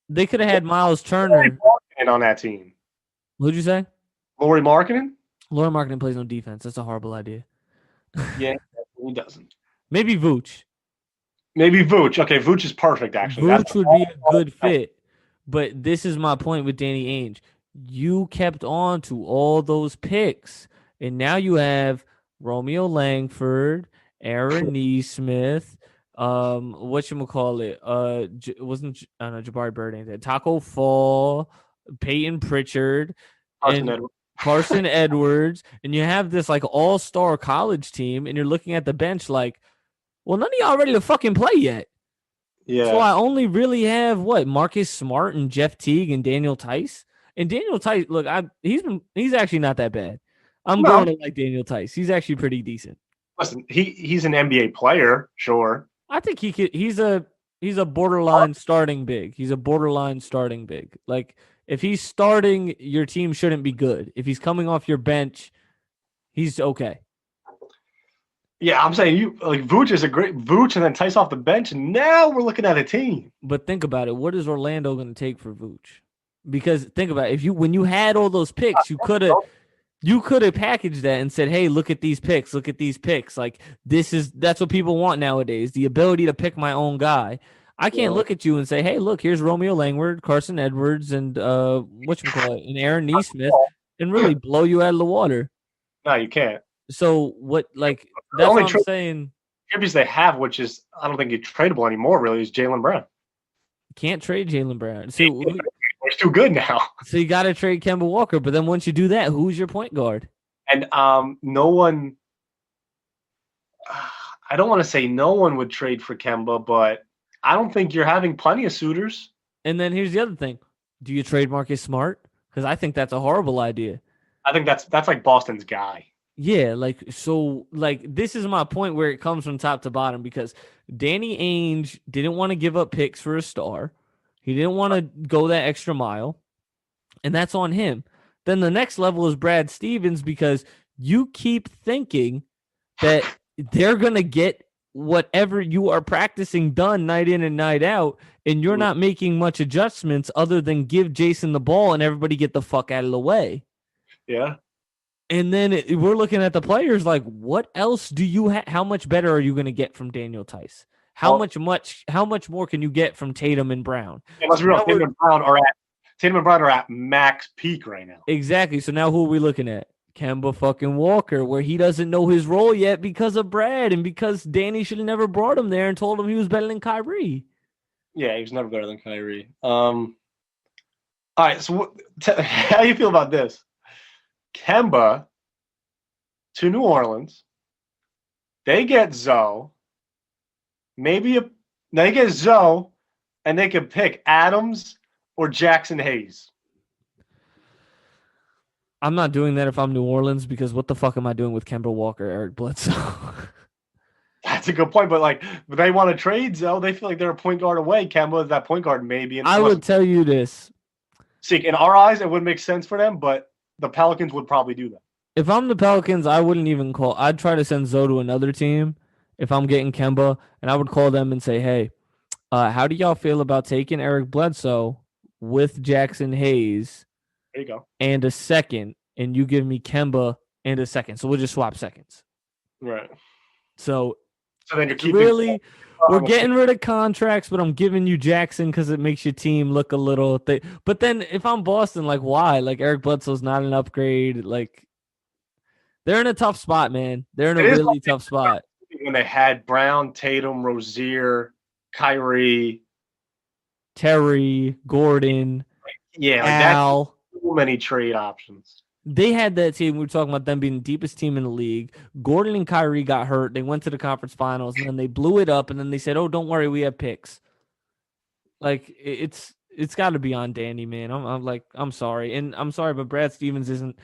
They could have had Miles Turner on that team. Who'd you say? Lauri Markkanen? Lauri Markkanen plays no defense. That's a horrible idea. Yeah, he doesn't. Maybe Vooch. Okay, Vooch is perfect, actually. Vooch would be a good fit. But this is my point with Danny Ainge. You kept on to all those picks. And now you have Romeo Langford, Aaron Nesmith, Jabari Bird ain't that. Taco Fall, Peyton Pritchard, Carson Edwards, and you have this like all-star college team, and you're looking at the bench like, well, none of y'all ready to fucking play yet. Yeah. So I only really have Marcus Smart and Jeff Teague and Daniel Tice. And Daniel Tice, look, he's actually not that bad. I'm going to like Daniel Tice. He's actually pretty decent. Listen, he's an NBA player, sure. I think he's a borderline starting big. He's a borderline starting big. Like, if he's starting, your team shouldn't be good. If he's coming off your bench, he's okay. Yeah, I'm saying Vooch is a great Vooch, and then Tice off the bench, and now we're looking at a team. But think about it. What is Orlando going to take for Vooch? Because think about it. When you had all those picks, you could have packaged that and said, "Hey, look at these picks. Look at these picks. Like that's what people want nowadays. The ability to pick my own guy." I can't look at you and say, "Hey, look, here's Romeo Langford, Carson Edwards, and and Aaron Nesmith," and really blow you out of the water. No, you can't. So what? Like that's what I'm saying. Tributes they have, which is I don't think it's tradable anymore. Really, is Jaylen Brown. Can't trade Jaylen Brown. So too good now. So you got to trade Kemba Walker. But then once you do that, who's your point guard? And no one. I don't want to say no one would trade for Kemba, but I don't think you're having plenty of suitors. And then here's the other thing: do you trade Marcus Smart? Because I think that's a horrible idea. I think that's like Boston's guy. Yeah, this is my point where it comes from top to bottom because Danny Ainge didn't want to give up picks for a star. He didn't want to go that extra mile, and that's on him. Then the next level is Brad Stevens because you keep thinking that they're going to get whatever you are practicing done night in and night out, and you're not making much adjustments other than give Jason the ball and everybody get the fuck out of the way. Yeah. And then we're looking at the players like, what else do you have? How much better are you going to get from Daniel Tice? How much more can you get from Tatum and Brown? Let's be real. Tatum and Brown are at max peak right now. Exactly. So now who are we looking at? Kemba fucking Walker, where he doesn't know his role yet because of Brad and because Danny should have never brought him there and told him he was better than Kyrie. Yeah, he was never better than Kyrie. All right, so how do you feel about this? Kemba to New Orleans. They get Zoe. They get Zoe, and they can pick Adams or Jackson Hayes. I'm not doing that if I'm New Orleans because what the fuck am I doing with Kemba Walker, Eric Bledsoe? That's a good point, but they want to trade Zoe. They feel like they're a point guard away. Kemba is that point guard maybe. I would tell you this. See, in our eyes, it wouldn't make sense for them, but the Pelicans would probably do that. If I'm the Pelicans, I wouldn't even call. I'd try to send Zoe to another team if I'm getting Kemba, and I would call them and say, hey, how do y'all feel about taking Eric Bledsoe with Jackson Hayes? There you go. And a second, and you give me Kemba and a second. So we'll just swap seconds. Right. So then you're keeping we're getting rid of contracts, but I'm giving you Jackson because it makes your team look a little thick. But then if I'm Boston, why? Eric Bledsoe's not an upgrade. They're in a tough spot, man. They're in a really tough spot. When they had Brown, Tatum, Rozier, Kyrie, Terry, Gordon, Al. That's so many trade options. They had that team. We were talking about them being the deepest team in the league. Gordon and Kyrie got hurt. They went to the conference finals, and then they blew it up, and then they said, oh, don't worry, we have picks. It's got to be on Danny, man. I'm sorry. And I'm sorry, but Brad Stevens isn't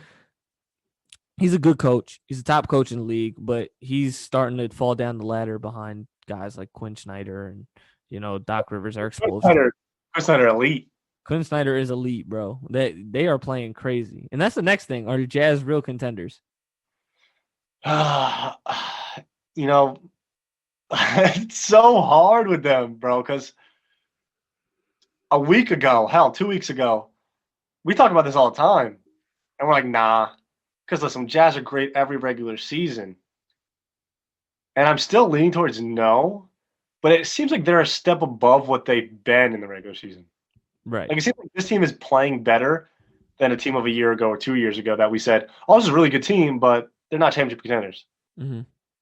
– he's a good coach. He's a top coach in the league, but he's starting to fall down the ladder behind guys like Quinn Snyder and, Doc Rivers are explosive. Quinn Snyder elite. Quinn Snyder is elite, bro. They are playing crazy. And that's the next thing. Are the Jazz real contenders? It's so hard with them, bro, because a week ago, 2 weeks ago, we talk about this all the time. And we're like, nah. Because listen, Jazz are great every regular season. And I'm still leaning towards no. But it seems like they're a step above what they've been in the regular season. Right. It seems like this team is playing better than a team of a year ago or 2 years ago that we said, oh, this is a really good team, but they're not championship contenders. Mm-hmm.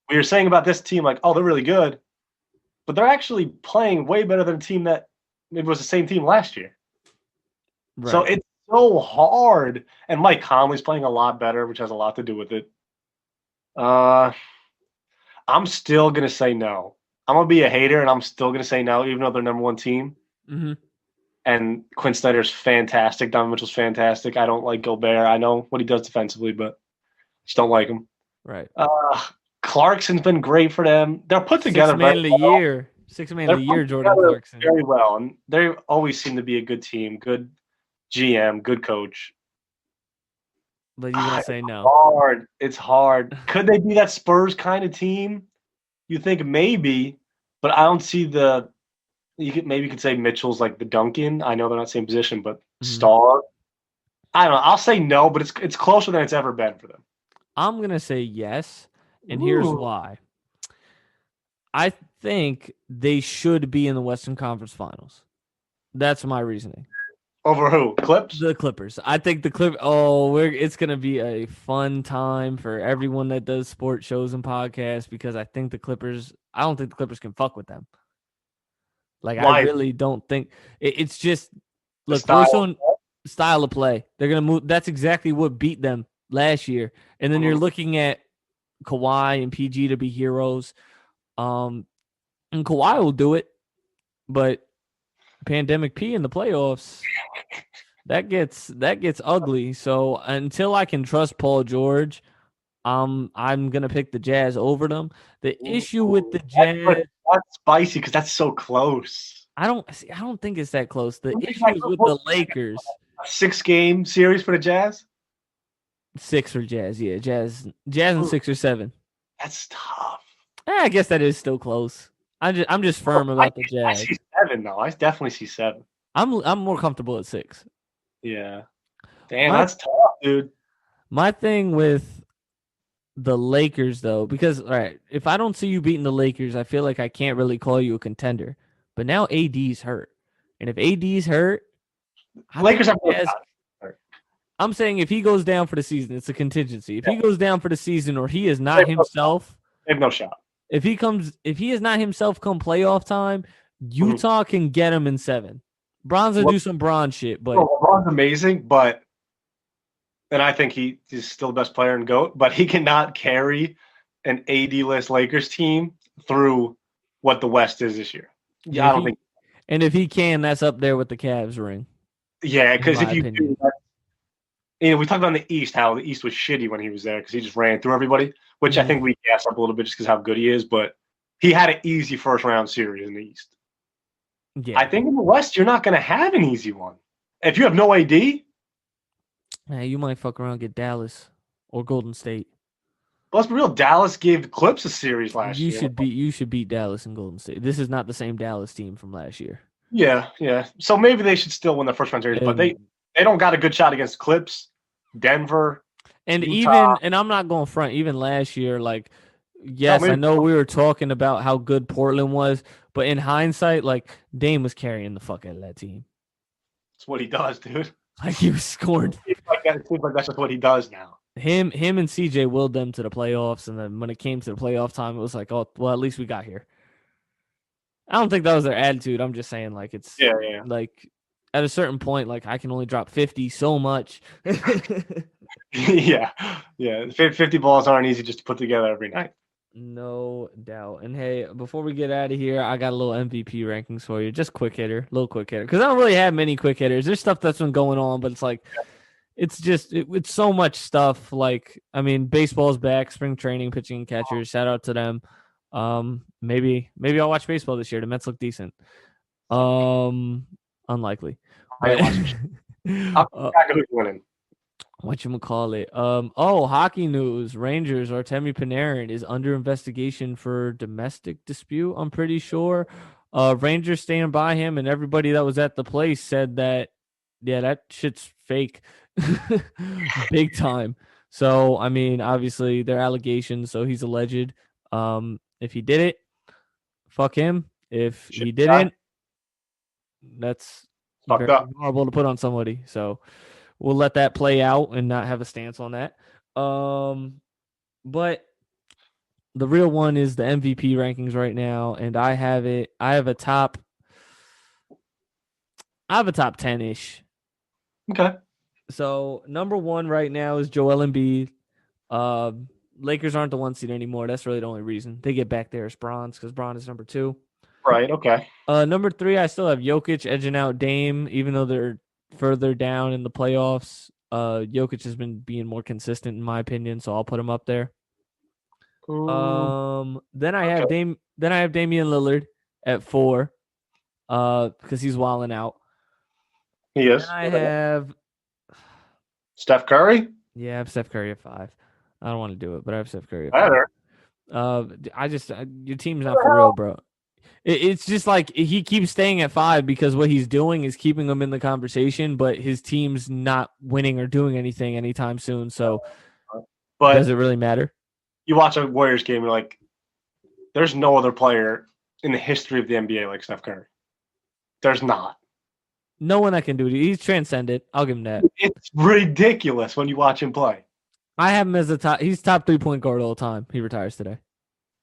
We were saying about this team, they're really good, but they're actually playing way better than a team that maybe was the same team last year. Right. So it's so hard. And Mike Conley's playing a lot better, which has a lot to do with it. I'm still going to say no. I'm going to be a hater, and I'm still going to say no, even though they're number one team. Mm-hmm. And Quinn Snyder's fantastic. Donovan Mitchell's fantastic. I don't like Gobert. I know what he does defensively, but just don't like him. Right. Clarkson's been great for them. They're put together. Sixth man of the year, Jordan Clarkson. Very well. And they always seem to be a good team, good GM, good coach. But you're going to say no. It's hard. Could they be that Spurs kind of team? You think maybe, but I don't see you could say Mitchell's like the Duncan. I know they're not the same position, but star. I don't know. I'll say no, but it's closer than it's ever been for them. I'm going to say yes, and here's why. I think they should be in the Western Conference Finals. That's my reasoning. Over who? Clips? The Clippers. I think the Clippers. It's going to be a fun time for everyone that does sports shows and podcasts because I don't think the Clippers can fuck with them. Why? I really don't think it's just look. style of play. They're going to move. That's exactly what beat them last year. And then you're looking at Kawhi and PG to be heroes. And Kawhi will do it, but Pandemic P in the playoffs, that gets ugly. So until I can trust Paul George, I'm gonna pick the Jazz over them. The issue with the Jazz, that's spicy because that's so close. I don't think it's that close. The issue is with the Lakers. A 6-game series for the Jazz? 6 for Jazz, yeah. Jazz in 6 or 7. That's tough. I guess that is still close. I'm just firm about the Jazz. I see 7 though. I definitely see 7. I'm more comfortable at 6. Yeah. Damn, that's tough, dude. My thing with the Lakers though, because all right, if I don't see you beating the Lakers, I feel like I can't really call you a contender. But now AD's hurt. And if AD's hurt, Lakers have I'm saying if he goes down for the season, it's a contingency. If he goes down for the season or he is not himself, they have no shot. If he is not himself come playoff time, Utah can get him in 7. Bron's will do some Bron shit, but LeBron's amazing, and I think he's still the best player in GOAT, but he cannot carry an AD-less Lakers team through what the West is this year. Yeah, I don't think. And if he can, that's up there with the Cavs ring. Yeah, because if you do that, we talked about in the East, how the East was shitty when he was there because he just ran through everybody, which I think we gassed up a little bit just because how good he is, but he had an easy first-round series in the East. Yeah. I think in the West, you're not going to have an easy one. If you have no AD, you might fuck around and get Dallas or Golden State. But let's be real, Dallas gave the Clips a series last year. You should beat Dallas and Golden State. This is not the same Dallas team from last year. Yeah. So maybe they should still win the first round series, but they don't got a good shot against Clips, Denver, and Utah. And I'm not going front. Even last year, like, yes, I know we were talking about how good Portland was, but in hindsight, like, Dame was carrying the fuck out of that team. That's what he does, dude. Like, he was scoring. It seems like that's just what he does now. Him and CJ willed them to the playoffs, and then when it came to the playoff time, it was like, oh, well, at least we got here. I don't think that was their attitude. I'm just saying, like, it's like at a certain point, like, I can only drop 50 so much. Yeah. 50 balls aren't easy just to put together every night. No doubt. And hey, before we get out of here, I got a little MVP rankings for you. Just little quick hitter. Because I don't really have many quick hitters. There's stuff that's been going on, but it's like, it's just, it's so much stuff. Like, I mean, baseball's back, spring training, pitching and catchers. Shout out to them. Maybe I'll watch baseball this year. The Mets look decent. Unlikely. Who's winning? Whatchamacallit? Hockey news. Rangers, Artemi Panarin is under investigation for domestic dispute, I'm pretty sure. Rangers stand by him, and everybody that was at the place said that, yeah, that shit's fake. Big time. So, I mean, obviously, they're allegations, so he's alleged. If he did it, fuck him. If he didn't, that's very horrible to put on somebody. So, we'll let that play out and not have a stance on that. But the real one is the MVP rankings right now, and I have a top 10-ish. Okay. So number 1 right now is Joel Embiid. Lakers aren't the 1 seed anymore. That's really the only reason they get back there is Bronze, because Bron is number 2. Right. Okay. Number 3, I still have Jokic edging out Dame, even though they're further down in the playoffs. Jokic has been being more consistent in my opinion, so I'll put him up there. Then I have Damian Lillard at 4, because he's wilding out. He is. Then I have Steph Curry. Yeah, I have Steph Curry at 5. I don't want to do it, but I have Steph Curry at 5. Your team's not for real, bro. It's just like he keeps staying at 5 because what he's doing is keeping him in the conversation, but his team's not winning or doing anything anytime soon. So, does it really matter? You watch a Warriors game, you're like, there's no other player in the history of the NBA like Steph Curry. There's not. No one that can do it. He's transcended. I'll give him that. It's ridiculous when you watch him play. I have him as he's top 3-point guard all the time. He retires today.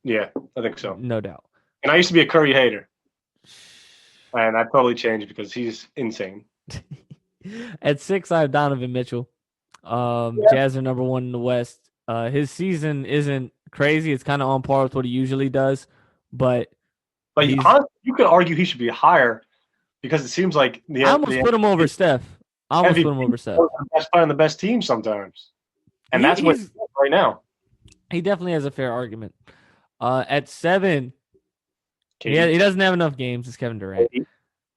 Yeah, I think so. No doubt. And I used to be a Curry hater. And I totally changed because he's insane. At 6, I have Donovan Mitchell. Jazz are number 1 in the West. His season isn't crazy. It's kind of on par with what he usually does, but honestly, you could argue he should be higher because it seems like I almost put him over Steph. The best player on the best team sometimes, and that's what he's right now. He definitely has a fair argument. At 7, he doesn't have enough games. It's Kevin Durant.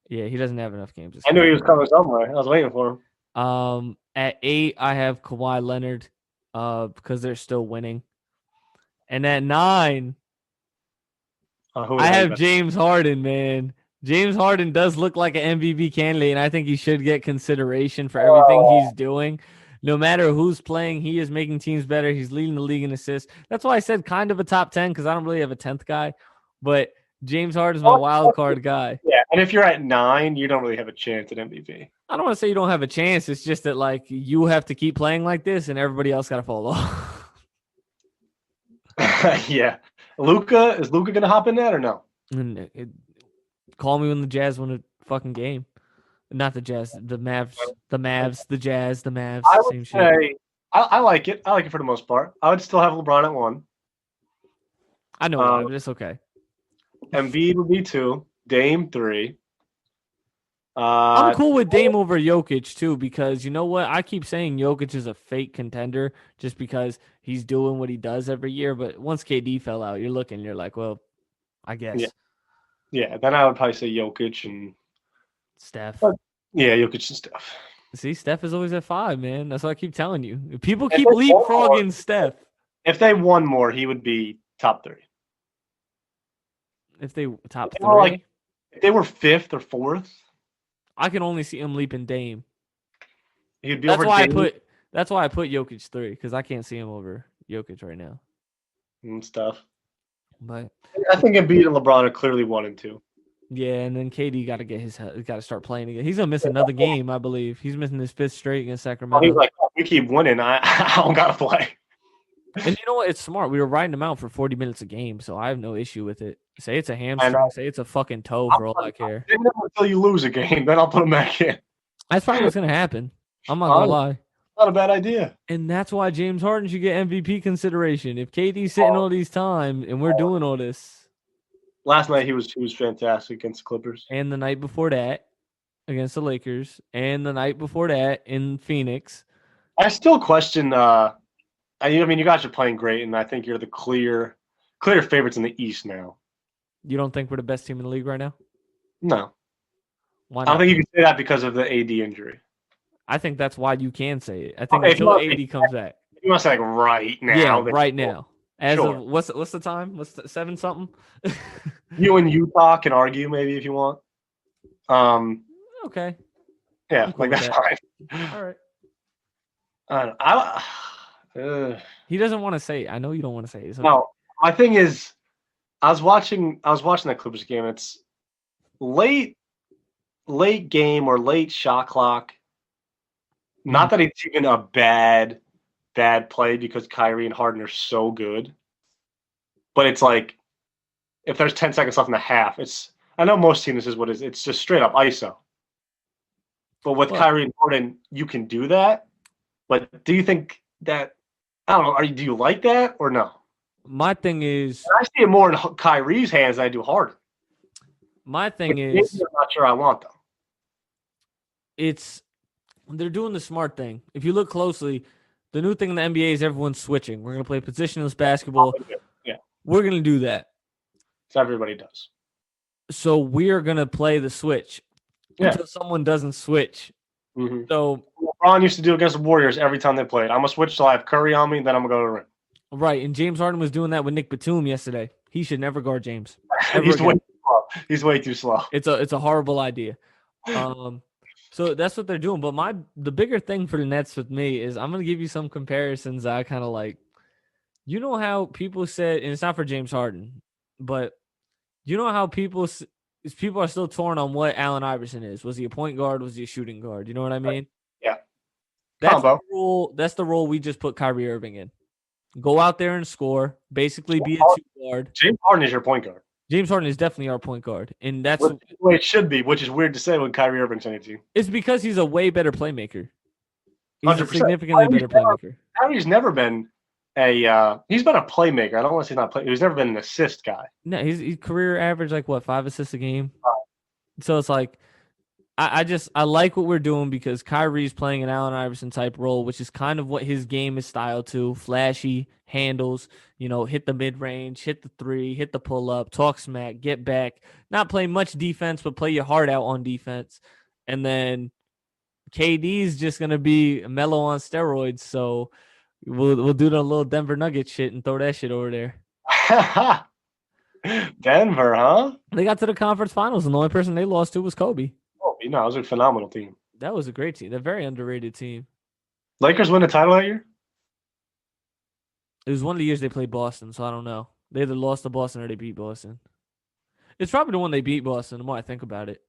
Yeah, he doesn't have enough games. I knew he was coming somewhere. I was waiting for him. At 8, I have Kawhi Leonard, because they're still winning. And at 9, I have James Harden, man. James Harden does look like an MVP candidate, and I think he should get consideration for everything he's doing. No matter who's playing, he is making teams better. He's leading the league in assists. That's why I said kind of a top 10, because I don't really have a 10th guy. But James Harden is my wild card guy. Yeah, and if you're at 9, you don't really have a chance at MVP. I don't want to say you don't have a chance. It's just that, like, you have to keep playing like this, and everybody else got to fall off. Yeah. Is Luka going to hop in that or no? Call me when the Jazz win a fucking game. Not the Jazz, the Mavs, the Jazz, the Mavs. I would say, I like it. I like it for the most part. I would still have LeBron at 1. I know, but it's okay. Embiid would be 2. Dame 3. I'm cool with Dame over Jokic too, because you know what? I keep saying Jokic is a fake contender just because he's doing what he does every year. But once KD fell out, you're like, well, I guess. Yeah, then I would probably say Jokic and Steph. Yeah, Jokic and Steph. See, Steph is always at 5, man. That's what I keep telling you. People keep leapfrogging Steph. If they won more, he would be top 3. If they top 3? If they were 5th or 4th. I can only see him leaping Dame. He'd be that's over why Dame. That's why I put Jokic 3, because I can't see him over Jokic right now. And stuff. But I think Embiid and LeBron are clearly 1 and 2. Yeah, and then KD got to start playing again. He's gonna miss another game, I believe. He's missing his 5th straight against Sacramento. He's like, we keep winning. I don't gotta play. And you know what? It's smart. We were riding him out for 40 minutes a game, so I have no issue with it. Say it's a hamstring, say it's a fucking toe for all I care. Until you lose a game, then I'll put him back in. That's probably what's gonna happen. I'm not gonna lie. Not a bad idea. And that's why James Harden should get MVP consideration. If KD's sitting all these time and we're doing all this. Last night he was fantastic against the Clippers. And the night before that against the Lakers. And the night before that in Phoenix. I still question I mean, you guys are playing great, and I think you're the clear favorites in the East now. You don't think we're the best team in the league right now? No. Why not? I don't think you can say that because of the AD injury. I think that's why you can say it. I think until AD comes back. You must say like right now. Yeah, right now. As sure. of what's the time? What's the 7 something? You and Utah can argue maybe if you want. Okay. Yeah, cool like that's that. fine. All right. He doesn't want to say it. I know you don't want to say it. No, my thing is, I was watching that Clippers game. It's late game or late shot clock. Not that it's even a bad play because Kyrie and Harden are so good, but it's like if there's 10 seconds left in the half, I know most teams this is what it is. It's just straight up ISO. But with Kyrie and Harden, you can do that. But do you think that? I don't know. Do you like that or no? My thing is, I see it more in Kyrie's hands than I do Harden. My thing is, I'm not sure I want them. They're doing the smart thing. If you look closely, the new thing in the NBA is everyone's switching. We're going to play positionless basketball. Yeah. We're going to do that. So everybody does. So we're going to play the switch until someone doesn't switch. Mm-hmm. So LeBron used to do against the Warriors every time they played. I'm going to switch till I have Curry on me, then I'm going to go to the rim. Right, and James Harden was doing that with Nick Batum yesterday. He should never guard James. He's way too slow. It's a horrible idea. So that's what they're doing. But the bigger thing for the Nets with me is I'm going to give you some comparisons that I kind of like. You know how people said, and it's not for James Harden, but you know how people are still torn on what Allen Iverson is. Was he a point guard? Was he a shooting guard? You know what I mean? Yeah. That's the role. That's the role we just put Kyrie Irving in. Go out there and score. Basically be a 2 guard. James Harden is your point guard. James Harden is definitely our point guard, and that's the way it should be, which is weird to say when Kyrie Irving's on your team. It's because he's a way better playmaker. He's 100%. a significantly better playmaker. Kyrie's never been he's been a playmaker. I don't want to say not play. He's never been an assist guy. No, he's career average like what, 5 assists a game. So it's like I like what we're doing because Kyrie's playing an Allen Iverson type role, which is kind of what his game is styled to: flashy handles, hit the mid range, hit the three, hit the pull up, talk smack, get back, not play much defense, but play your heart out on defense. And then KD is just gonna be mellow on steroids, so we'll do the little Denver Nuggets shit and throw that shit over there. Denver, huh? They got to the conference finals, and the only person they lost to was Kobe. Oh, it was a phenomenal team. That was a great team. They're a very underrated team. Lakers win the title that year? It was one of the years they played Boston, so I don't know. They either lost to Boston or they beat Boston. It's probably the one they beat Boston, the more I think about it.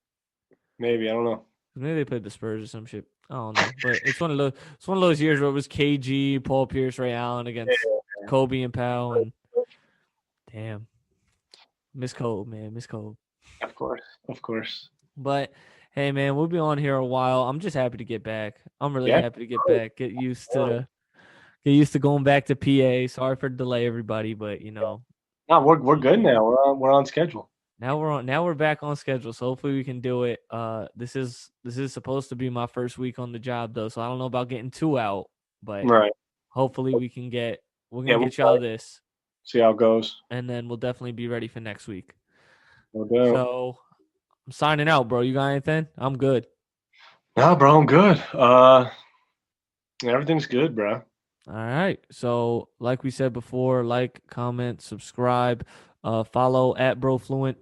Maybe, I don't know. Maybe they played the Spurs or some shit. I don't know. But it's one of those years where it was KG, Paul Pierce, Ray Allen against Kobe and Powell. And damn. Miss Colt, man. Miss Colt. Of course. But hey, man, we'll be on here a while. I'm just happy to get back. I'm really happy to get back. Get used to going back to PA. Sorry for the delay, everybody, but No, we're good now. We're on schedule. Now we're back on schedule. So hopefully we can do it. This is supposed to be my first week on the job though, so I don't know about getting 2 out, but hopefully we're gonna get y'all this. See how it goes. And then we'll definitely be ready for next week. No doubt. So I'm signing out, bro. You got anything? I'm good. No, bro, I'm good. Everything's good, bro. All right. So like we said before, like, comment, subscribe, follow at Brofluent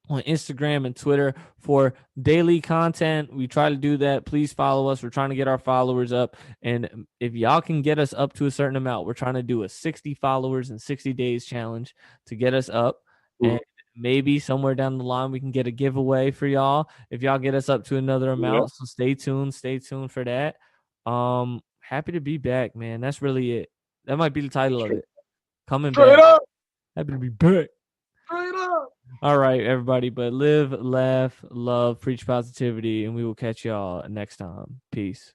on Instagram and Twitter for daily content. We try to do that. Please follow us. We're trying to get our followers up. And if y'all can get us up to a certain amount, we're trying to do a 60 followers in 60 days challenge to get us up. And maybe somewhere down the line, we can get a giveaway for y'all if y'all get us up to another amount. So stay tuned for that. Happy to be back, man. That's really it. That might be the title of it. Coming back. Happy to be back. All right, everybody. But live, laugh, love, preach positivity, and we will catch y'all next time. Peace.